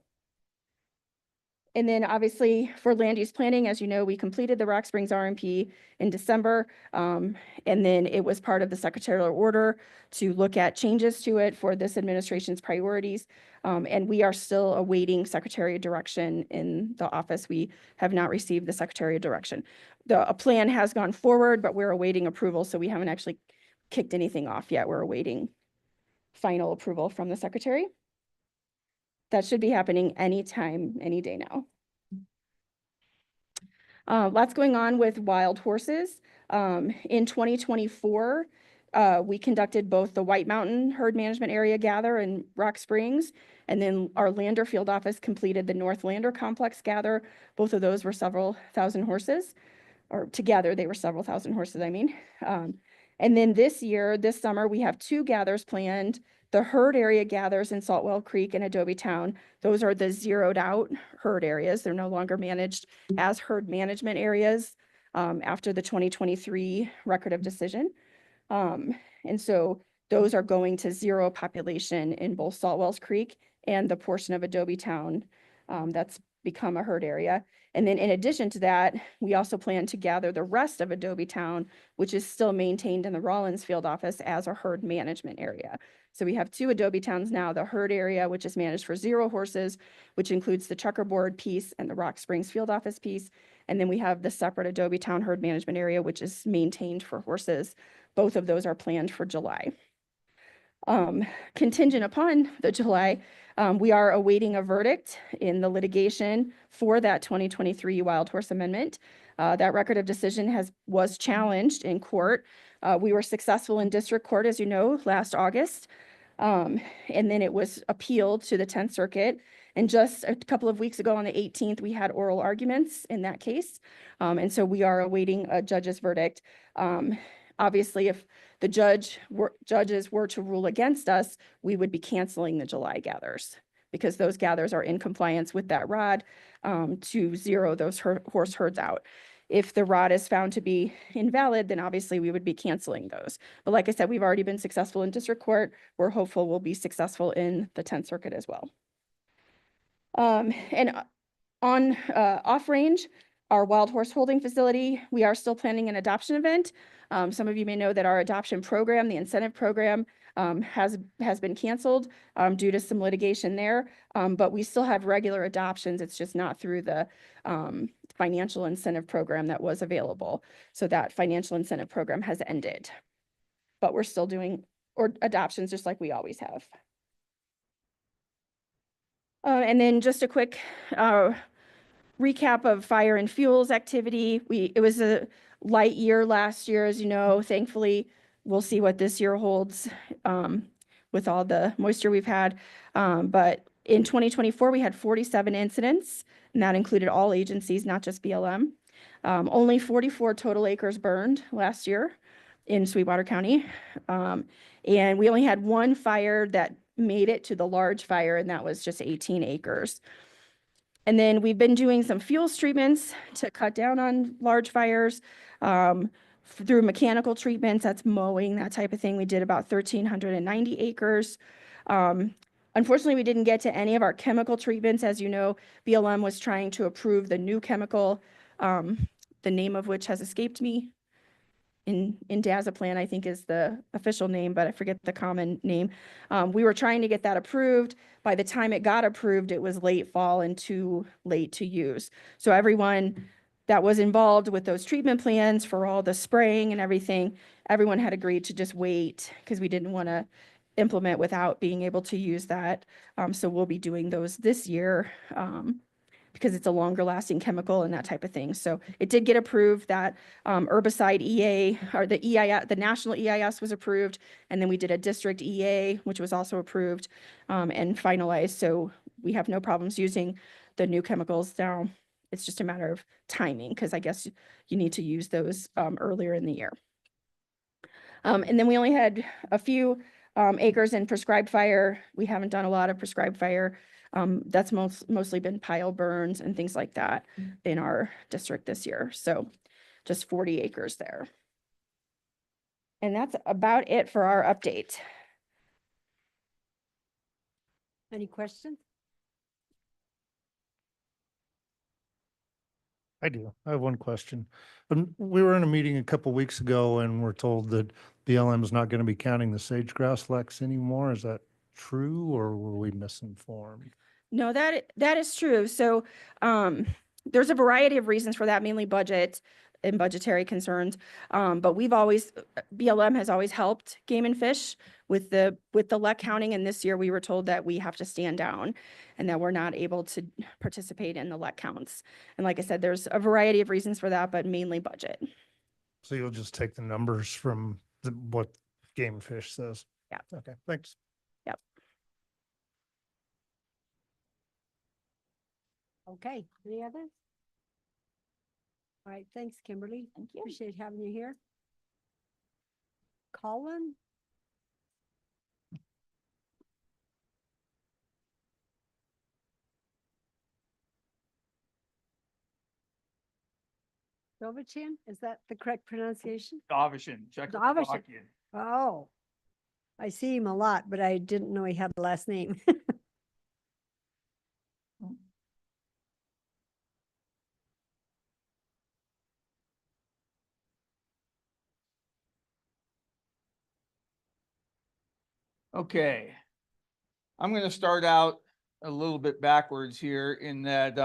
And then obviously for land use planning, as you know, we completed the Rock Springs RMP in December. And then it was part of the secretarial order to look at changes to it for this administration's priorities. And we are still awaiting secretary direction in the office. We have not received the secretary direction. A plan has gone forward, but we're awaiting approval. So we haven't actually kicked anything off yet. We're awaiting final approval from the secretary. That should be happening anytime, any day now. Lots going on with wild horses. In 2024, we conducted both the White Mountain Herd Management Area gather in Rock Springs, and then our Lander field office completed the North Lander Complex gather. Both of those were several thousand horses, or together they were several thousand horses, I mean. And then this summer, we have 2 gathers planned. The herd area gathers in Saltwell Creek and Adobe Town. Those are the zeroed out herd areas. They're no longer managed as herd management areas after the 2023 record of decision. And so those are going to zero population in both Saltwells Creek and the portion of Adobe Town that's become a herd area. And then in addition to that, we also plan to gather the rest of Adobe Town, which is still maintained in the Rollins field office as a herd management area. So we have 2 Adobe Towns now, the herd area, which is managed for 0 horses, which includes the checkerboard piece and the Rock Springs field office piece. And then we have the separate Adobe Town herd management area, which is maintained for horses. Both of those are planned for July. Contingent upon the July, we are awaiting a verdict in the litigation for that 2023 Wild Horse Amendment. That record of decision was challenged in court. We were successful in district court, as you know, last August. And then it was appealed to the 10th Circuit. And just a couple of weeks ago on the 18th, we had oral arguments in that case. And so we are awaiting a judge's verdict. Obviously, if the judges were to rule against us, we would be canceling the July gathers because those gathers are in compliance with that ROD to zero those horse herds out. If the ROD is found to be invalid, then obviously we would be canceling those. But like I said, we've already been successful in district court. We're hopeful we'll be successful in the 10th Circuit as well. And on off range, our wild horse holding facility, we are still planning an adoption event. Some of you may know that our adoption program, the incentive program, has been canceled due to some litigation there, but we still have regular adoptions. It's just not through the financial incentive program that was available. So that financial incentive program has ended, but we're still doing adoptions just like we always have. And then just a quick recap of fire and fuels activity. It was a light year last year, as you know. Thankfully, we'll see what this year holds with all the moisture we've had. But in 2024, we had 47 incidents, and that included all agencies, not just BLM. Only 44 total acres burned last year in Sweetwater County. And we only had 1 fire that made it to the large fire, and that was just 18 acres. And then we've been doing some fuels treatments to cut down on large fires through mechanical treatments, that's mowing, that type of thing. We did about 1,390 acres. Unfortunately, we didn't get to any of our chemical treatments. As you know, BLM was trying to approve the new chemical, the name of which has escaped me. In Dazaplan, I think is the official name, but I forget the common name. We were trying to get that approved. By the time it got approved, it was late fall and too late to use. So everyone that was involved with those treatment plans for all the spraying and everything, everyone had agreed to just wait because we didn't want to implement without being able to use that. So we'll be doing those this year. Because it's a longer lasting chemical and that type of thing. So it did get approved. That herbicide EA or the EIS, the national EIS was approved. And then we did a district EA, which was also approved and finalized. So we have no problems using the new chemicals now. It's just a matter of timing because I guess you need to use those earlier in the year. And then we only had a few acres in prescribed fire. We haven't done a lot of prescribed fire. That's mostly been pile burns and things like that in our district this year. So just 40 acres there. And that's about it for our update. Any questions? I do. I have one question. We were in a meeting a couple weeks ago and we're told that BLM is not going to be counting the sage-grouse leks anymore. Is that true or were we misinformed? No, that is true. So there's a variety of reasons for that, mainly budget and budgetary concerns. But BLM has always helped game and fish with the lek counting. And this year we were told that we have to stand down and that we're not able to participate in the lek counts. And like I said, there's a variety of reasons for that, but mainly budget. So you'll just take the numbers from what Game and Fish says? Yeah. Okay, thanks. Yep. Okay, any others? All right, thanks, Kimberly. Thank you. Appreciate having you here. Colin? Dovichan, is that the correct pronunciation? Davichan, Czechoslovakian. Oh, I see him a lot, but I didn't know he had a last name. Okay. I'm going to start out a little bit backwards here in that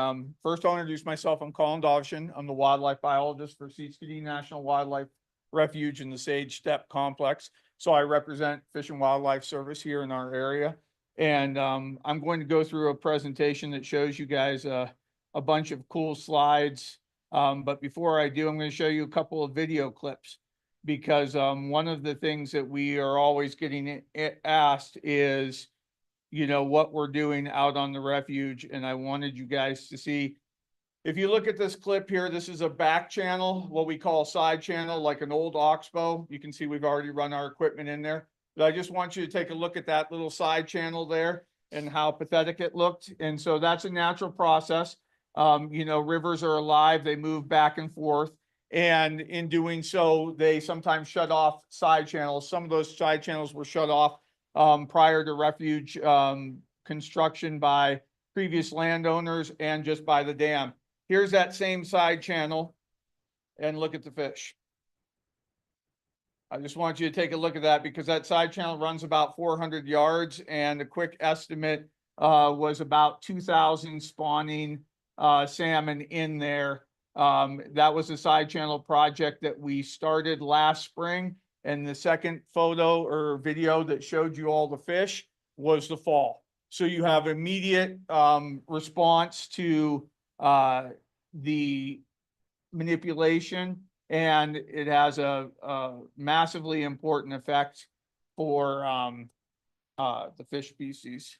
first I'll introduce myself. I'm Colin Davichan. I'm the wildlife biologist for Sweetwater National Wildlife Refuge in the Sage Steppe Complex. So I represent Fish and Wildlife Service here in our area. And I'm going to go through a presentation that shows you guys a bunch of cool slides. But before I do, I'm going to show you a couple of video clips because one of the things that we are always getting asked is, you know, what we're doing out on the refuge. And I wanted you guys to see, if you look at this clip here, this is a back channel, what we call a side channel, like an old oxbow. You can see we've already run our equipment in there. But I just want you to take a look at that little side channel there and how pathetic it looked. And so that's a natural process. You know, rivers are alive, they move back and forth. And in doing so, they sometimes shut off side channels. Some of those side channels were shut off prior to refuge construction by previous landowners and just by the dam. Here's that same side channel and look at the fish. I just want you to take a look at that because that side channel runs about 400 yards and a quick estimate was about 2,000 spawning salmon in there. That was a side channel project that we started last spring. And the second photo or video that showed you all the fish was the fall. So you have immediate response to the manipulation, and it has a massively important effect for the fish species.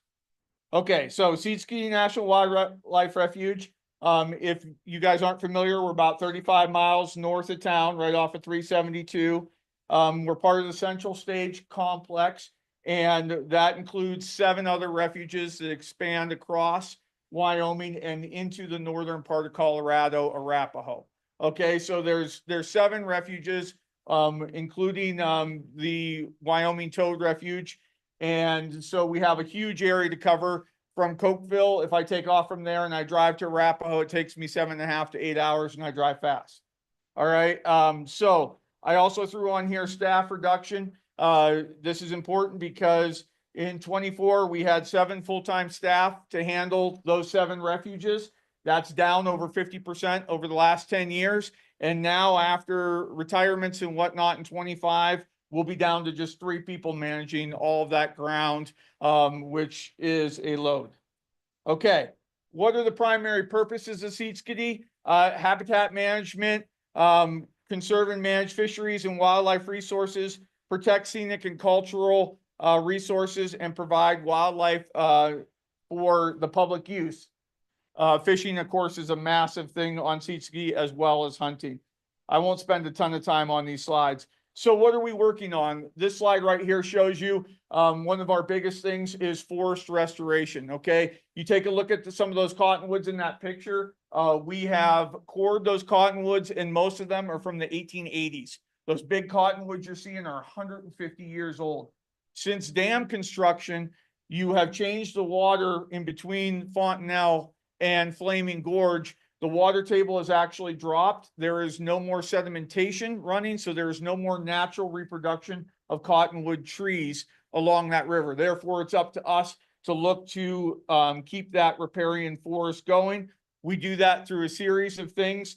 Okay, so Sweetwater National Wildlife Refuge. If you guys aren't familiar, we're about 35 miles north of town, right off of 372. We're part of the Central Stage Complex, and that includes 7 other refuges that expand across Wyoming, and into the northern part of Colorado, Arapahoe. Okay, so there's 7 refuges, including the Wyoming Toad Refuge. And so we have a huge area to cover from Cokeville. If I take off from there and I drive to Arapahoe, it takes me 7.5 to 8 hours, and I drive fast. All right. So I also threw on here staff reduction. This is important because in 24, we had 7 full-time staff to handle those 7 refuges. That's down over 50% over the last 10 years. And now after retirements and whatnot in 25, we'll be down to just 3 people managing all of that ground, which is a load. Okay, what are the primary purposes of Seat Skiddy? Habitat management, conserve and manage fisheries and wildlife resources, protect scenic and cultural resources, and provide wildlife for the public use. Fishing, of course, is a massive thing on Seat Ski, as well as hunting. I won't spend a ton of time on these slides. So what are we working on? This slide right here shows you one of our biggest things is forest restoration. Okay, you take a look at some of those cottonwoods in that picture. We have cored those cottonwoods, and most of them are from the 1880s. Those big cottonwoods you're seeing are 150 years old. Since dam construction, you have changed the water in between Fontenelle and Flaming Gorge. The water table has actually dropped. There is no more sedimentation running, so there is no more natural reproduction of cottonwood trees along that river. Therefore, it's up to us to look to keep that riparian forest going. We do that through a series of things,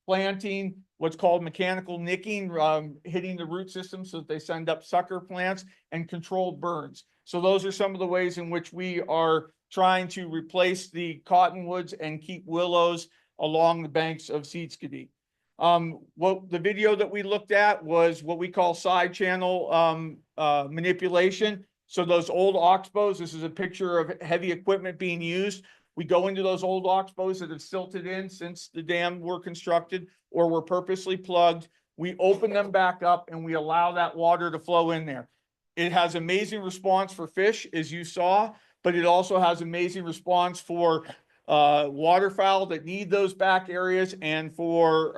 planting what's called mechanical nicking, hitting the root system so that they send up sucker plants, and controlled burns. So those are some of the ways in which we are trying to replace the cottonwoods and keep willows along the banks of Seat Skiddy. What the video that we looked at was what we call side channel manipulation. So those old oxbows, this is a picture of heavy equipment being used. We go into those old oxbows that have silted in since the dam were constructed or were purposely plugged. We open them back up and we allow that water to flow in there. It has amazing response for fish, as you saw, but it also has amazing response for waterfowl that need those back areas, and for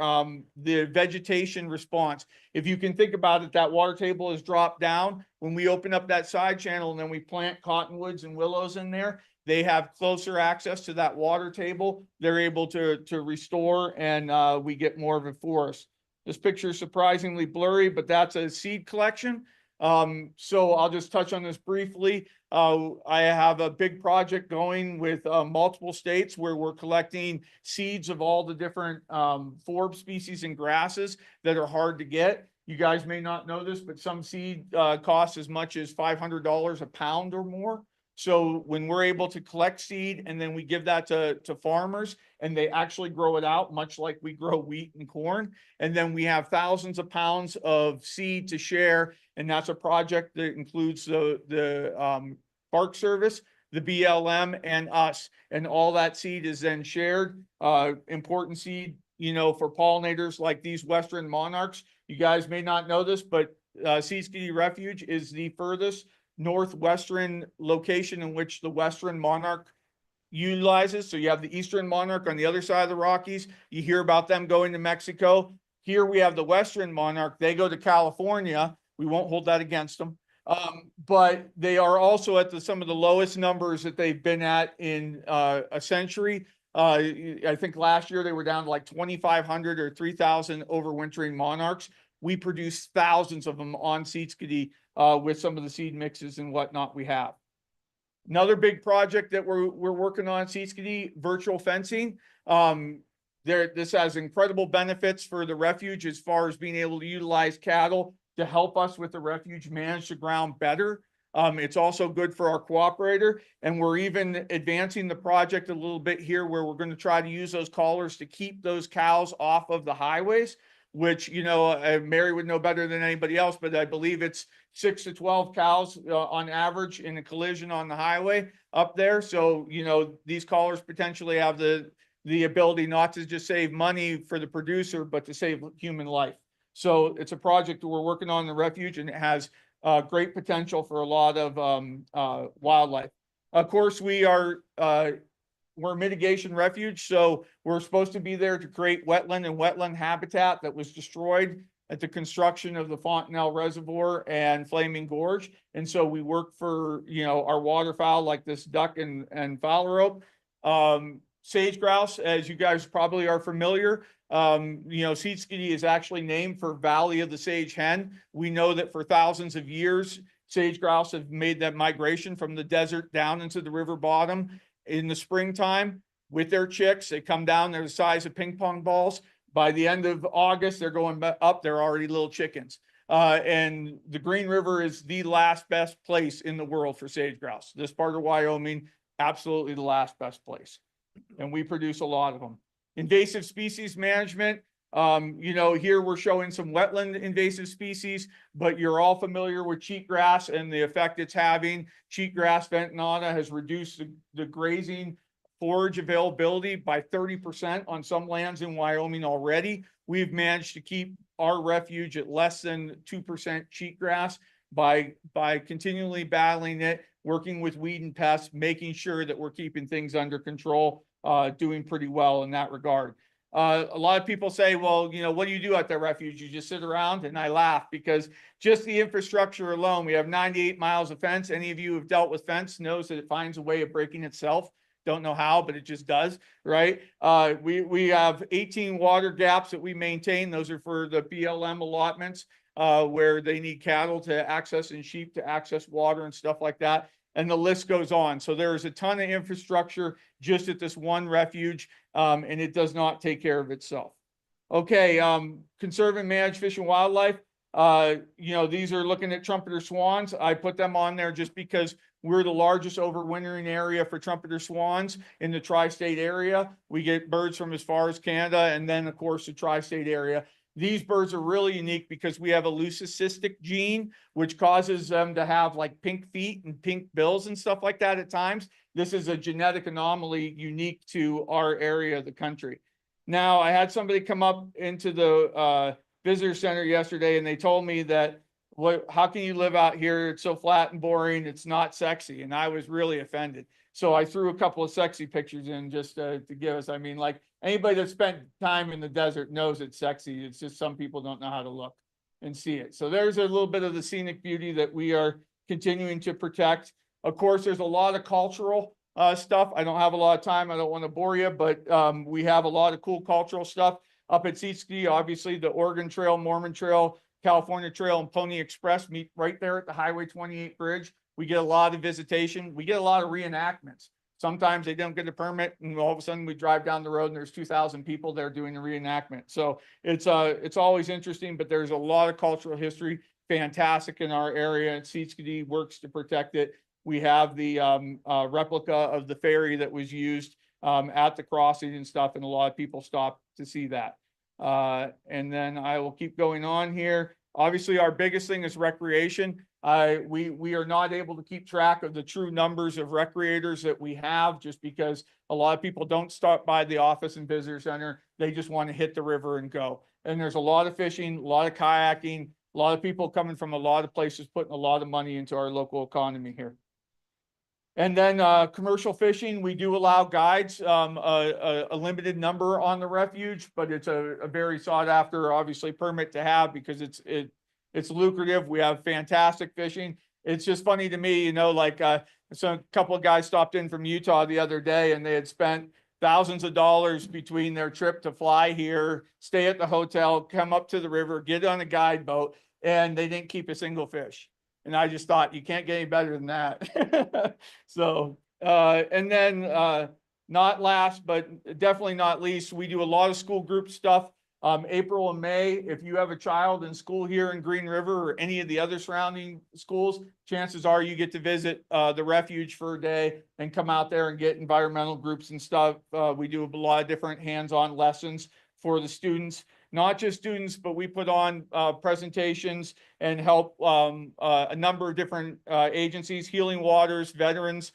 the vegetation response. If you can think about it, that water table is dropped down. When we open up that side channel and then we plant cottonwoods and willows in there, they have closer access to that water table. They're able to restore, and we get more of a forest. This picture is surprisingly blurry, but that's a seed collection. So I'll just touch on this briefly. I have a big project going with multiple states where we're collecting seeds of all the different forb species and grasses that are hard to get. You guys may not know this, but some seed costs as much as $500 a pound or more. So when we're able to collect seed and then we give that to farmers, and they actually grow it out, much like we grow wheat and corn, and then we have thousands of pounds of seed to share. And that's a project that includes the Park Service, the BLM, and us. And all that seed is then shared. Important seed, you know, for pollinators like these Western monarchs. You guys may not know this, but Seat Skiddy Refuge is the furthest northwestern location in which the Western monarch utilizes. So you have the Eastern monarch on the other side of the Rockies. You hear about them going to Mexico. Here we have the Western monarch. They go to California. We won't hold that against them. But they are also at some of the lowest numbers that they've been at in a century. I think last year they were down to like 2,500 or 3,000 overwintering monarchs. We produce thousands of them on Seat Skiddy with some of the seed mixes and whatnot we have. Another big project that we're working on Seat Skiddy, virtual fencing. This has incredible benefits for the refuge as far as being able to utilize cattle to help us with the refuge manage the ground better. It's also good for our cooperator, and we're even advancing the project a little bit here where we're going to try to use those collars to keep those cows off of the highways, which, you know, Mary would know better than anybody else, but I believe it's 6 to 12 cows on average in a collision on the highway up there. So, you know, these collars potentially have the ability not to just save money for the producer, but to save human life. So it's a project that we're working on in the refuge, and it has great potential for a lot of wildlife. Of course, we are we're a mitigation refuge, so we're supposed to be there to create wetland and wetland habitat that was destroyed at the construction of the Fontenelle Reservoir and Flaming Gorge. And so we work for, our waterfowl like this duck and phalarope. Sage grouse, as you guys probably are familiar, Seatskiddy is actually named for Valley of the Sage Hen. We know that for thousands of years, sage grouse have made that migration from the desert down into the river bottom in the springtime with their chicks. They come down, they're the size of ping pong balls. By the end of August, they're going up, they're already little chickens. And the Green River is the last best place in the world for sage grouse. This part of Wyoming, absolutely the last best place. And we produce a lot of them. Invasive species management. Here we're showing some wetland invasive species, but you're all familiar with cheatgrass and the effect it's having. Cheatgrass ventonata has reduced the grazing forage availability by 30% on some lands in Wyoming already. We've managed to keep our refuge at less than 2% cheatgrass by continually battling it, working with weed and pests, making sure that we're keeping things under control, doing pretty well in that regard. A lot of people say, well, what do you do at the refuge? You just sit around? And I laugh because just the infrastructure alone, we have 98 miles of fence. Any of you who have dealt with fence knows that it finds a way of breaking itself. Don't know how, but it just does, right? We have 18 water gaps that we maintain. Those are for the BLM allotments where they need cattle to access and sheep to access water and stuff like that. And the list goes on. So there's a ton of infrastructure just at this one refuge, and it does not take care of itself. Okay, conserve and manage fish and wildlife. These are looking at trumpeter swans. I put them on there just because we're the largest overwintering area for trumpeter swans in the tri-state area. We get birds from as far as Canada and then, of course, the tri-state area. These birds are really unique because we have a leucocystic gene, which causes them to have like pink feet and pink bills and stuff like that at times. This is a genetic anomaly unique to our area of the country. Now, I had somebody come up into the visitor center yesterday and they told me that, how can you live out here? It's so flat and boring. It's not sexy. And I was really offended. So I threw a couple of sexy pictures in just to give us, like anybody that spent time in the desert knows it's sexy. It's just some people don't know how to look and see it. So there's a little bit of the scenic beauty that we are continuing to protect. Of course, there's a lot of cultural stuff. I don't have a lot of time. I don't want to bore you, but we have a lot of cool cultural stuff up at Seatskiddy. Obviously, the Oregon Trail, Mormon Trail, California Trail, and Pony Express meet right there at the Highway 28 bridge. We get a lot of visitation. We get a lot of reenactments. Sometimes they don't get a permit, and all of a sudden we drive down the road and there's 2,000 people there doing a reenactment. So it's always interesting, but there's a lot of cultural history, fantastic in our area, and Seatskiddy works to protect it. We have the replica of the ferry that was used at the crossing and stuff, and a lot of people stop to see that. And then I will keep going on here. Obviously, our biggest thing is recreation. We are not able to keep track of the true numbers of recreators that we have just because a lot of people don't stop by the office and visitor center. They just want to hit the river and go. And there's a lot of fishing, a lot of kayaking, a lot of people coming from a lot of places, putting a lot of money into our local economy here. And then commercial fishing, we do allow guides, a limited number on the refuge, but it's a very sought after, obviously, permit to have because it's lucrative. We have fantastic fishing. It's just funny to me, so a couple of guys stopped in from Utah the other day and they had spent thousands of dollars between their trip to fly here, stay at the hotel, come up to the river, get on a guide boat, and they didn't keep a single fish. And I just thought, you can't get any better than that. So, and then not last, but definitely not least, we do a lot of school group stuff. April and May, if you have a child in school here in Green River or any of the other surrounding schools, chances are you get to visit the refuge for a day and come out there and get environmental groups and stuff. We do a lot of different hands-on lessons for the students. Not just students, but we put on presentations and help a number of different agencies, Healing Waters, veterans.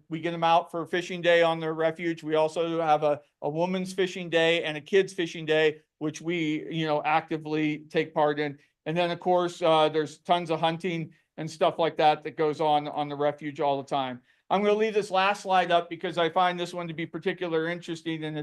We get them out for fishing day on their refuge. We also have a women's fishing day and a kids fishing day, which we actively take part in. And then, of course, there's tons of hunting and stuff like that that goes on the refuge all the time. I'm going to leave this last slide up because I find this one to be particularly interesting, and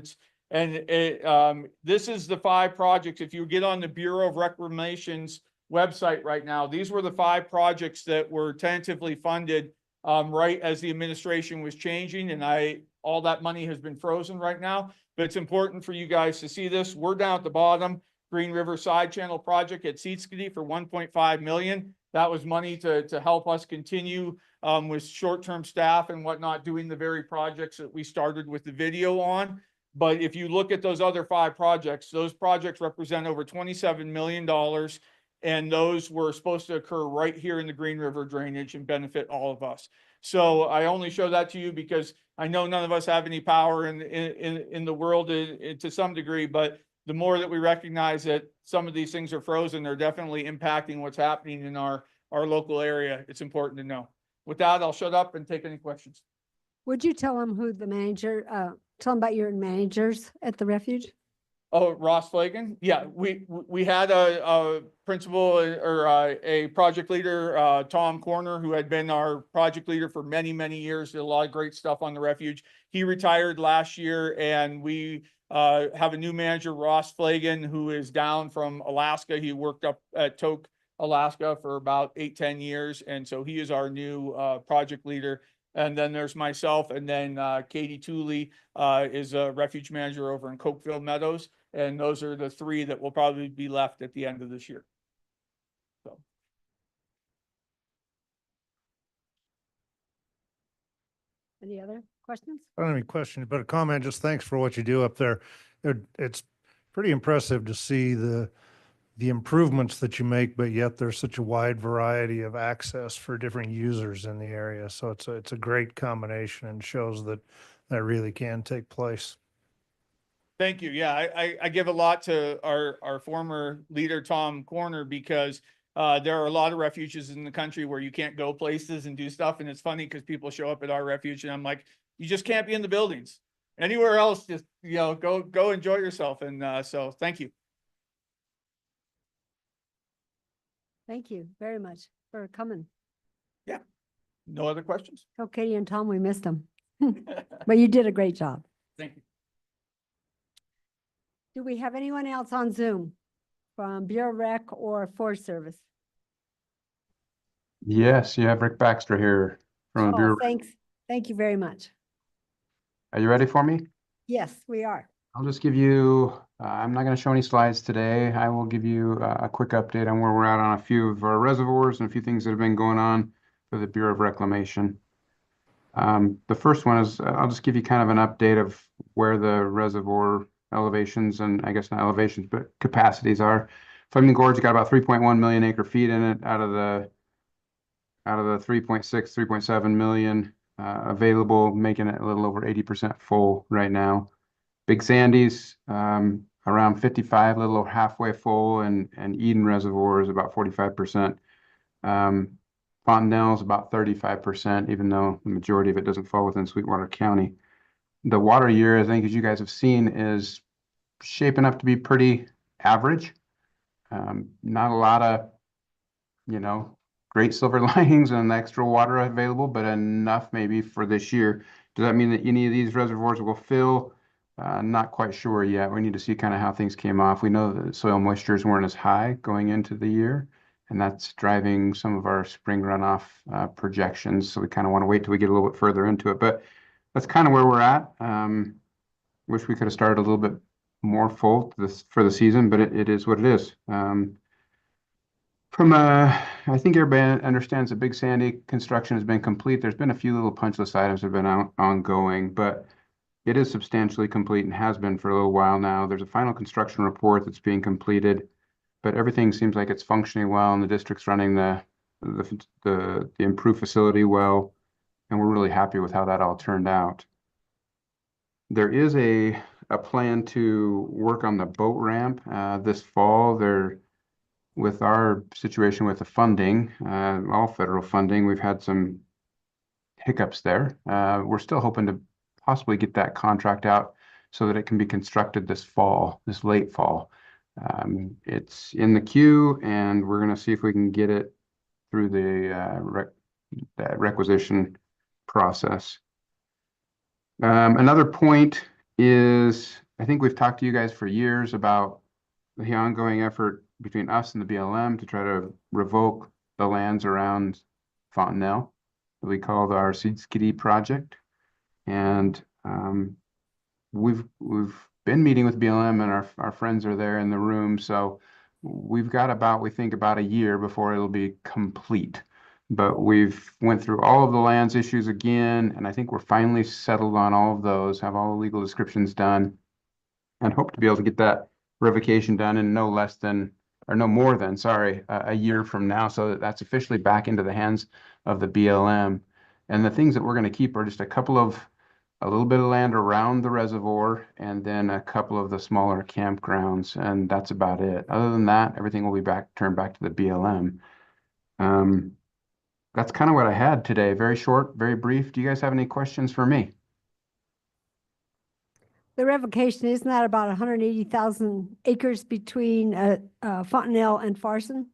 this is the 5 projects. If you get on the Bureau of Reclamation's website right now, these were the 5 projects that were tentatively funded right as the administration was changing, and all that money has been frozen right now. But it's important for you guys to see this. We're down at the bottom. Green River Side Channel Project at Seatskiddy for 1.5 million. That was money to help us continue with short-term staff and whatnot, doing the very projects that we started with the video on. But if you look at those other 5 projects, those projects represent over $27 million. And those were supposed to occur right here in the Green River drainage and benefit all of us. So I only show that to you because I know none of us have any power in the world to some degree, but the more that we recognize that some of these things are frozen, they're definitely impacting what's happening in our local area. It's important to know. With that, I'll shut up and take any questions. Would you tell them who the manager, tell them about your managers at the refuge? Oh, Ross Flagan. Yeah, we had a principal or a project leader, Tom Corner, who had been our project leader for many, many years, did a lot of great stuff on the refuge. He retired last year, and we have a new manager, Ross Flagan, who is down from Alaska. He worked up at Tok, Alaska for about 8-10 years. And so he is our new project leader. And then there's myself, and then Katie Tooley is a refuge manager over in Cokeville Meadows. And those are the 3 that will probably be left at the end of this year. So. Any other questions? I don't have any questions, but a comment, just thanks for what you do up there. It's pretty impressive to see the improvements that you make, but yet there's such a wide variety of access for different users in the area. So it's a great combination and shows that really can take place. Thank you. Yeah, I give a lot to our former leader, Tom Corner, because there are a lot of refuges in the country where you can't go places and do stuff. And it's funny because people show up at our refuge and I'm like, you just can't be in the buildings. Anywhere else, just, go enjoy yourself. And so thank you. Thank you very much for coming. Yeah. No other questions? Tell Katie and Tom we missed them. But you did a great job. Thank you. Do we have anyone else on Zoom from Bureau Rec or Forest Service? Yes, you have Rick Baxter here from Oh, Bureau. thanks. Thank you very much. Are you ready for me? Yes, we are. I'll just give you, I'm not going to show any slides today. I will give you a quick update on where we're at on a few of our reservoirs and a few things that have been going on for the Bureau of Reclamation. The first one is, I'll just give you kind of an update of where the reservoir elevations and I guess not elevations, but capacities are. Fleming Gorge got about 3.1 million acre feet in it out of the 3.6, 3.7 million available, making it a little over 80% full right now. Big Sandy's around 55, a little over halfway full, and Eden Reservoir is about 45%. Fontenelle's about 35%, even though the majority of it doesn't fall within Sweetwater County. The water year, I think, as you guys have seen, is shaping up to be pretty average. Not a lot of, great silver linings and extra water available, but enough maybe for this year. Does that mean that any of these reservoirs will fill? Not quite sure yet. We need to see kind of how things came off. We know that soil moistures weren't as high going into the year, and that's driving some of our spring runoff projections. So we kind of want to wait till we get a little bit further into it. But that's kind of where we're at. Wish we could have started a little bit more full for the season, but it is what it is. I think everybody understands that Big Sandy construction has been complete. There's been a few little punch list items that have been ongoing, but it is substantially complete and has been for a little while now. There's a final construction report that's being completed, but everything seems like it's functioning well, and the district's running the improved facility well, and we're really happy with how that all turned out. There is a plan to work on the boat ramp this fall. With our situation with the funding, all federal funding, we've had some hiccups there. We're still hoping to possibly get that contract out so that it can be constructed this late fall. It's in the queue, and we're going to see if we can get it through the requisition process. Another point is, I think we've talked to you guys for years about the ongoing effort between us and the BLM to try to revoke the lands around Fontenelle that we call our Seed Skiddy project. And we've been meeting with BLM, and our friends are there in the room. So we've got we think about a year before it'll be complete. But we've went through all of the lands issues again, and I think we're finally settled on all of those, have all the legal descriptions done, and hope to be able to get that revocation done in no more than, a year from now, so that that's officially back into the hands of the BLM. And the things that we're going to keep are just a little bit of land around the reservoir, and then a couple of the smaller campgrounds, and that's about it. Other than that, everything will be turned back to the BLM. That's kind of what I had today. Very short, very brief. Do you guys have any questions for me? The revocation, isn't that about 180,000 acres between Fontenelle and Farson?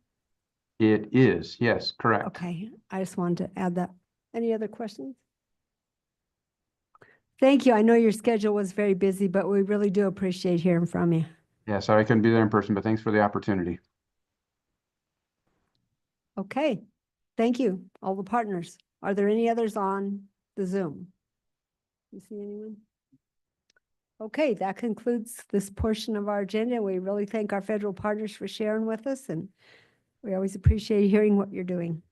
It is, yes, correct. Okay, I just wanted to add that. Any other questions? Thank you. I know your schedule was very busy, but we really do appreciate hearing from you. Yeah, sorry I couldn't be there in person, but thanks for the opportunity. Okay, thank you, all the partners. Are there any others on the Zoom? You see anyone? Okay, that concludes this portion of our agenda. We really thank our federal partners for sharing with us, and we always appreciate hearing what you're doing.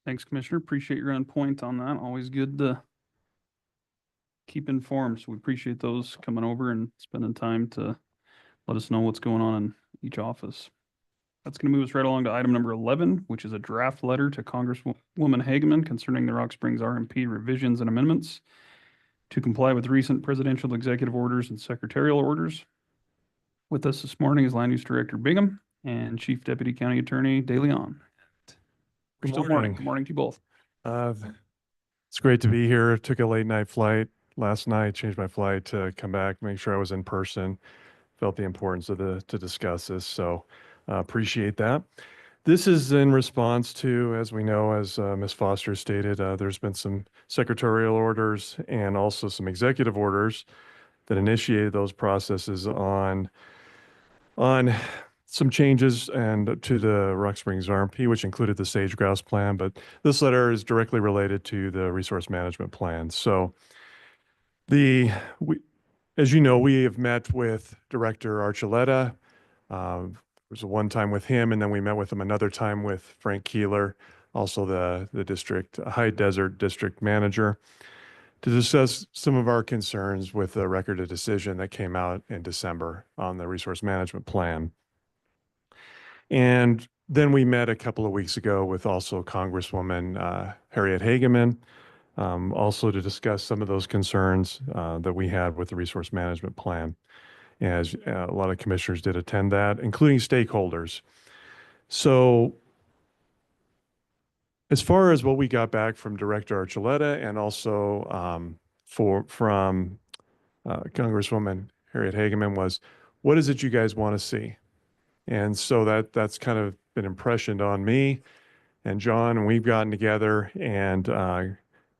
Thanks, Commissioner. Appreciate your on point on that. Always good to keep informed. So we appreciate those coming over and spending time to let us know what's going on in each office. That's going to move us right along to item number 11, which is a draft letter to Congresswoman Hageman concerning the Rock Springs RMP revisions and amendments to comply with recent presidential executive orders and secretarial orders. With us this morning is Land Use Director Bingham and Chief Deputy County Attorney De Leon. Good Still morning. Good morning to you both. It's great to be here. Took a late night flight last night, changed my flight to come back, make sure I was in person. Felt the importance of to discuss this, so appreciate that. This is in response to, as we know, as Ms. Foster stated, there's been some secretarial orders and also some executive orders that initiated those processes on some changes and to the Rock Springs RMP, which included the sage grouse plan, but this letter is directly related to the resource management plan. So as you know, we have met with Director Archuleta. There was a one time with him, and then we met with him another time with Frank Keeler, also the district, High Desert District Manager, to discuss some of our concerns with the record of decision that came out in December on the resource management plan. And then we met a couple of weeks ago with also Congresswoman Harriet Hageman, also to discuss some of those concerns that we had with the resource management plan. As a lot of commissioners did attend that, including stakeholders. So as far as what we got back from Director Archuleta and also from Congresswoman Harriet Hageman was, what is it you guys want to see? And so that's kind of been impressioned on me and John, and we've gotten together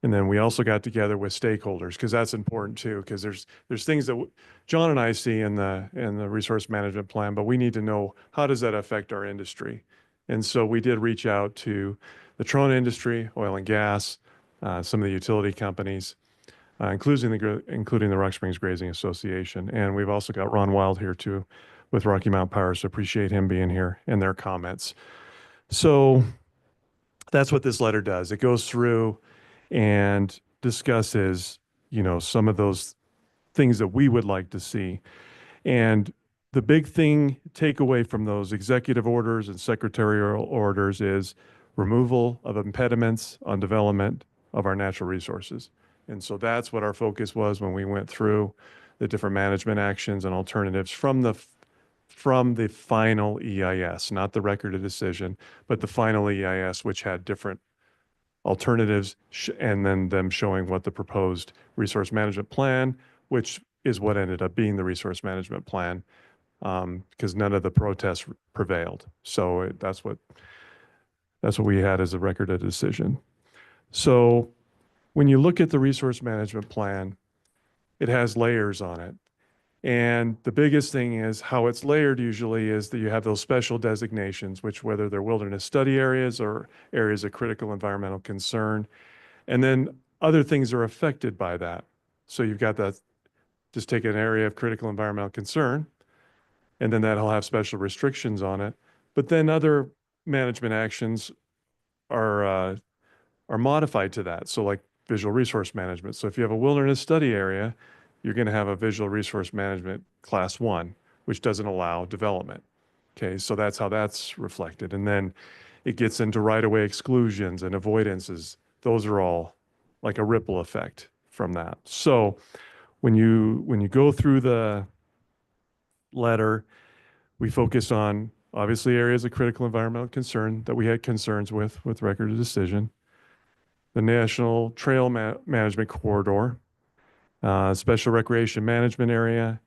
and then we also got together with stakeholders, because that's important too, because there's things that John and I see in the resource management plan, but we need to know, how does that affect our industry? And so we did reach out to the Trona industry, oil and gas, some of the utility companies, including the Rock Springs Grazing Association. And we've also got Ron Wild here too with Rocky Mountain Power, so appreciate him being here and their comments. So that's what this letter does. It goes through and discusses, some of those things that we would like to see. And the big thing takeaway from those executive orders and secretarial orders is removal of impediments on development of our natural resources. And so that's what our focus was when we went through the different management actions and alternatives from the final EIS, not the record of decision, but the final EIS, which had different alternatives, and then them showing what the proposed resource management plan, which is what ended up being the resource management plan, because none of the protests prevailed. So that's what That's what we had as a record of decision. So when you look at the resource management plan, it has layers on it. And the biggest thing is how it's layered usually is that you have those special designations, which whether they're wilderness study areas or areas of critical environmental concern, and then other things are affected by that. So you've got that, just take an area of critical environmental concern, and then that'll have special restrictions on it. But then other management actions are modified to that. So like visual resource management. So if you have a wilderness study area, you're going to have a visual resource management class 1, which doesn't allow development. Okay, so that's how that's reflected. And then it gets into right-of-way exclusions and avoidances. Those are all like a ripple effect from that. So when you go through the letter, we focus on obviously areas of critical environmental concern that we had concerns with record of decision, the National Trail Management Corridor, Special Recreation Management Area,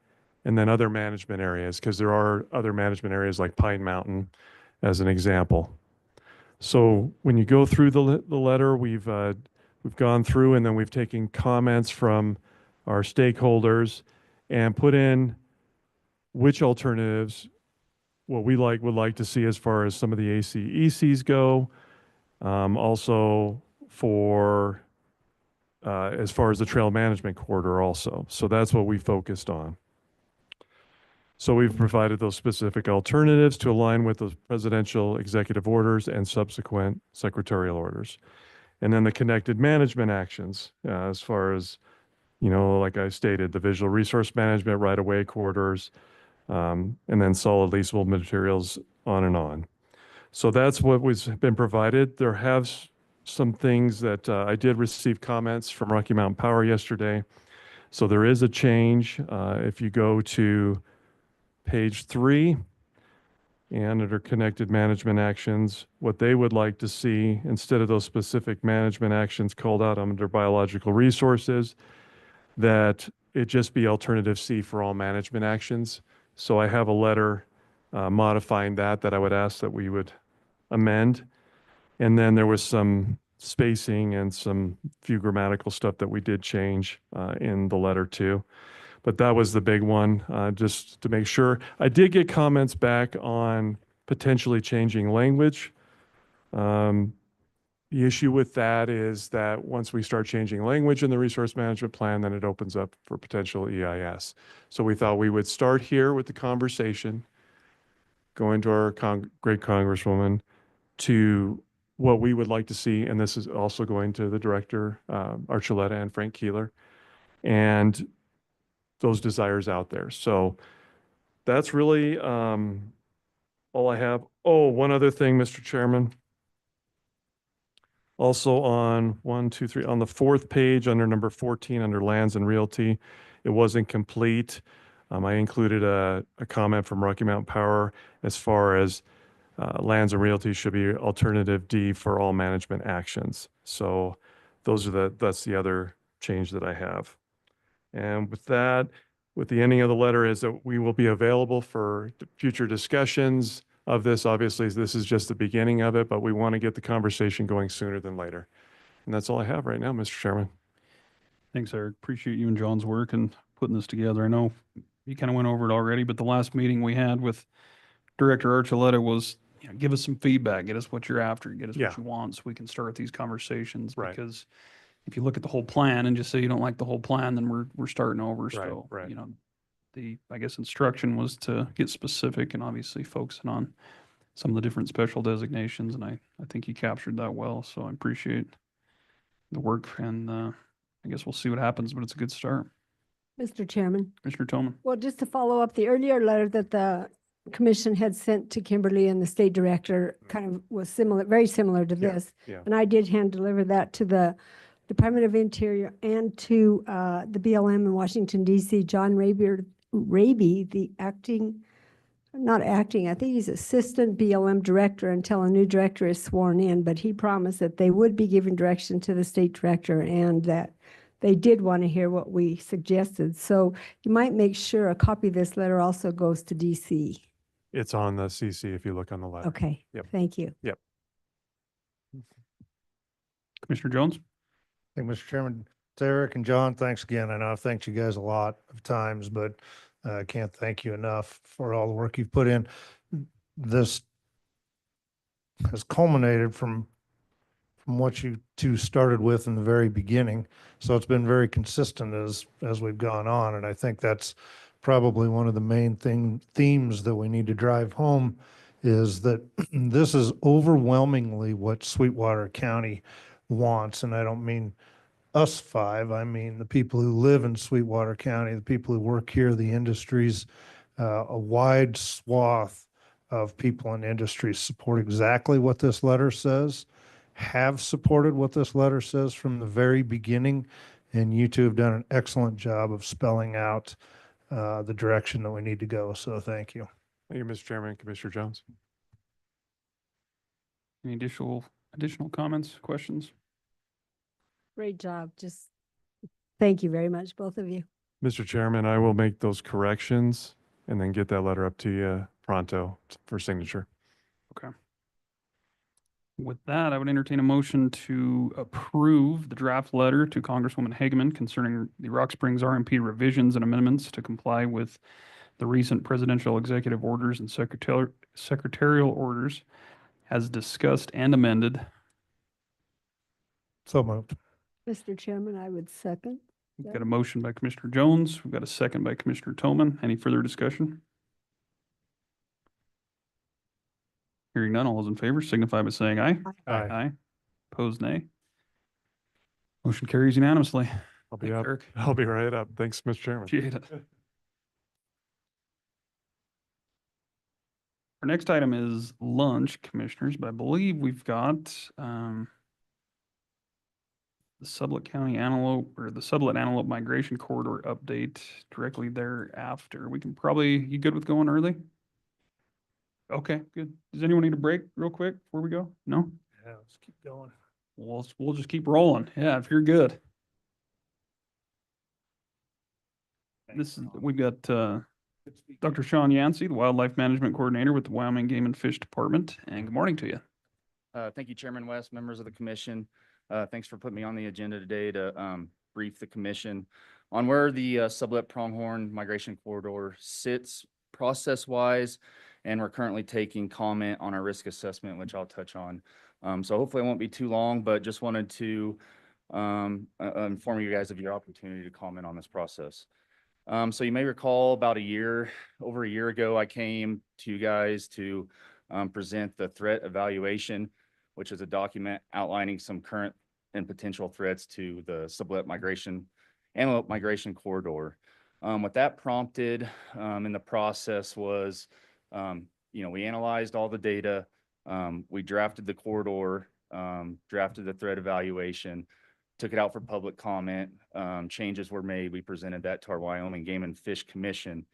and then other management areas, because there are other management areas like Pine Mountain as an example. So when you go through the letter, we've gone through and then we've taken comments from our stakeholders and put in which alternatives, what we would like to see as far as some of the ACECs go. Also for as far as the trail management corridor also. So that's what we focused on. So we've provided those specific alternatives to align with those presidential executive orders and subsequent secretarial orders. And then the connected management actions, as far as, like I stated, the visual resource management, right-of-way corridors, and then solid leasable materials, on and on. So that's what was been provided. There have some things that I did receive comments from Rocky Mountain Power yesterday. So there is a change. If you go to page 3 and under connected management actions, what they would like to see instead of those specific management actions called out under biological resources, that it just be alternative C for all management actions. So I have a letter modifying that I would ask that we would amend. And then there was some spacing and some few grammatical stuff that we did change in the letter too. But that was the big one, just to make sure. I did get comments back on potentially changing language. The issue with that is that once we start changing language in the resource management plan, then it opens up for potential EIS. So we thought we would start here with the conversation, going to our great Congresswoman, to what we would like to see, and this is also going to the director, Archuleta and Frank Keeler, and those desires out there. So that's really all I have. Oh, one other thing, Mr. Chairman. Also on on the 4th page under number 14 under lands and realty, it wasn't complete. I included a comment from Rocky Mountain Power as far as lands and realty should be alternative D for all management actions. So that's the other change that I have. And with that, with the ending of the letter is that we will be available for future discussions of this. Obviously, this is just the beginning of it, but we want to get the conversation going sooner than later. And that's all I have right now, Mr. Chairman. Thanks, Eric. Appreciate you and John's work and putting this together. I know you kind of went over it already, but the last meeting we had with Director Archuleta was, give us some feedback, get us what you're after, get us what you want, so we can start these conversations. Right. Because if you look at the whole plan and just say you don't like the whole plan, then we're starting over. So, right. The, I guess, instruction was to get specific and obviously focusing on some of the different special designations. And I think you captured that well. So I appreciate the work, and I guess we'll see what happens, but it's a good start. Mr. Chairman. Commissioner Toman. Well, just to follow up, the earlier letter that the commission had sent to Kimberly and the state director kind of was similar, very similar to this. yeah. And I did hand deliver that to the Department of Interior and to the BLM in Washington, D.C. John Raby, the not acting, I think he's assistant BLM director until a new director is sworn in, but he promised that they would be giving direction to the state director and that they did want to hear what we suggested. So you might make sure a copy of this letter also goes to DC. It's on the CC if you look on the letter. Okay, Yep. thank you. Yep. Commissioner Jones? Thank you, Mr. Chairman. To Eric and John, thanks again. I know I've thanked you guys a lot of times, but I can't thank you enough for all the work you've put in. This has culminated from what you two started with in the very beginning. So it's been very consistent as we've gone on. And I think that's probably one of the main themes that we need to drive home is that this is overwhelmingly what Sweetwater County wants. And I don't mean us five, I mean the people who live in Sweetwater County, the people who work here, the industries, a wide swath of people in industry support exactly what this letter says, have supported what this letter says from the very beginning, and you two have done an excellent job of spelling out the direction that we need to go. So thank you. Thank you, Mr. Chairman. Commissioner Jones. Any additional comments, questions? Great job. Just thank you very much, both of you. Mr. Chairman, I will make those corrections and then get that letter up to you pronto for signature. Okay. With that, I would entertain a motion to approve the draft letter to Congresswoman Hageman concerning the Rock Springs RMP revisions and amendments to comply with the recent presidential executive orders and secretarial orders as discussed and amended. So moved. Mr. Chairman, I would second. We've got a motion by Commissioner Jones. We've got a second by Commissioner Toman. Any further discussion? Hearing none, all those in favor signify by saying aye. Aye. Aye. Opposed, nay. Motion carries unanimously. I'll be Thanks, up. Eric. I'll be right up. Thanks, Mr. Chairman. Appreciate it. Our next item is lunch, commissioners, but I believe we've got the Sublette County Antelope or the Sublette Antelope Migration Corridor update directly thereafter. We can probably, you good with going early? Okay, good. Does anyone need a break real quick before we go? No? Yeah, let's keep going. We'll just keep rolling. Yeah, if you're good. We've got Dr. Sean Yancey, the Wildlife Management Coordinator with the Wyoming Game and Fish Department, and good morning to you. Thank you, Chairman West, members of the commission. Thanks for putting me on the agenda today to brief the commission on where the Sublette Pronghorn Migration Corridor sits process-wise, and we're currently taking comment on our risk assessment, which I'll touch on. So hopefully it won't be too long, but just wanted to inform you guys of your opportunity to comment on this process. So you may recall about over a year ago, I came to you guys to present the threat evaluation, which is a document outlining some current and potential threats to the Sublette Antelope Migration Corridor. What that prompted in the process was, we analyzed all the data, we drafted the corridor, drafted the threat evaluation, took it out for public comment, changes were made. We presented that to our Wyoming Game and Fish Commission,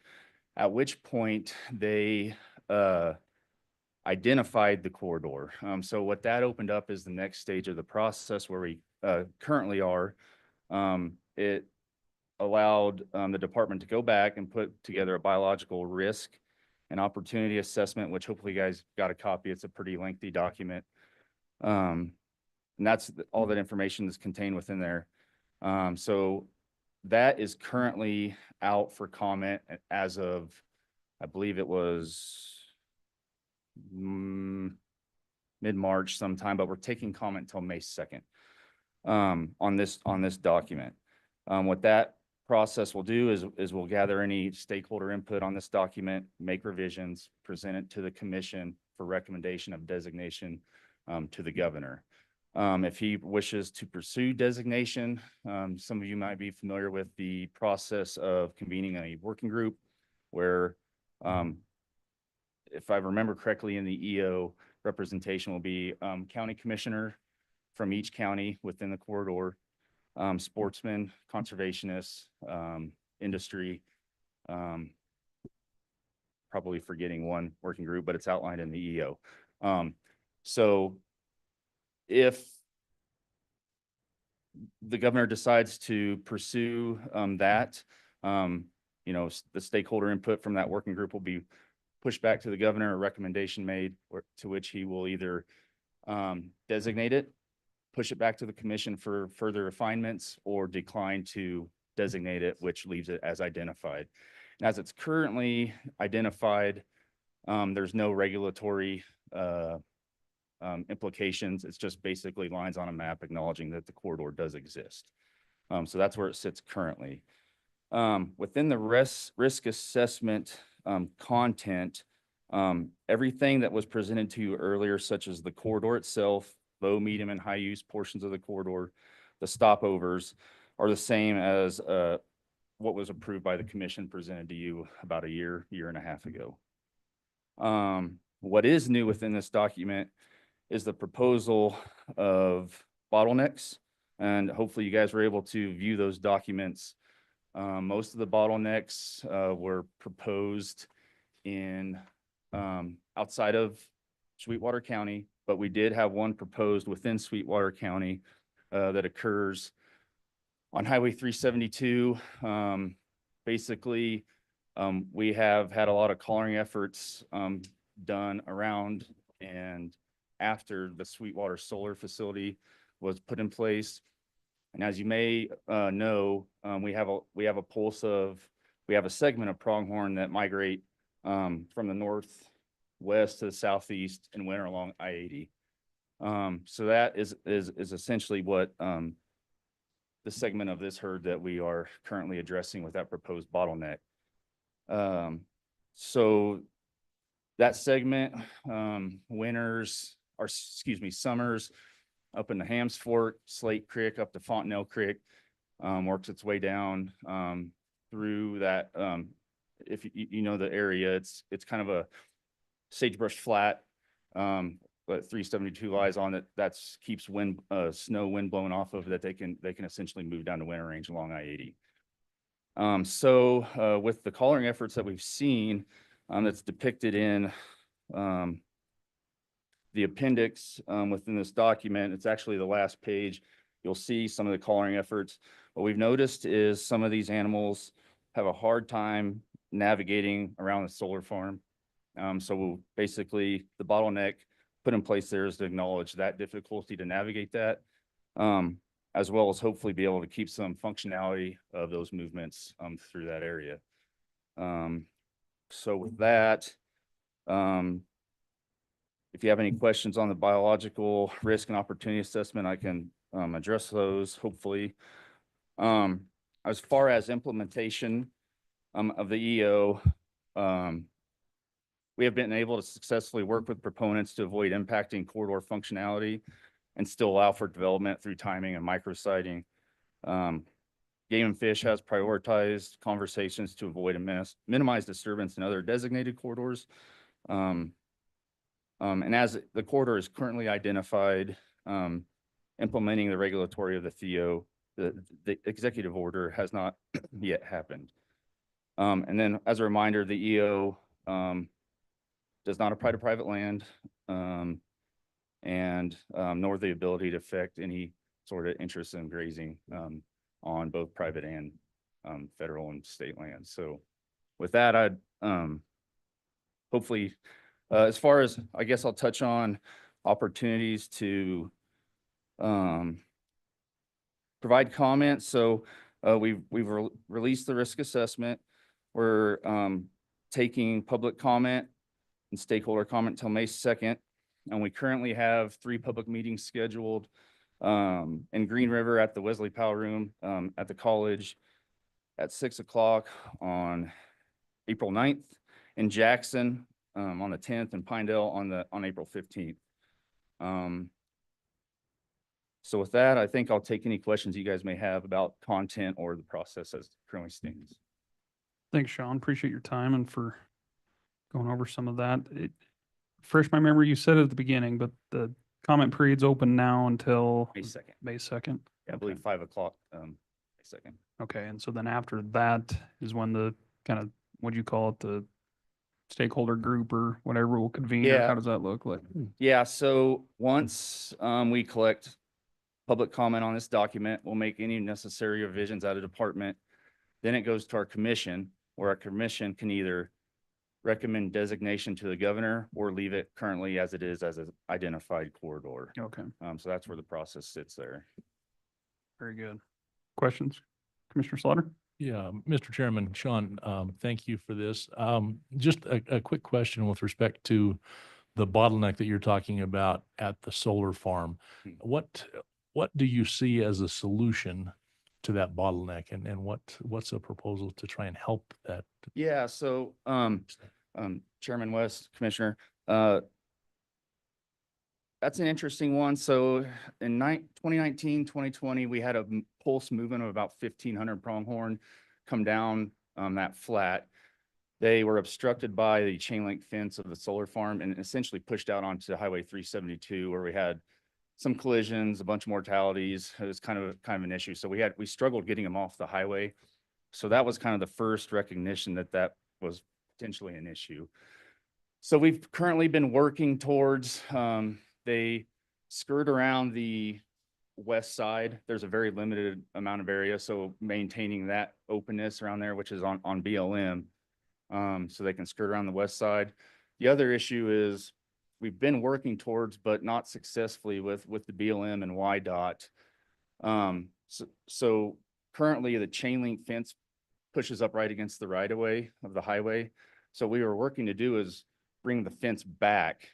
at which point they identified the corridor. So what that opened up is the next stage of the process where we currently are. It allowed the department to go back and put together a biological risk and opportunity assessment, which hopefully you guys got a copy. It's a pretty lengthy document. And that's all that information is contained within there. So that is currently out for comment as of, I believe it was mid-March sometime, but we're taking comment until May 2nd on this document. What that process will do is we'll gather any stakeholder input on this document, make revisions, present it to the commission for recommendation of designation to the governor. If he wishes to pursue designation, some of you might be familiar with the process of convening a working group where, if I remember correctly, in the EO, representation will be county commissioner from each county within the corridor, sportsmen, conservationists, industry, probably forgetting one working group, but it's outlined in the EO. So if the governor decides to pursue that, the stakeholder input from that working group will be pushed back to the governor, a recommendation made to which he will either designate it push it back to the commission for further refinements or decline to designate it, which leaves it as identified. And as it's currently identified, there's no regulatory implications. It's just basically lines on a map acknowledging that the corridor does exist. So that's where it sits currently. Within the risk assessment content, everything that was presented to you earlier, such as the corridor itself, low, medium, and high use portions of the corridor, the stopovers, are the same as what was approved by the commission presented to you about a year and a half ago. What is new within this document is the proposal of bottlenecks, and hopefully you guys were able to view those documents. Most of the bottlenecks were proposed in outside of Sweetwater County, but we did have one proposed within Sweetwater County that occurs on Highway 372. Basically, we have had a lot of collaring efforts done around and after the Sweetwater solar facility was put in place. And as you may know, we have a segment of pronghorn that migrate from the northwest to the southeast and winter along I-80. So that is essentially what the segment of this herd that we are currently addressing with that proposed bottleneck. So that segment, summers up in the Hams Fork, Slate Creek up to Fontenelle Creek, works its way down through that. If you know the area, it's kind of a sagebrush flat, but 372 lies on it. That's keeps snow wind blowing off of that. They can essentially move down to winter range along I-80. So with the collaring efforts that we've seen, that's depicted in the appendix within this document, it's actually the last page. You'll see some of the collaring efforts. What we've noticed is some of these animals have a hard time navigating around the solar farm. So basically the bottleneck put in place there is to acknowledge that difficulty to navigate that, as well as hopefully be able to keep some functionality of those movements through that area. So with that, if you have any questions on the biological risk and opportunity assessment, I can address those hopefully. As far as implementation of the EO, we have been able to successfully work with proponents to avoid impacting corridor functionality and still allow for development through timing and micrositing. Game and Fish has prioritized conversations to avoid and minimize disturbance in other designated corridors. And as the corridor is currently identified, implementing the regulatory of the THEO, the executive order has not yet happened. And then as a reminder, the EO does not apply to private land, and nor the ability to affect any sort of interest in grazing on both private and federal and state land. So with that, I'd hopefully, as far as, I guess I'll touch on opportunities to provide comments. So we've released the risk assessment. We're taking public comment and stakeholder comment until May 2nd. And we currently have 3 public meetings scheduled in Green River at the Wesley Powell Room at the college at 6 o'clock on April 9th, in Jackson on the 10th, and Pinedale on April 15th. So with that, I think I'll take any questions you guys may have about content or the process as it currently stands. Thanks, Sean. Appreciate your time and for going over some of that. Refresh my memory, you said at the beginning, but the comment period's open now until May 2nd. May 2nd. Yeah, I believe 5 o'clock, May 2nd. Okay, and so then after that is when the kind of, what do you call it, the stakeholder group or whatever will convene? Or Yeah. how does that look like? Yeah, so once we collect public comment on this document, we'll make any necessary revisions at a department. Then it goes to our commission, where our commission can either recommend designation to the governor, or leave it currently as it is as an identified corridor. Okay, So that's where the process sits there. very good. Questions? Commissioner Slaughter? Yeah, Mr. Chairman, Sean, thank you for this. Just a quick question with respect to the bottleneck that you're talking about at the solar farm. What do you see as a solution to that bottleneck, and what's a proposal to try and help that? Yeah, so, Chairman West, Commissioner, that's an interesting one. So in 2019, 2020, we had a pulse movement of about 1,500 pronghorn come down that flat. They were obstructed by the chain link fence of the solar farm and essentially pushed out onto Highway 372, where we had some collisions, a bunch of mortalities. It was kind of an issue. So we struggled getting them off the highway. So that was kind of the first recognition that that was potentially an issue. So we've currently been working towards, they skirt around the west side. There's a very limited amount of area. So maintaining that openness around there, which is on BLM, so they can skirt around the west side. The other issue is we've been working towards, but not successfully with the BLM and YDOT. So currently the chain link fence pushes up right against the right of way of the highway. So what we were working to do is bring the fence back,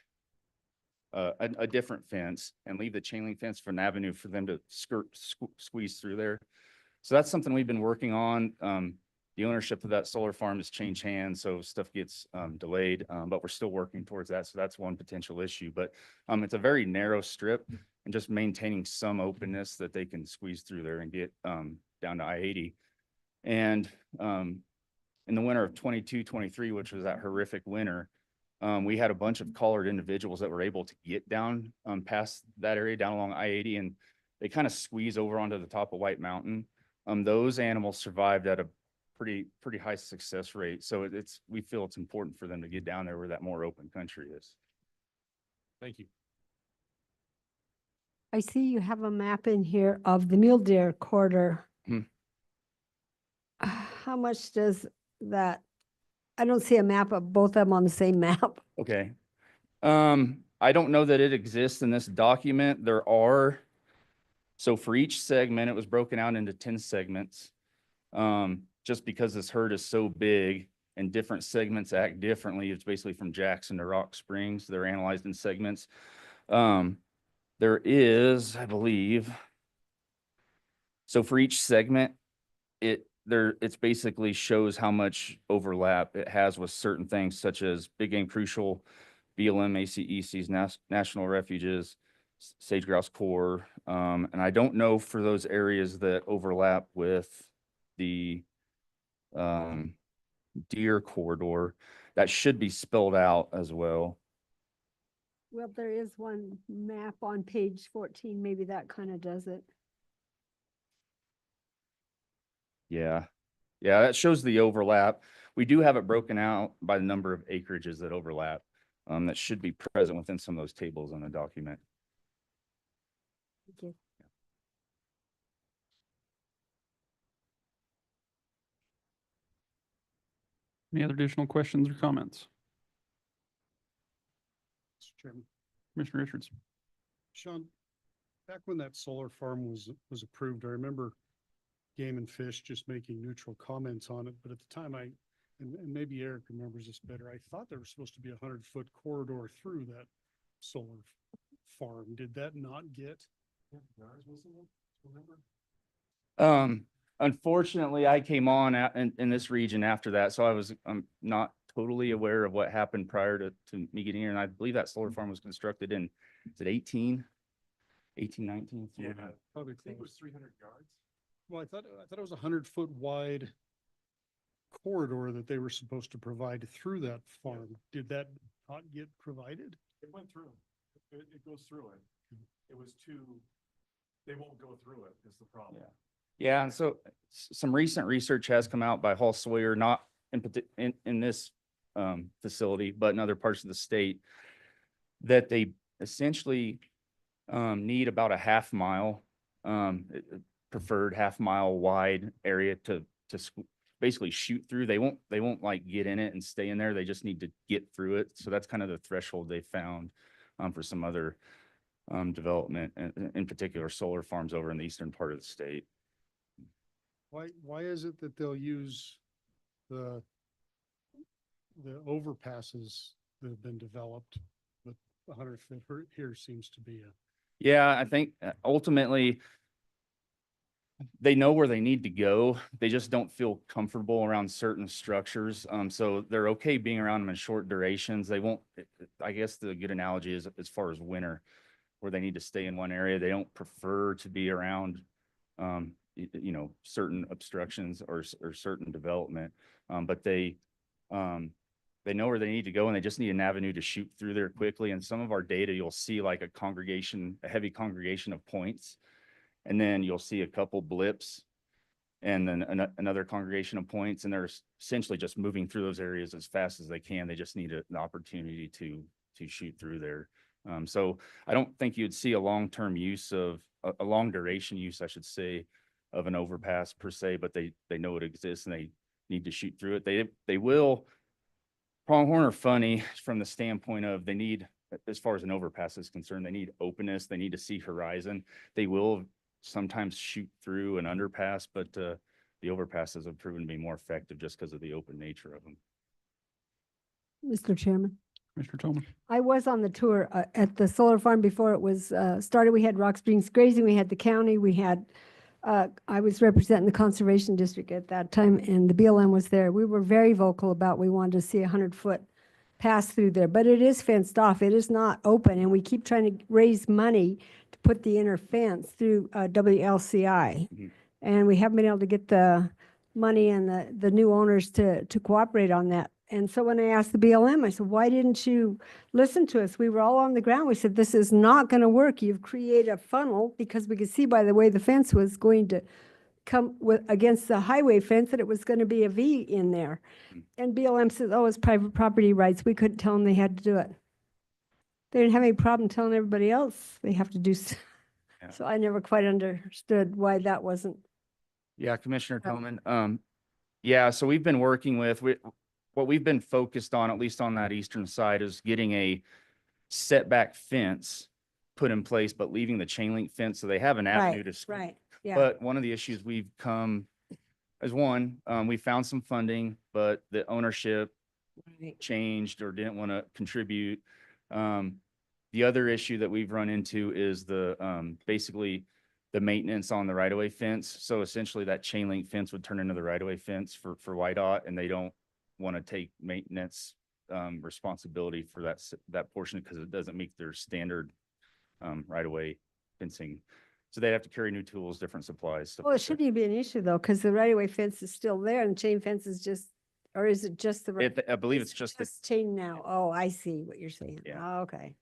a different fence, and leave the chain link fence for an avenue for them to squeeze through there. So that's something we've been working on. The ownership of that solar farm has changed hands, so stuff gets delayed, but we're still working towards that. So that's one potential issue, but it's a very narrow strip, and just maintaining some openness that they can squeeze through there and get down to I-80. And in the winter of 22, 23, which was that horrific winter, we had a bunch of collared individuals that were able to get down past that area, down along I-80, and they kind of squeeze over onto the top of White Mountain. Those animals survived at a pretty high success rate. So we feel it's important for them to get down there where that more open country is. Thank you. I see you have a map in here of the mule deer corridor. How much does that, I don't see a map of both of them on the same map. Okay. I don't know that it exists in this document. So for each segment, it was broken out into 10 segments. Just because this herd is so big and different segments act differently. It's basically from Jackson to Rock Springs. They're analyzed in segments. There is, I believe, so for each segment, it's basically shows how much overlap it has with certain things such as big game crucial, BLM, ACEC's national refuges, sage grouse core. And I don't know for those areas that overlap with the deer corridor, that should be spelled out as well. Well, there is one map on page 14. Maybe that kind of does it. Yeah. Yeah, that shows the overlap. We do have it broken out by the number of acreages that overlap. That should be present within some of those tables on the document. Thank you. Any other additional questions or comments? Mr. Chairman. Commissioner Richards? Sean, back when that solar farm was approved, I remember Game and Fish just making neutral comments on it, but at the time and maybe Eric remembers this better, I thought there was supposed to be 100-foot corridor through that solar farm. Did that not get? Unfortunately, I came on in this region after that, so I'm not totally aware of what happened prior to me getting here. And I believe that solar farm was constructed in, is it 18, 19? Yeah, probably. I think it was 300 yards. Well, I thought it was 100-foot wide corridor that they were supposed to provide through that farm. Did that not get provided? It went through. It goes through it. It was they won't go through it is the problem. Yeah, and so some recent research has come out by Hall Sawyer, not in this facility, but in other parts of the state, that they essentially need about a half mile, preferred half mile wide area basically shoot through. They won't like get in it and stay in there. They just need to get through it. So that's kind of the threshold they found for some other development, and in particular solar farms over in the eastern part of the state. Why is it that they'll use the overpasses that have been developed, but 100 foot here seems to be a. Yeah, I think ultimately they know where they need to go. They just don't feel comfortable around certain structures. So they're okay being around them in short durations. They won't, I guess the good analogy is as far as winter, where they need to stay in one area. They don't prefer to be around, certain obstructions or certain development. But they know where they need to go, and they just need an avenue to shoot through there quickly. And some of our data, you'll see like a heavy congregation of points, and then you'll see a couple blips, and then another congregation of points, and they're essentially just moving through those areas as fast as they can. They just need an opportunity to shoot through there. So I don't think you'd see a long-term use of a long duration use, I should say, of an overpass per se, but they know it exists and they need to shoot through it. They will. Pronghorn are funny from the standpoint of they need, as far as an overpass is concerned, they need openness. They need to see horizon. They will sometimes shoot through an underpass, but the overpasses have proven to be more effective just because of the open nature of them. Mr. Chairman. Mr. Tolman. I was on the tour at the solar farm before it was started. We had Rock Springs Grazing, we had the county, we had, I was representing the Conservation District at that time, and the BLM was there. We were very vocal about we wanted to see 100-foot pass through there, but it is fenced off. It is not open, and we keep trying to raise money to put the inner fence through WLCI. Mhm. And we haven't been able to get the money and the new owners to cooperate on that. And so when I asked the BLM, I said, why didn't you listen to us? We were all on the ground. We said, this is not going to work. You've created a funnel, because we could see by the way the fence was going to come with against the highway fence that it was going to be a V in there. And BLM says, oh, it's private property rights. We couldn't tell them they had to do it. They didn't have any problem telling everybody else they have to do. Yeah. So I never quite understood why that wasn't. Yeah, Commissioner Tolman. Yeah, so we've been working with, what we've been focused on, at least on that eastern side, is getting a setback fence put in place, but leaving the chain link fence so they have an avenue to. Right, yeah. But one of the issues we've come as we found some funding, but the ownership Right. changed or didn't want to contribute. The other issue that we've run into is basically the maintenance on the right-of-way fence. So essentially that chain link fence would turn into the right-of-way fence for YDOT, and they don't want to take maintenance responsibility for that portion because it doesn't meet their standard right-of-way fencing. So they'd have to carry new tools, different supplies. stuff Well, it like that. shouldn't even be an issue though, because the right-of-way fence is still there and the chain fence is just, or is it just the? I believe it's just the, chain now. Oh, I see what you're saying. Yeah. Oh, okay.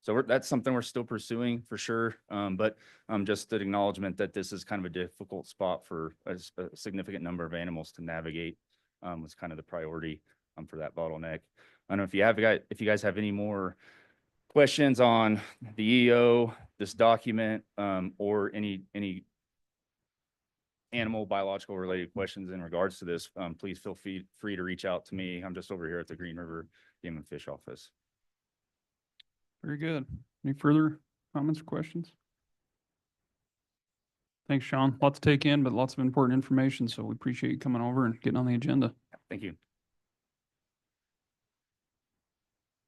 so that's something we're still pursuing for sure. But just an acknowledgement that this is kind of a difficult spot for a significant number of animals to navigate was kind of the priority for that bottleneck. I don't know if you guys have any more questions on the EO, this document, or any animal biological related questions in regards to this, please feel free to reach out to me. I'm just over here at the Green River Game and Fish office. Very good. Any further comments or questions? Thanks, Sean. Lot to take in, but lots of important information. So we appreciate you coming over and getting on the agenda. Thank you.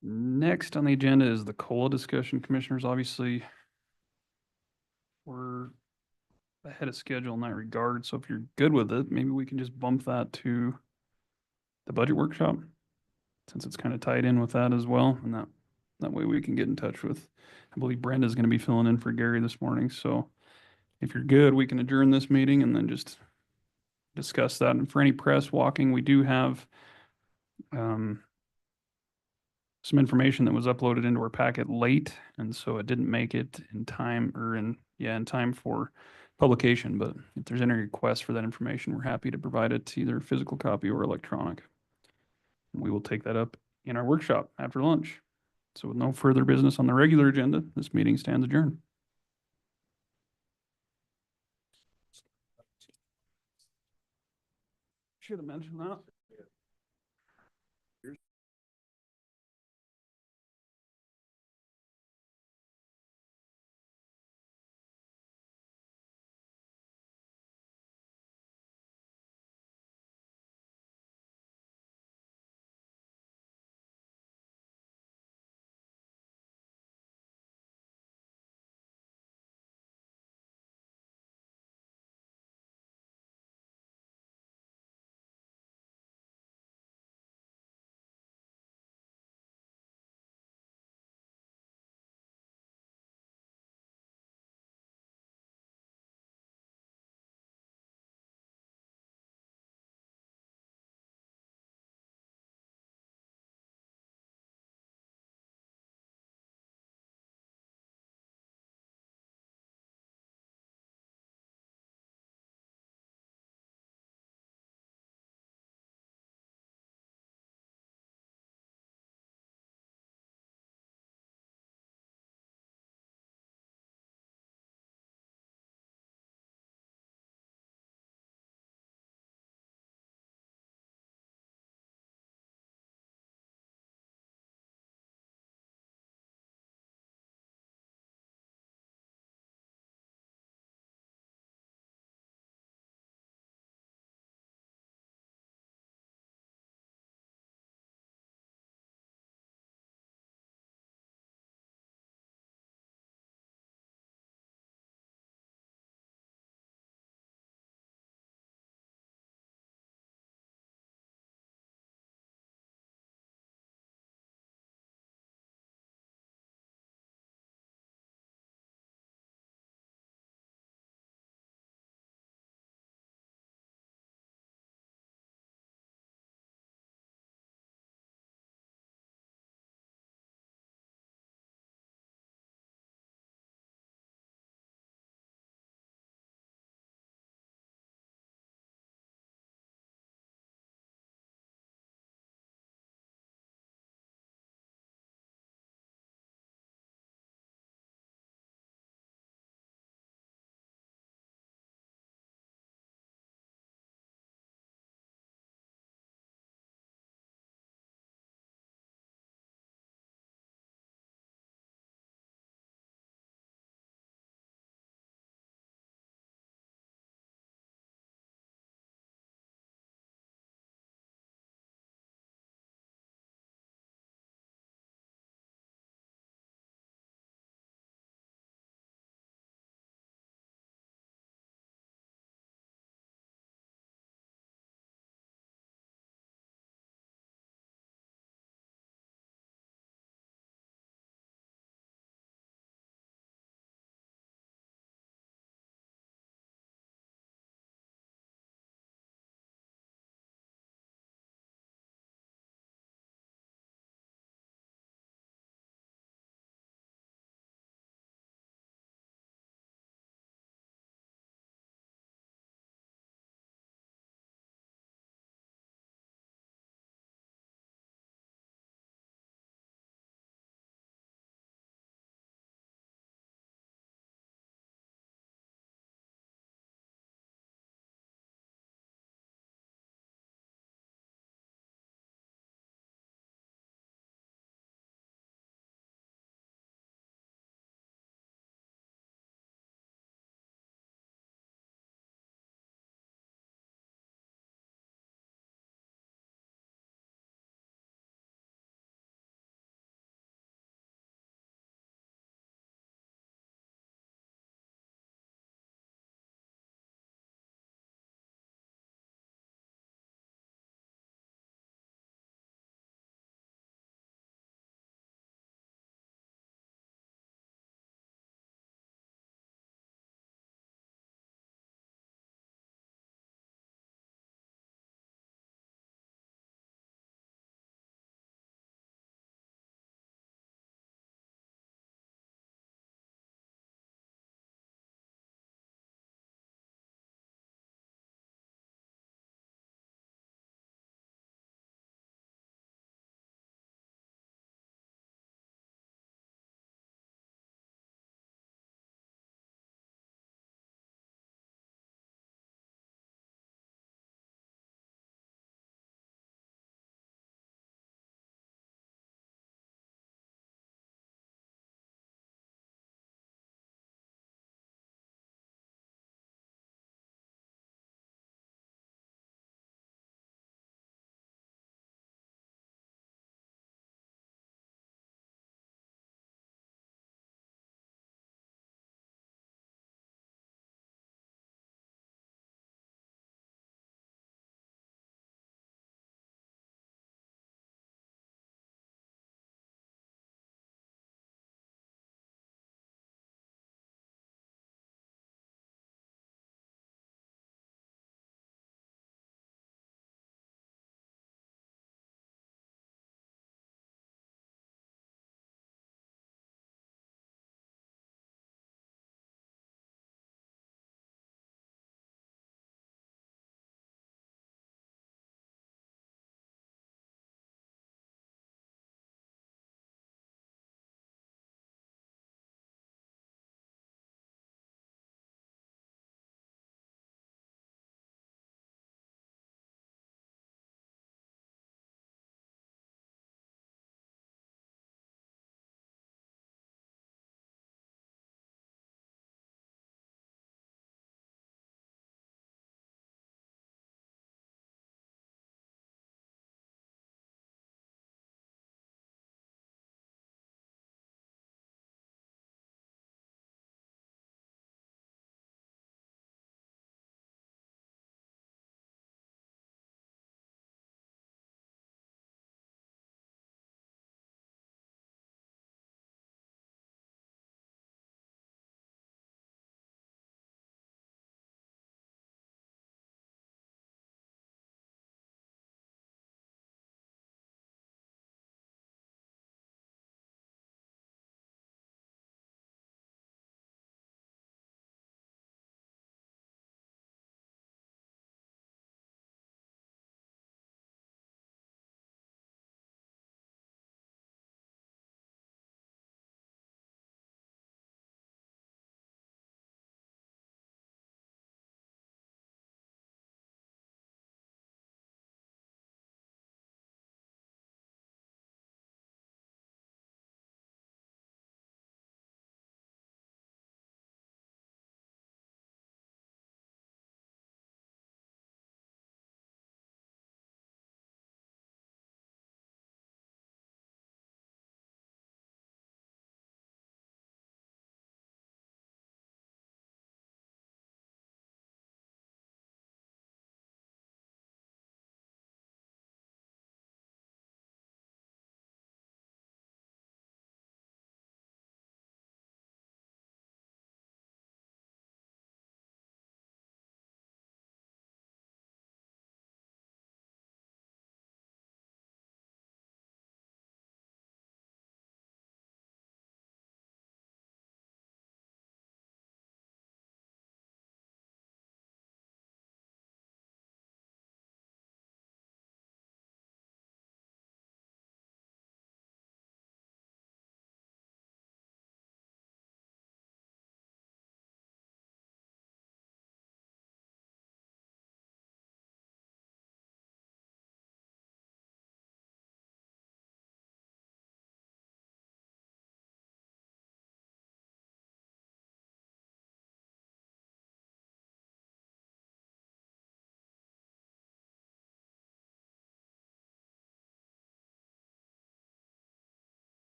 Next on the agenda is the COLA discussion. Commissioners, obviously, we're ahead of schedule in that regard. So if you're good with it, maybe we can just bump that to the budget workshop, since it's kind of tied in with that as well. And that way we can get in touch with, I believe Brenda's going to be filling in for Gary this morning. So if you're good, we can adjourn this meeting and then just discuss that. And for any press walking, we do have some information that was uploaded into our packet late, and so it didn't make it in time, or in time for publication. But if there's any requests for that information, we're happy to provide it, either physical copy or electronic. We will take that up in our workshop after lunch. So with no further business on the regular agenda, this meeting stands adjourned. Should have mentioned that.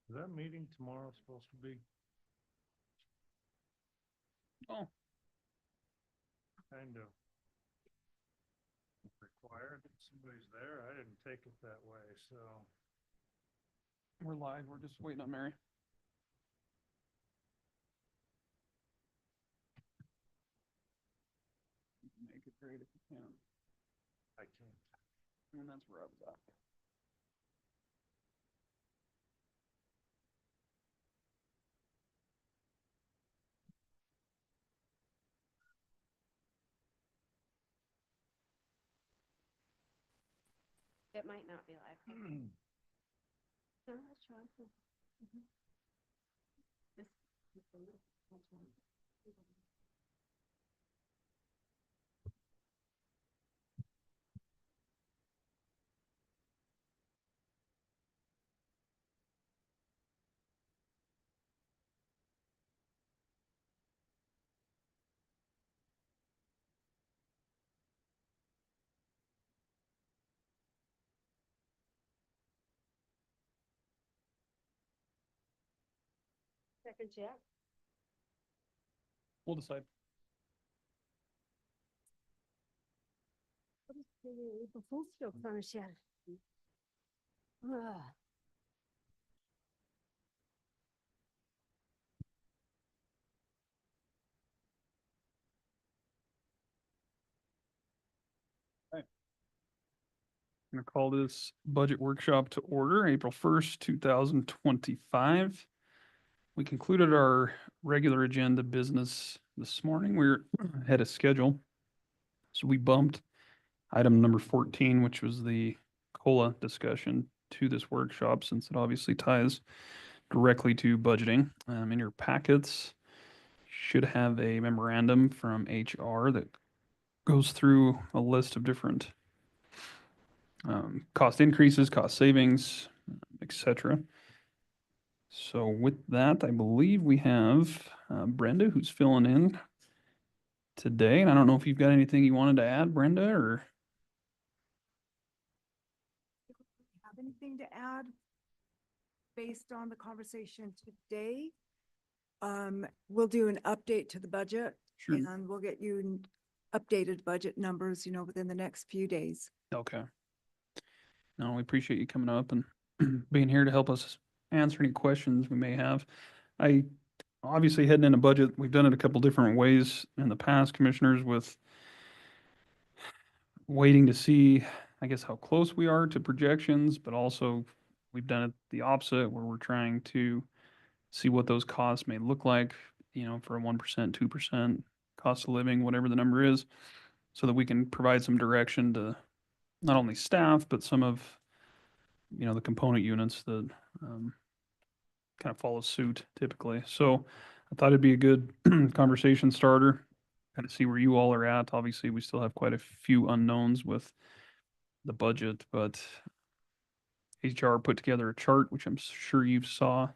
Is that meeting tomorrow supposed to be? Oh, Kind of required that somebody's there. I didn't take it that way, so. we're live. We're just waiting on Mary. Make it great if you can. I can't. And that's where I was at. It might not be live. No, that's fine. Mhm. Second yet? We'll decide. What is the April Fool's joke on us yet? Ugh. I'm going to call this budget workshop to order, April 1st, 2025. We concluded our regular agenda business this morning. We're ahead of schedule. So we bumped item number 14, which was the COLA discussion, to this workshop since it obviously ties directly to budgeting. In your packets, should have a memorandum from HR that goes through a list of different cost increases, cost savings, etc. So with that, I believe we have Brenda who's filling in today. And I don't know if you've got anything you wanted to add, Brenda, or Have anything to add based on the conversation today? We'll do an update to the budget. Sure. And we'll get you updated budget numbers, within the next few days. Okay. No, we appreciate you coming up and being here to help us answer any questions we may have. I obviously heading into budget, we've done it a couple different ways in the past, commissioners, with waiting to see, I guess, how close we are to projections, but also we've done it the opposite where we're trying to see what those costs may look like, for a 1%, 2% cost of living, whatever the number is, so that we can provide some direction to not only staff, but some of, the component units that kind of follow suit typically. So I thought it'd be a good conversation starter, kind of see where you all are at. Obviously, we still have quite a few unknowns with the budget, but HR put together a chart, which I'm sure you saw,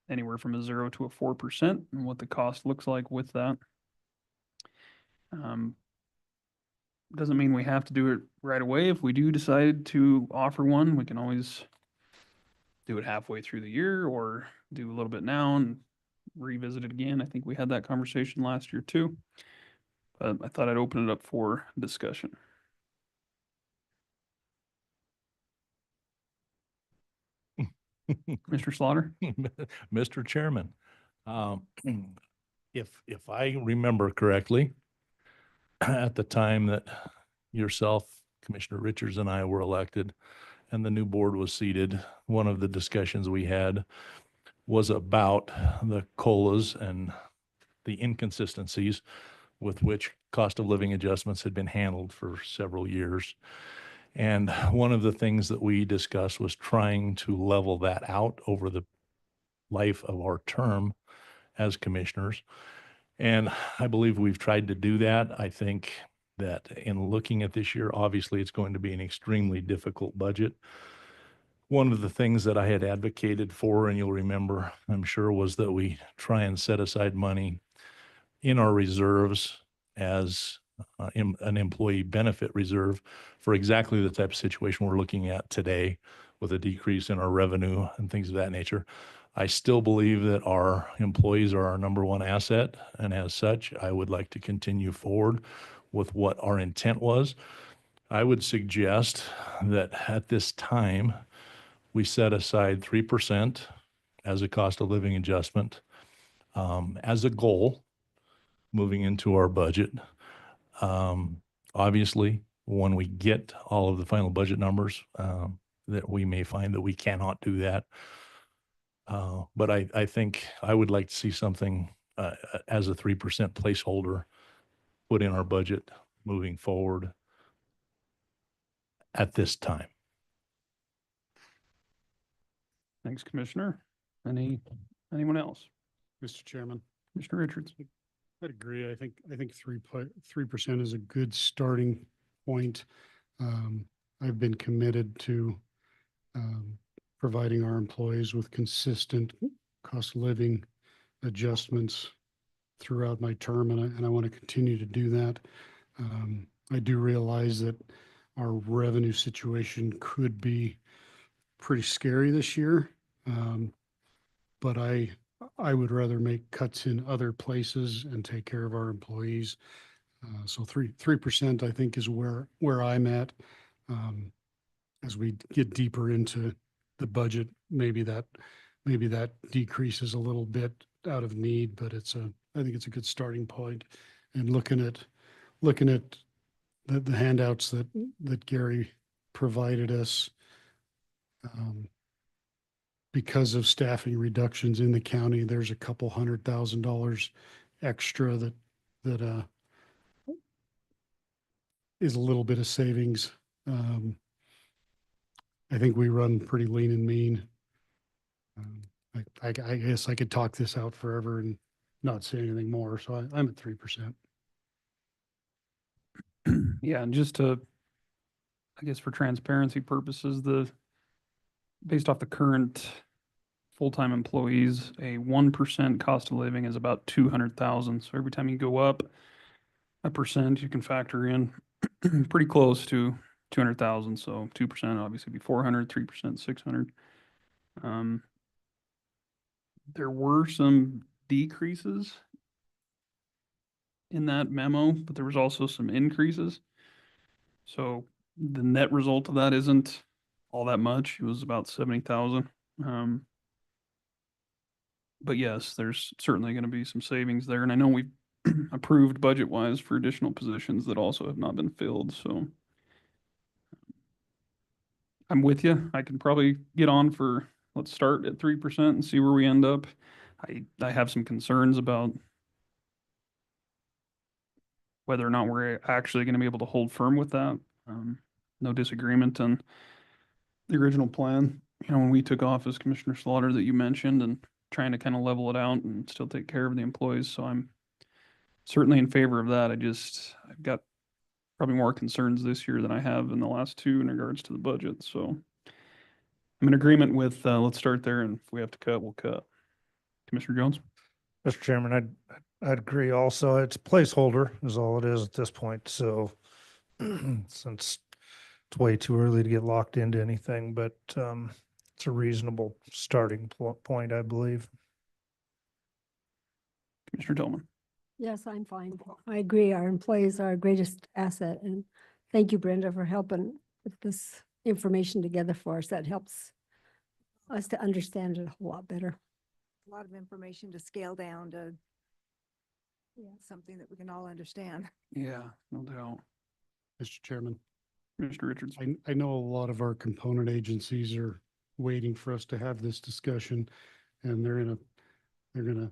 anywhere from a 0 to a 4%, and what the cost looks like with that. Doesn't mean we have to do it right away. If we do decide to offer one, we can always do it halfway through the year or do a little bit now and revisit it again. I think we had that conversation last year too. But I thought I'd open it up for discussion. Mr. Slaughter? Mr. Chairman, if I remember correctly, at the time that yourself, Commissioner Richards, and I were elected and the new board was seated, one of the discussions we had was about the COLAs and the inconsistencies with which cost of living adjustments had been handled for several years. And one of the things that we discussed was trying to level that out over the life of our term as commissioners. And I believe we've tried to do that. I think that in looking at this year, obviously it's going to be an extremely difficult budget. One of the things that I had advocated for, and you'll remember, I'm sure, was that we try and set aside money in our reserves as an employee benefit reserve for exactly the type of situation we're looking at today with a decrease in our revenue and things of that nature. I still believe that our employees are our number one asset, and as such, I would like to continue forward with what our intent was. I would suggest that at this time, we set aside 3% as a cost of living adjustment as a goal moving into our budget. Obviously, when we get all of the final budget numbers, that we may find that we cannot do that. But I think I would like to see something as a 3% placeholder put in our budget moving forward at this time. Thanks, Commissioner. Anyone else? Mr. Chairman, Commissioner Richards? I'd agree. I think 3% is a good starting point. I've been committed to providing our employees with consistent cost of living adjustments throughout my term, and I want to continue to do that. I do realize that our revenue situation could be pretty scary this year, but I would rather make cuts in other places and take care of our employees. So 3% I think is where I'm at. As we get deeper into the budget, maybe that decreases a little bit out of need, but I think it's a good starting point. And looking at the handouts that Gary provided us, because of staffing reductions in the county, there's a couple $100,000 extra that is a little bit of savings. I think we run pretty lean and mean. I guess I could talk this out forever and not say anything more. So I'm at 3%. Yeah, and just to, I guess for transparency purposes, based off the current full-time employees, a 1% cost of living is about 200,000. So every time you go up a percent, you can factor in pretty close to 200,000. So 2% obviously be 400, 3%, 600. There were some decreases in that memo, but there was also some increases. So the net result of that isn't all that much. It was about 70,000. But yes, there's certainly going to be some savings there. And I know we've approved budget-wise for additional positions that also have not been filled. So I'm with you. I can probably get on for, let's start at 3% and see where we end up. I have some concerns about whether or not we're actually going to be able to hold firm with that. No disagreement on the original plan. You know, when we took office, Commissioner Slaughter, that you mentioned, and trying to kind of level it out and still take care of the employees. So I'm certainly in favor of that. I've got probably more concerns this year than I have in the last two in regards to the budget. So I'm in agreement with, let's start there, and if we have to cut, we'll cut. Commissioner Jones? Mr. Chairman, I'd agree also. It's placeholder is all it is at this point. So since it's way too early to get locked into anything, but it's a reasonable starting point, I believe. Commissioner Tillman? Yes, I'm fine. I agree. Our employees are our greatest asset. And thank you, Brenda, for helping put this information together for us. That helps us to understand it a whole lot better. A lot of information to scale down to something that we can all understand. Yeah, no doubt. Mr. Chairman, Commissioner Richards? I know a lot of our component agencies are waiting for us to have this discussion, and they're gonna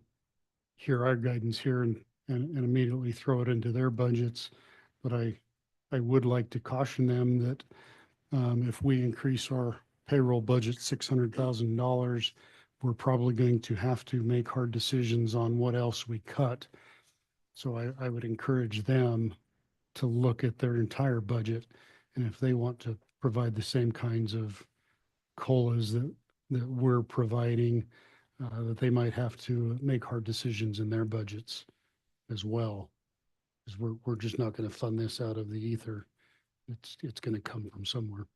hear our guidance here and immediately throw it into their budgets. But I would like to caution them that if we increase our payroll budget $600,000, we're probably going to have to make hard decisions on what else we cut. So I would encourage them to look at their entire budget, and if they want to provide the same kinds of COLAs that we're providing, that they might have to make hard decisions in their budgets as well. Because we're just not going to fund this out of the ether. It's going to come from somewhere.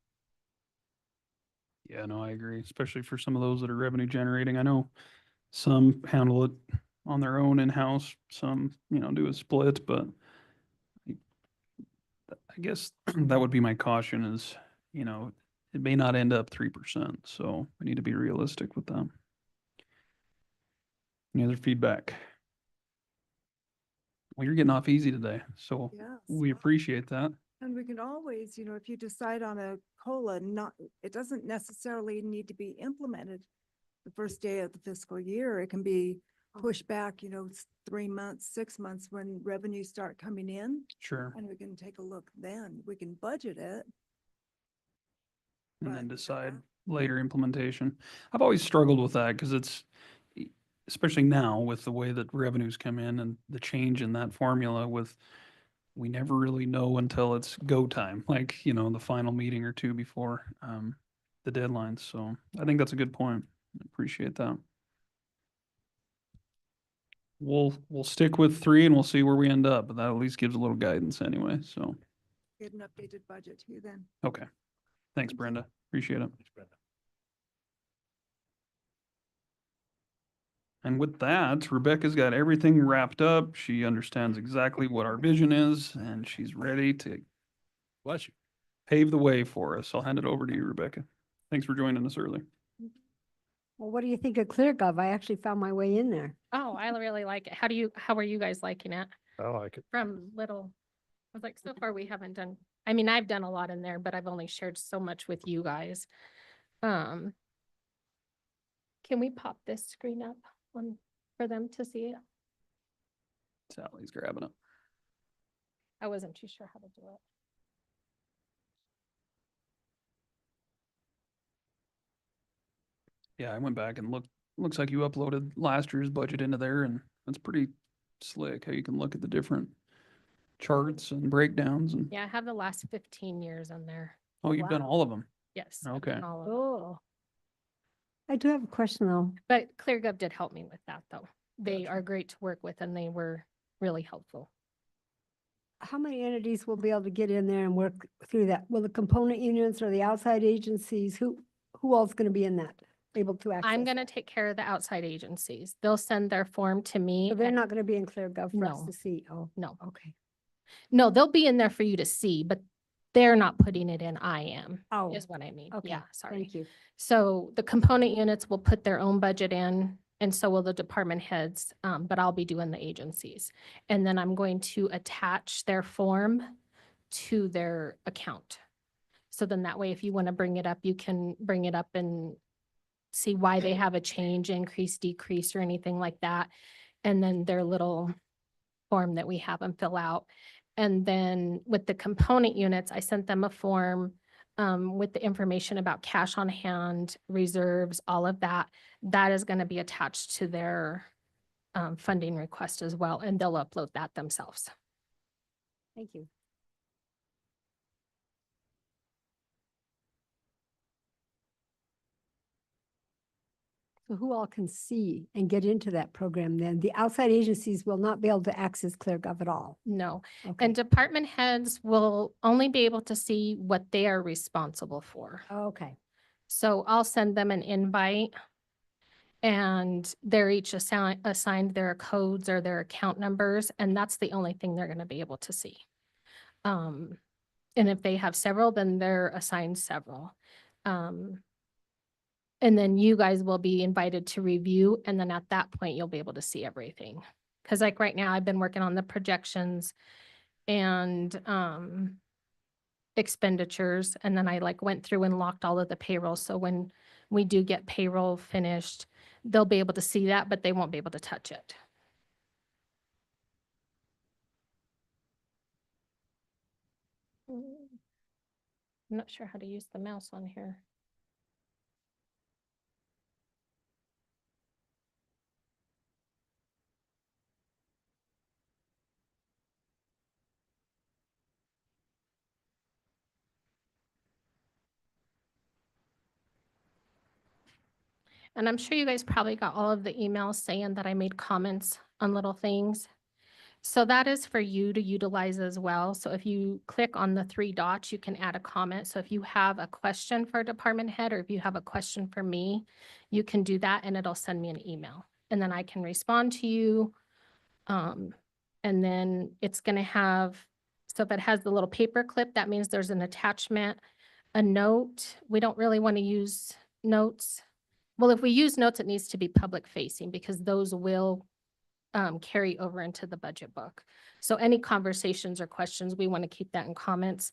Yeah, no, I agree, especially for some of those that are revenue generating. I know some handle it on their own in-house, some, do a split, but I guess that would be my caution is, it may not end up 3%, so we need to be realistic with them. Any other feedback? Well, you're getting off easy today, so Yes. we appreciate that. And we can always, if you decide on a COLA, it doesn't necessarily need to be implemented the first day of the fiscal year. It can be pushed back, 3 months, 6 months when revenues start coming in. Sure. And we can take a look then. We can budget it. And then decide later implementation. I've always struggled with that because especially now with the way that revenues come in and the change in that formula we never really know until it's go time, like, the final meeting or two before the deadline. So I think that's a good point. I appreciate that. We'll stick with 3 and we'll see where we end up, but that at least gives a little guidance anyway. So, Get an updated budget to you then. okay. Thanks, Brenda. Appreciate it. Thanks, Brenda. And with that, Rebecca's got everything wrapped up. She understands exactly what our vision is, and she's ready to Bless you. pave the way for us. I'll hand it over to you, Rebecca. Thanks for joining us early. Well, what do you think of ClearGov? I actually found my way in there. Oh, I really like it. How are you guys liking it? I like it. From little, I was like, so far we haven't done, I mean, I've done a lot in there, but I've only shared so much with you guys. Can we pop this screen up for them to see it? Sally's grabbing it. I wasn't too sure how to do it. Yeah, I went back and looked. Looks like you uploaded last year's budget into there, and that's pretty slick how you can look at the different charts and breakdowns. And Yeah, I have the last 15 years on there. oh, you've done all of them. Yes. I've Okay. done all of them. Oh. I do have a question though. But ClearGov did help me with that though. They are great to work with and they were really helpful. How many entities will be able to get in there and work through that? Will the component unions or the outside agencies, who else is going to be in that, able to access? I'm going to that? take care of the outside agencies. They'll send their form to me. So they're and- not going to be in ClearGov for us No. to see? Oh, No, okay. no, they'll be in there for you to see, but they're not putting it in. I am, Oh, is what I mean. okay. Yeah, sorry. Thank you. So the component units will put their own budget in and so will the department heads, but I'll be doing the agencies. And then I'm going to attach their form to their account. So then that way, if you want to bring it up, you can bring it up and see why they have a change, increase, decrease, or anything like that. And then their little form that we have them fill out. And then with the component units, I sent them a form with the information about cash on hand, reserves, all of that. That is going to be attached to their funding request as well, and they'll upload that themselves. Thank you. So who all can see and get into that program then? The outside agencies will not be able to access ClearGov at all? No. Okay. And department heads will only be able to see what they are responsible for. Okay. So I'll send them an invite and they're each assigned their codes or their account numbers, and that's the only thing they're going to be able to see. And if they have several, then they're assigned several. And then you guys will be invited to review, and then at that point, you'll be able to see everything. Because like right now, I've been working on the projections and expenditures, and then I went through and locked all of the payroll. So when we do get payroll finished, they'll be able to see that, but they won't be able to touch it. I'm not sure how to use the mouse on here. And I'm sure you guys probably got all of the emails saying that I made comments on little things. So that is for you to utilize as well. So if you click on the three dots, you can add a comment. So if you have a question for a department head, or if you have a question for me, you can do that and it'll send me an email. And then I can respond to you. And then it's gonna have, so if it has the little paper clip, that means there's an attachment, a note. We don't really want to use notes. Well, if we use notes, it needs to be public facing because those will carry over into the budget book. So any conversations or questions, we want to keep that in comments.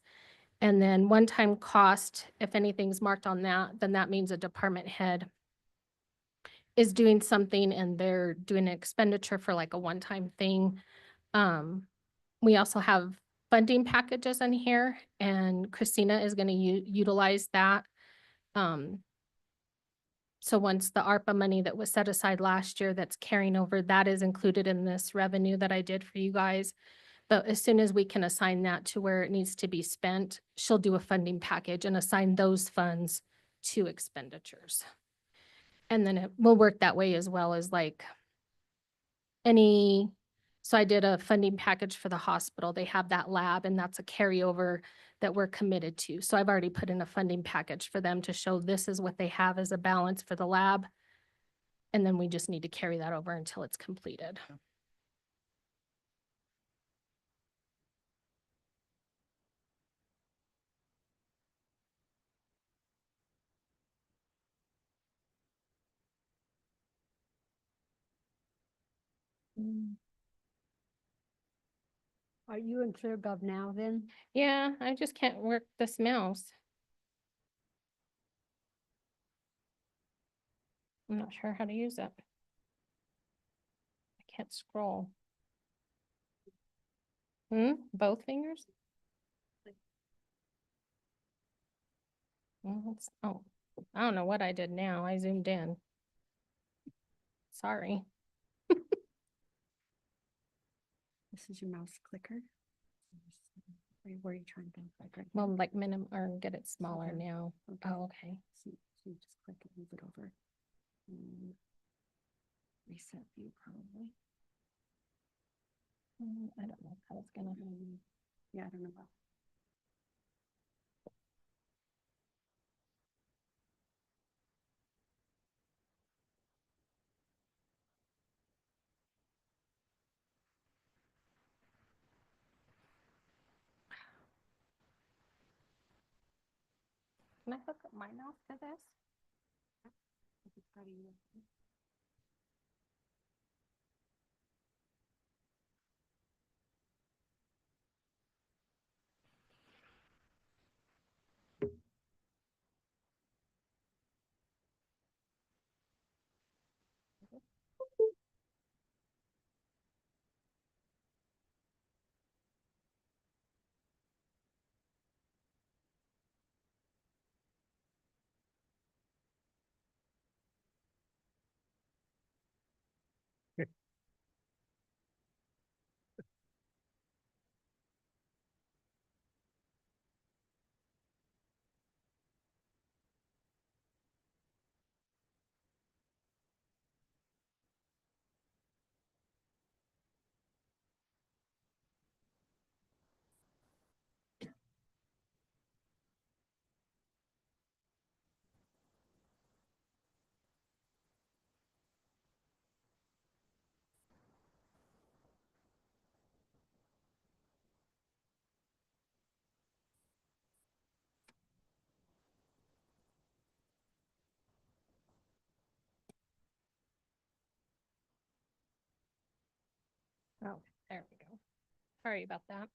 And then one-time cost, if anything's marked on that, then that means a department head is doing something and they're doing an expenditure for like a one-time thing. We also have funding packages in here and Christina is going to utilize that. So once the ARPA money that was set aside last year that's carrying over, that is included in this revenue that I did for you guys. But as soon as we can assign that to where it needs to be spent, she'll do a funding package and assign those funds to expenditures. And then it will work that way as well as like so I did a funding package for the hospital. They have that lab and that's a carryover that we're committed to. So I've already put in a funding package for them to show this is what they have as a balance for the lab. And then we just need to carry that over until it's completed. Are you in ClearGov now then? Yeah, I just can't work this mouse. I'm not sure how to use it. I can't scroll. Both fingers? Oh, I don't know what I did now. I zoomed in. Sorry. This is your mouse clicker. Where are you trying to go? Like Well, like minimum or get it smaller Okay. now. Okay. Oh, okay. So you just click it, move it over. And reset view probably. I don't know how it's gonna. Yeah, I don't know. Can I hook up my mouse to this? Oh, there we go. Sorry about that.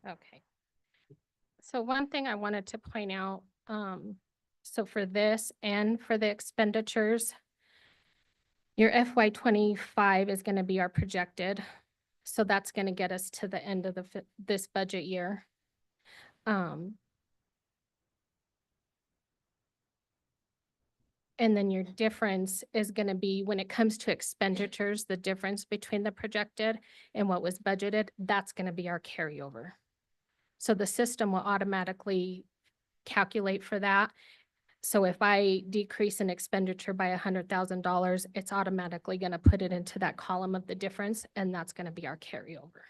Okay. So one thing I wanted to point out, So for this and for the expenditures, your FY 25 is going to be our projected. So that's going to get us to the end of this budget year. And then your difference is going to be, when it comes to expenditures, the difference between the projected and what was budgeted, that's going to be our carryover. So the system will automatically calculate for that. So if I decrease an expenditure by $100,000, it's automatically going to put it into that column of the difference, and that's going to be our carryover.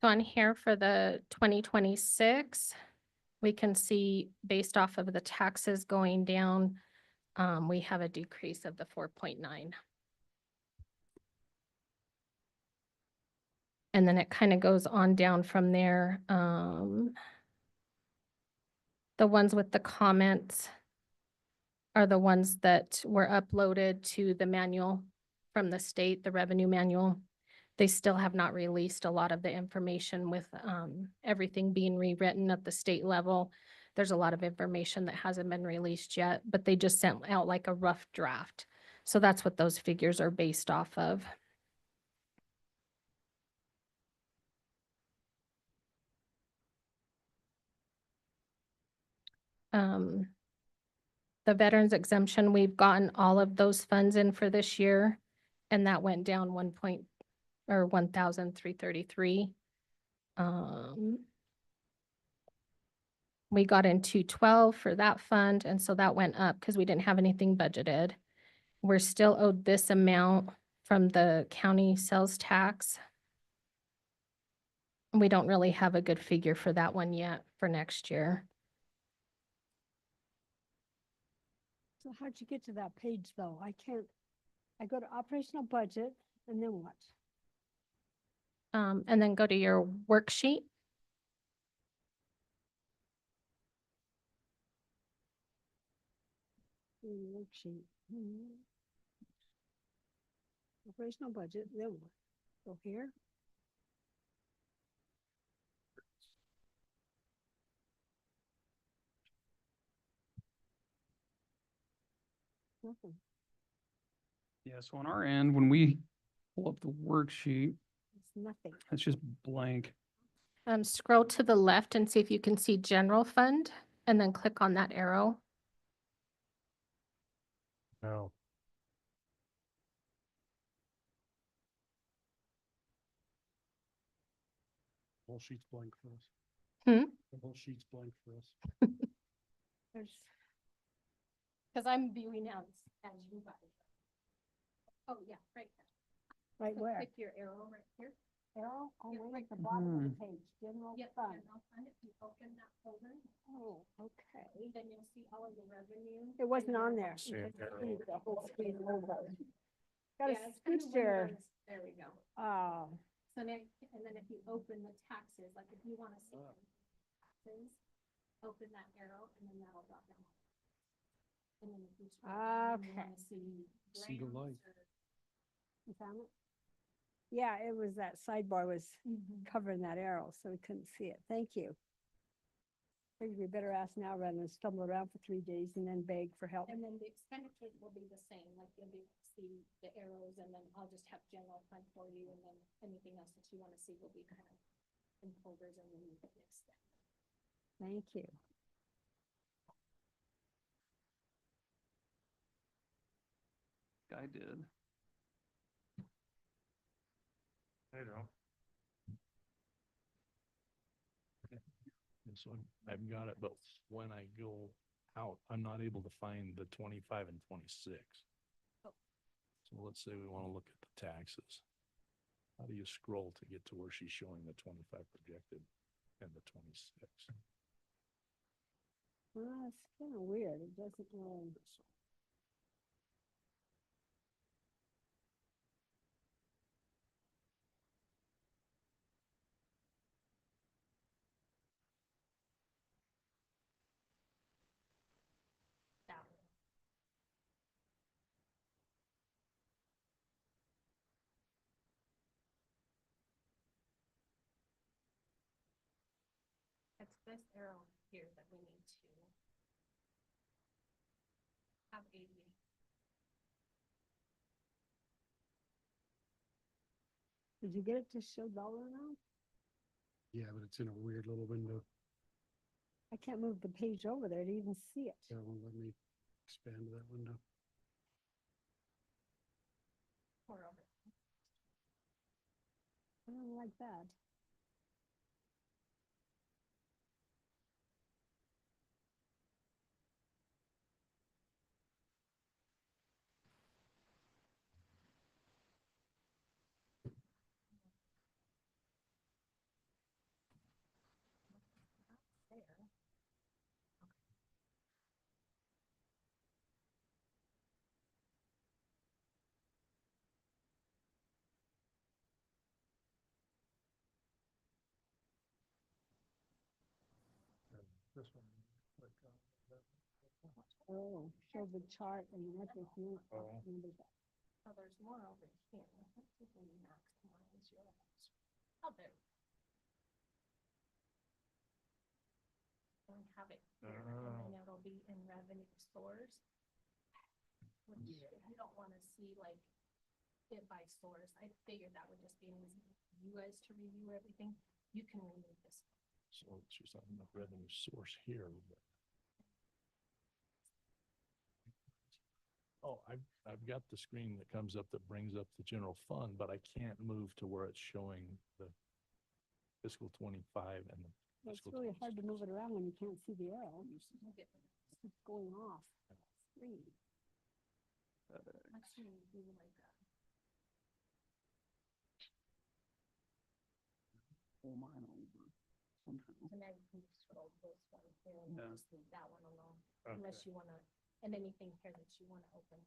So on here for the 2026, we can see based off of the taxes going down, we have a decrease of the 4.9. And then it kind of goes on down from there. The ones with the comments are the ones that were uploaded to the manual from the state, the revenue manual. They still have not released a lot of the information with everything being rewritten at the state level. There's a lot of information that hasn't been released yet, but they just sent out like a rough draft. So that's what those figures are based off of. The veterans exemption, we've gotten all of those funds in for this year, and that went down 1,333. We got into 12 for that fund, and so that went up because we didn't have anything budgeted. We're still owed this amount from the county sales tax. We don't really have a good figure for that one yet for next year. So how'd you get to that page though? I can't, I go to operational budget and then what? And then go to your worksheet. Worksheet. Operational budget, then what? Go here. Nothing. Yeah, so on our end, when we pull up the worksheet, It's nothing. it's just blank. Scroll to the left and see if you can see general fund, and then click on that arrow. No. Whole sheet's blank for us. The whole sheet's blank for us. There's, Because I'm viewing as you guys. Oh, yeah, right there. right So where? Click your arrow right here. Arrow? Oh, Yeah, way right at the bottom of the Hmm. page, general Yep, fund. general fund, if you open that folder, Oh, okay. then you'll see all of the revenue. It wasn't on there. See it there. The whole screen over. Got Yeah, a it's kind of scooch one of there. those- There we go. Oh, So then, and then if you open the taxes, like if you want to see taxes, open that arrow and then that'll drop down. And then if you scroll down and you Okay. want to see Single grants light. or- you found it? Yeah, it was that sidebar was covering that arrow, so we couldn't see it. Thank you. Figured we better ask now rather than stumble around for 3 days and then beg for help. And then the expenditures will be the same, like you'll be able to see the arrows, and then I'll just have general fund for you, and then anything else that you want to see will be kind of in folders and then you can extend. Thank you. I did. I don't. And so I've got it, but when I go out, I'm not able to find the 25 and 26. Oh. So let's say we want to look at the taxes. How do you scroll to get to where she's showing the 25 projected and the 26? Well, it's kind of weird. It doesn't really. That one. this arrow here that we need to have 88. Did you get it to show dollar amount? Yeah, but it's in a weird little window. I can't move the page over there to even see it. That won't let me expand that window. Or over. I don't like that. There. This one. Click on that. Oh, show the chart and everything. Oh. So there's more over here. Let's see if we maximize yours. Oh, there. And have it here, and then it'll be in revenue source. Which you don't want to see like it by source. I figured that would just be an easy for you guys to review everything. You can remove this. So she's talking about revenue source here. Oh, I've got the screen that comes up that brings up the general fund, but I can't move to where it's showing the fiscal 25 and the It's fiscal really hard 26. to move it around when you can't see the arrow. It's going off screen. Actually, do like that. Pull mine over somehow. And then you can scroll this one here and Yeah. just leave that one alone, Okay. unless you want to, and anything here that you want to open.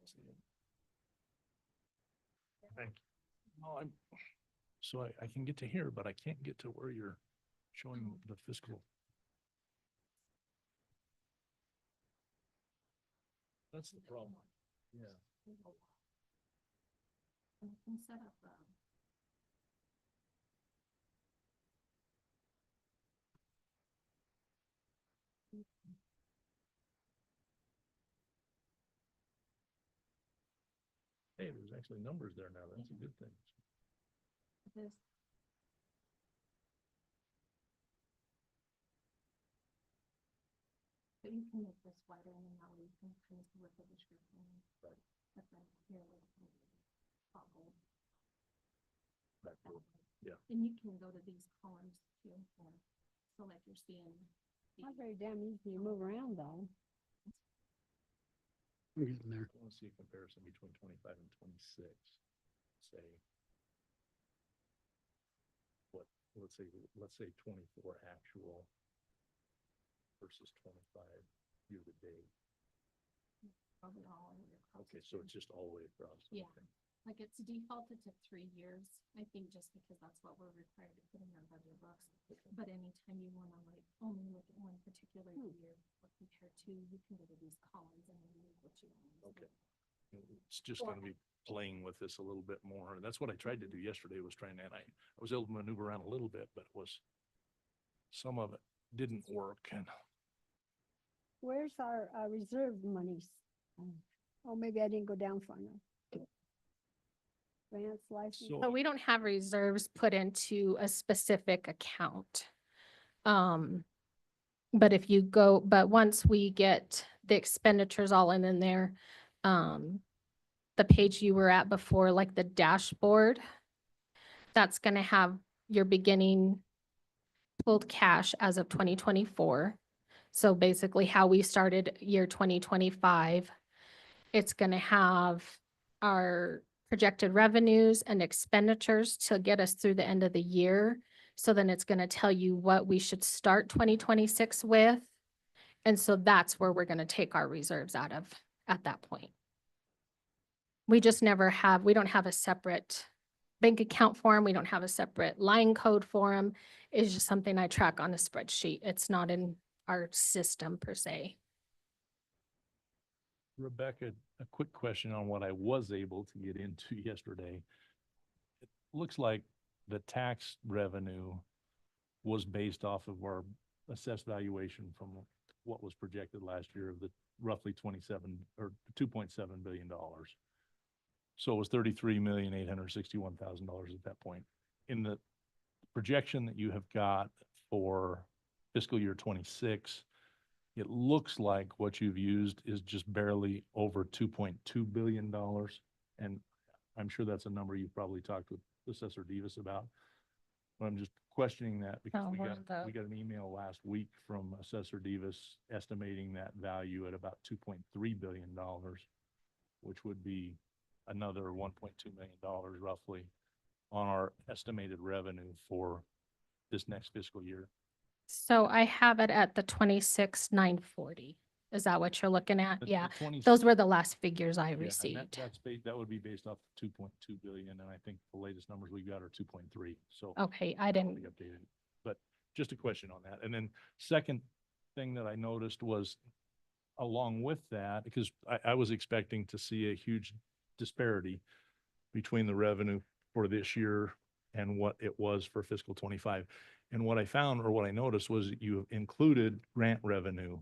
Thank you. No, so I can get to here, but I can't get to where you're showing the fiscal. That's the problem. Yeah. Instead of, Hey, there's actually numbers there now. That's a good thing. this. But you can make this wider and then that way you can kind of see what the description is. Right. That's right here. With the toggle. Back to it. Yeah. And you can go to these columns too. So like you're seeing. Not very damn easy to move around though. I'm getting there. I want to see a comparison between 25 and 26. Say, what, let's say 24 actual versus 25 year to date. Probably all the way across. Okay, so it's just all the way across. Yeah. Okay. Like it's defaulted to 3 years, I think just because that's what we're required to put in our budget books. But anytime you want to like only look at one particular year or compare to, you can go to these columns and remove what you want. Okay. It's just going to be playing with this a little bit more. That's what I tried to do yesterday, was trying to, and I was able to maneuver around a little bit, but it was, some of it didn't work. And Where's our reserve monies? Oh, maybe I didn't go down far enough. Grants, license. So we don't have reserves put into a specific account. But if you go, but once we get the expenditures all in there, the page you were at before, like the dashboard, that's gonna have your beginning pulled cash as of 2024. So basically how we started year 2025, it's gonna have our projected revenues and expenditures to get us through the end of the year. So then it's gonna tell you what we should start 2026 with. And so that's where we're gonna take our reserves out of at that point. We just never have, we don't have a separate bank account for them. We don't have a separate line code for them. It's just something I track on a spreadsheet. It's not in our system per se. Rebecca, a quick question on what I was able to get into yesterday. It looks like the tax revenue was based off of our assessed valuation from what was projected last year of the roughly 27 or $2.7 billion. So it was $33,861,000 at that point. In the projection that you have got for fiscal year 26, it looks like what you've used is just barely over $2.2 billion. And I'm sure that's a number you've probably talked with Assessor Davis about. But I'm just questioning that because we got an email last week from Assessor Davis estimating that value at about $2.3 billion, which would be another $1.2 million roughly on our estimated revenue for this next fiscal year. So I have it at the 26,940. Is that what you're looking at? The Yeah, 20 those were the last figures I Yeah, and received. that would be based off 2.2 billion, and I think the latest numbers we got are 2.3. So Okay, I didn't, probably updated, but just a question on that. And then second thing that I noticed was along with that, because I was expecting to see a huge disparity between the revenue for this year and what it was for fiscal 25. And what I found, or what I noticed, was that you included grant revenue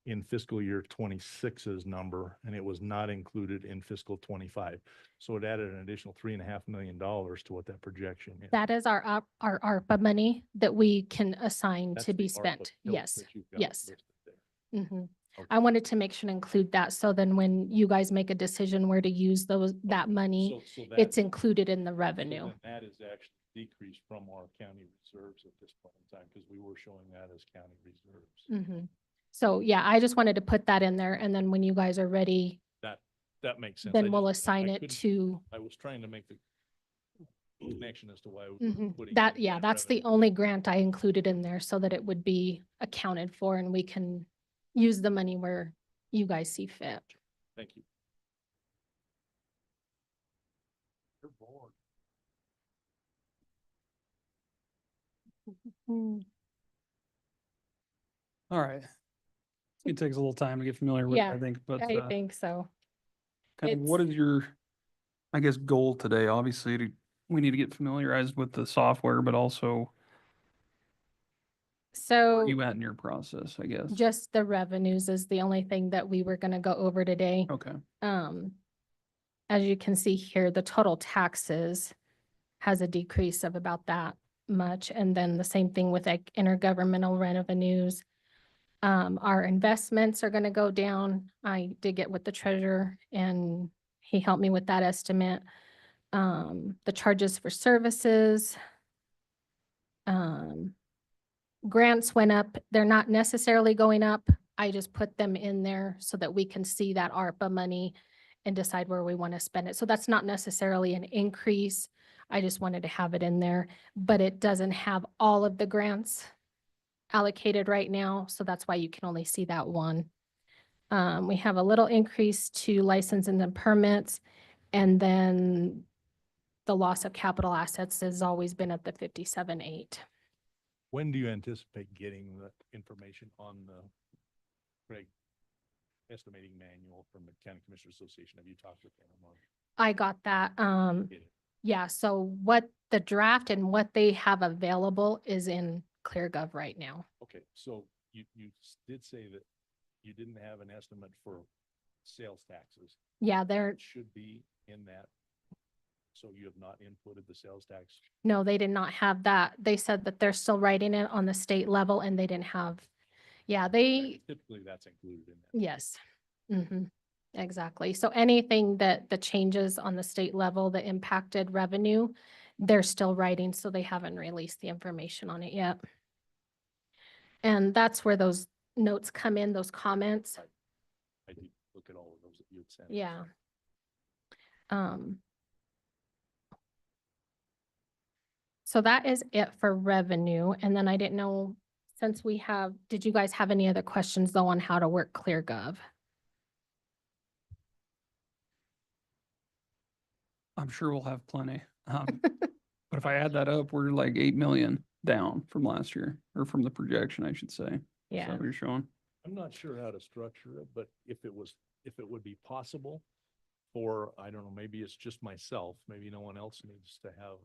in fiscal year 26's number, and it was not included in fiscal 25. So it added an additional $3.5 million to what that projection is. that is our ARPA money that we can assign That's to be the ARPA spent. bill Yes, that you've got yes. listed there. Mhm. Okay. I wanted to make sure to include that. So then when you guys make a decision where to use that money, So it's that, included in the so revenue. then that is actually decreased from our county reserves at this point in time, because we were showing that as county reserves. Mhm. So yeah, I just wanted to put that in there. And then when you guys are ready, That makes sense. then I we'll just- assign I it couldn't- to, I was trying to make the connection as to why we were putting. that, in yeah, grant that's the revenue. only grant I included in there so that it would be accounted for and we can use the money where you guys see fit. Thank you. You're bored. All right. It takes a little time to get familiar with, Yeah, I think, but I think so. kind of what it's- is your, I guess, goal today? Obviously, we need to get familiarized with the software, but also where So are you at in your process, I guess? just the revenues is the only thing that we were gonna go over today. Okay. As you can see here, the total taxes has a decrease of about that much. And then the same thing with like intergovernmental revenues. Our investments are gonna go down. I did get with the treasurer and he helped me with that estimate. The charges for services. Grants went up. They're not necessarily going up. I just put them in there so that we can see that ARPA money and decide where we want to spend it. So that's not necessarily an increase. I just wanted to have it in there, but it doesn't have all of the grants allocated right now. So that's why you can only see that one. We have a little increase to licenses and permits, and then the loss of capital assets has always been at the 57.8. When do you anticipate getting the information on the Craig estimating manual from the County Commissioners Association? Have you talked with them? I got that. Get it? Yeah, so what the draft and what they have available is in ClearGov right now. Okay, so you did say that you didn't have an estimate for sales taxes. Yeah, they're, It should be in that. So you have not inputted the sales tax? no, they did not have that. They said that they're still writing it on the state level and they didn't have, yeah, they, Typically, that's included in that. yes. Exactly. So anything that the changes on the state level that impacted revenue, they're still writing, so they haven't released the information on it yet. And that's where those notes come in, those comments. I did look at all of those that you had sent. Yeah. So that is it for revenue. And then I didn't know, since we have, did you guys have any other questions though on how to work ClearGov? I'm sure we'll have plenty. But if I add that up, we're like 8 million down from last year, or from the projection, I should say. Is Yeah. that what you're showing? I'm not sure how to structure it, but if it would be possible for, I don't know, maybe it's just myself, maybe no one else needs to have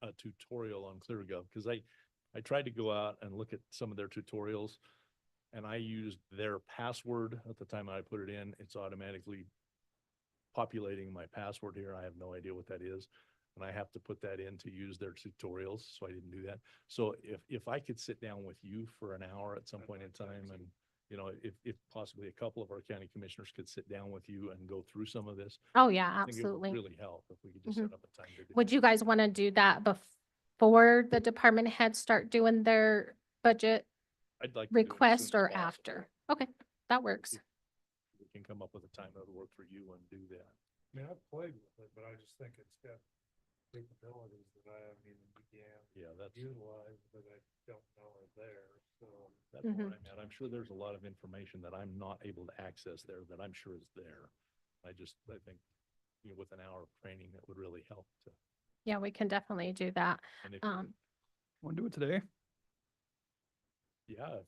a tutorial on ClearGov, because I I tried to go out and look at some of their tutorials, and I used their password at the time I put it in. It's automatically populating my password here. I have no idea what that is. And I have to put that in to use their tutorials, so I didn't do that. So if I could sit down with you for an hour at some point in time, and, you know, if possibly a couple of our county commissioners could sit down with you and go through some of this. Oh, yeah, I think it would absolutely. really help if we could just Mhm. set up a time to do. Would you guys want to do that before the department heads start doing their budget I'd like to do it as soon request as or possible. after? Okay, that works. We can come up with a time that would work for you and do that. I mean, I've played with it, but I just think it's got capabilities that I haven't even began Yeah, that's, to utilize that I don't know are there, so. that's where I'm at. I'm sure there's a lot of information that I'm not able to access there that I'm sure is there. I think, you know, with an hour of training, that would really help to. Yeah, we can definitely do that. And if, Want to do it today? yeah,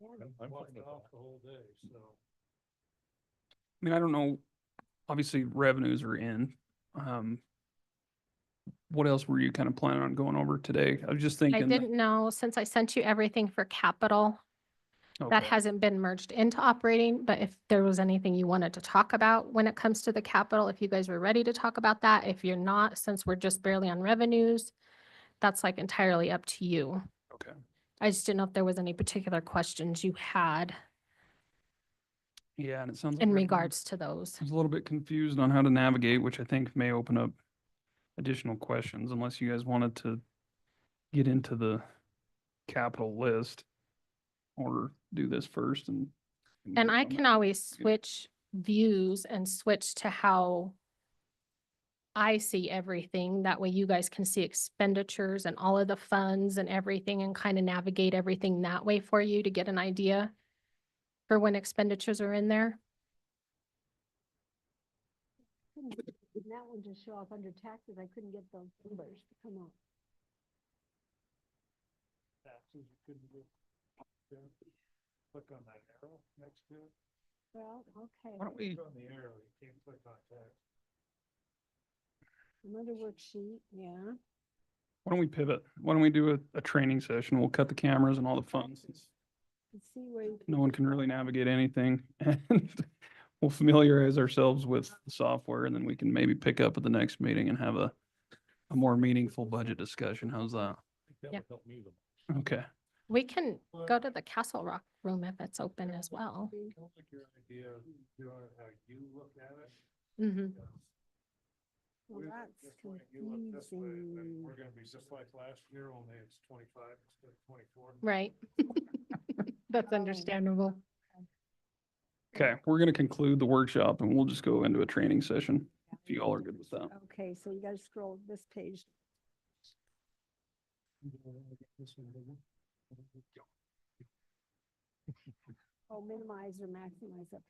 Yeah, I'm fine blocked with off that. the whole day, so. I mean, I don't know. Obviously, revenues are in. What else were you kind of planning on going over today? I was just I thinking. didn't know, since I sent you everything for capital, that Okay. hasn't been merged into operating, but if there was anything you wanted to talk about when it comes to the capital, if you guys were ready to talk about that, if you're not, since we're just barely on revenues, that's like entirely up to you. Okay. I just didn't know if there was any particular questions you had Yeah, and it sounds like in everyone regards to those. was a little bit confused on how to navigate, which I think may open up additional questions unless you guys wanted to get into the capital list or do this first and. And go I from can there. always switch views and switch to how I see everything. That way you guys can see expenditures and all of the funds and everything and kind of navigate everything that way for you to get an idea for when expenditures are in there. Did that one just show up under taxes? I couldn't get those numbers to come up. Taxes, you couldn't get. Click on that arrow next to it. Well, okay. Why don't we, Click on the arrow, you can't click on tax. Another worksheet, yeah. why don't we pivot? Why don't we do a training session? We'll cut the cameras and all the fun since Let's see where. you no one can really navigate anything. And we'll familiarize ourselves with the software and then we can maybe pick up at the next meeting and have a more meaningful budget discussion. How's that? I think that Yeah. would help me the most. Okay. We can go to the Castle Rock room if it's open as well. Kind of like your idea of doing it how you look at it. Mm-hmm. Well, that's This way, you look this way, then confusing. we're gonna be just like last year, only it's 25 instead of 24. Right. That's understandable. Okay, we're going to conclude the workshop and we'll just go into a training session if you all are good with that. Okay, so you gotta scroll this page. Oh, minimize or maximize up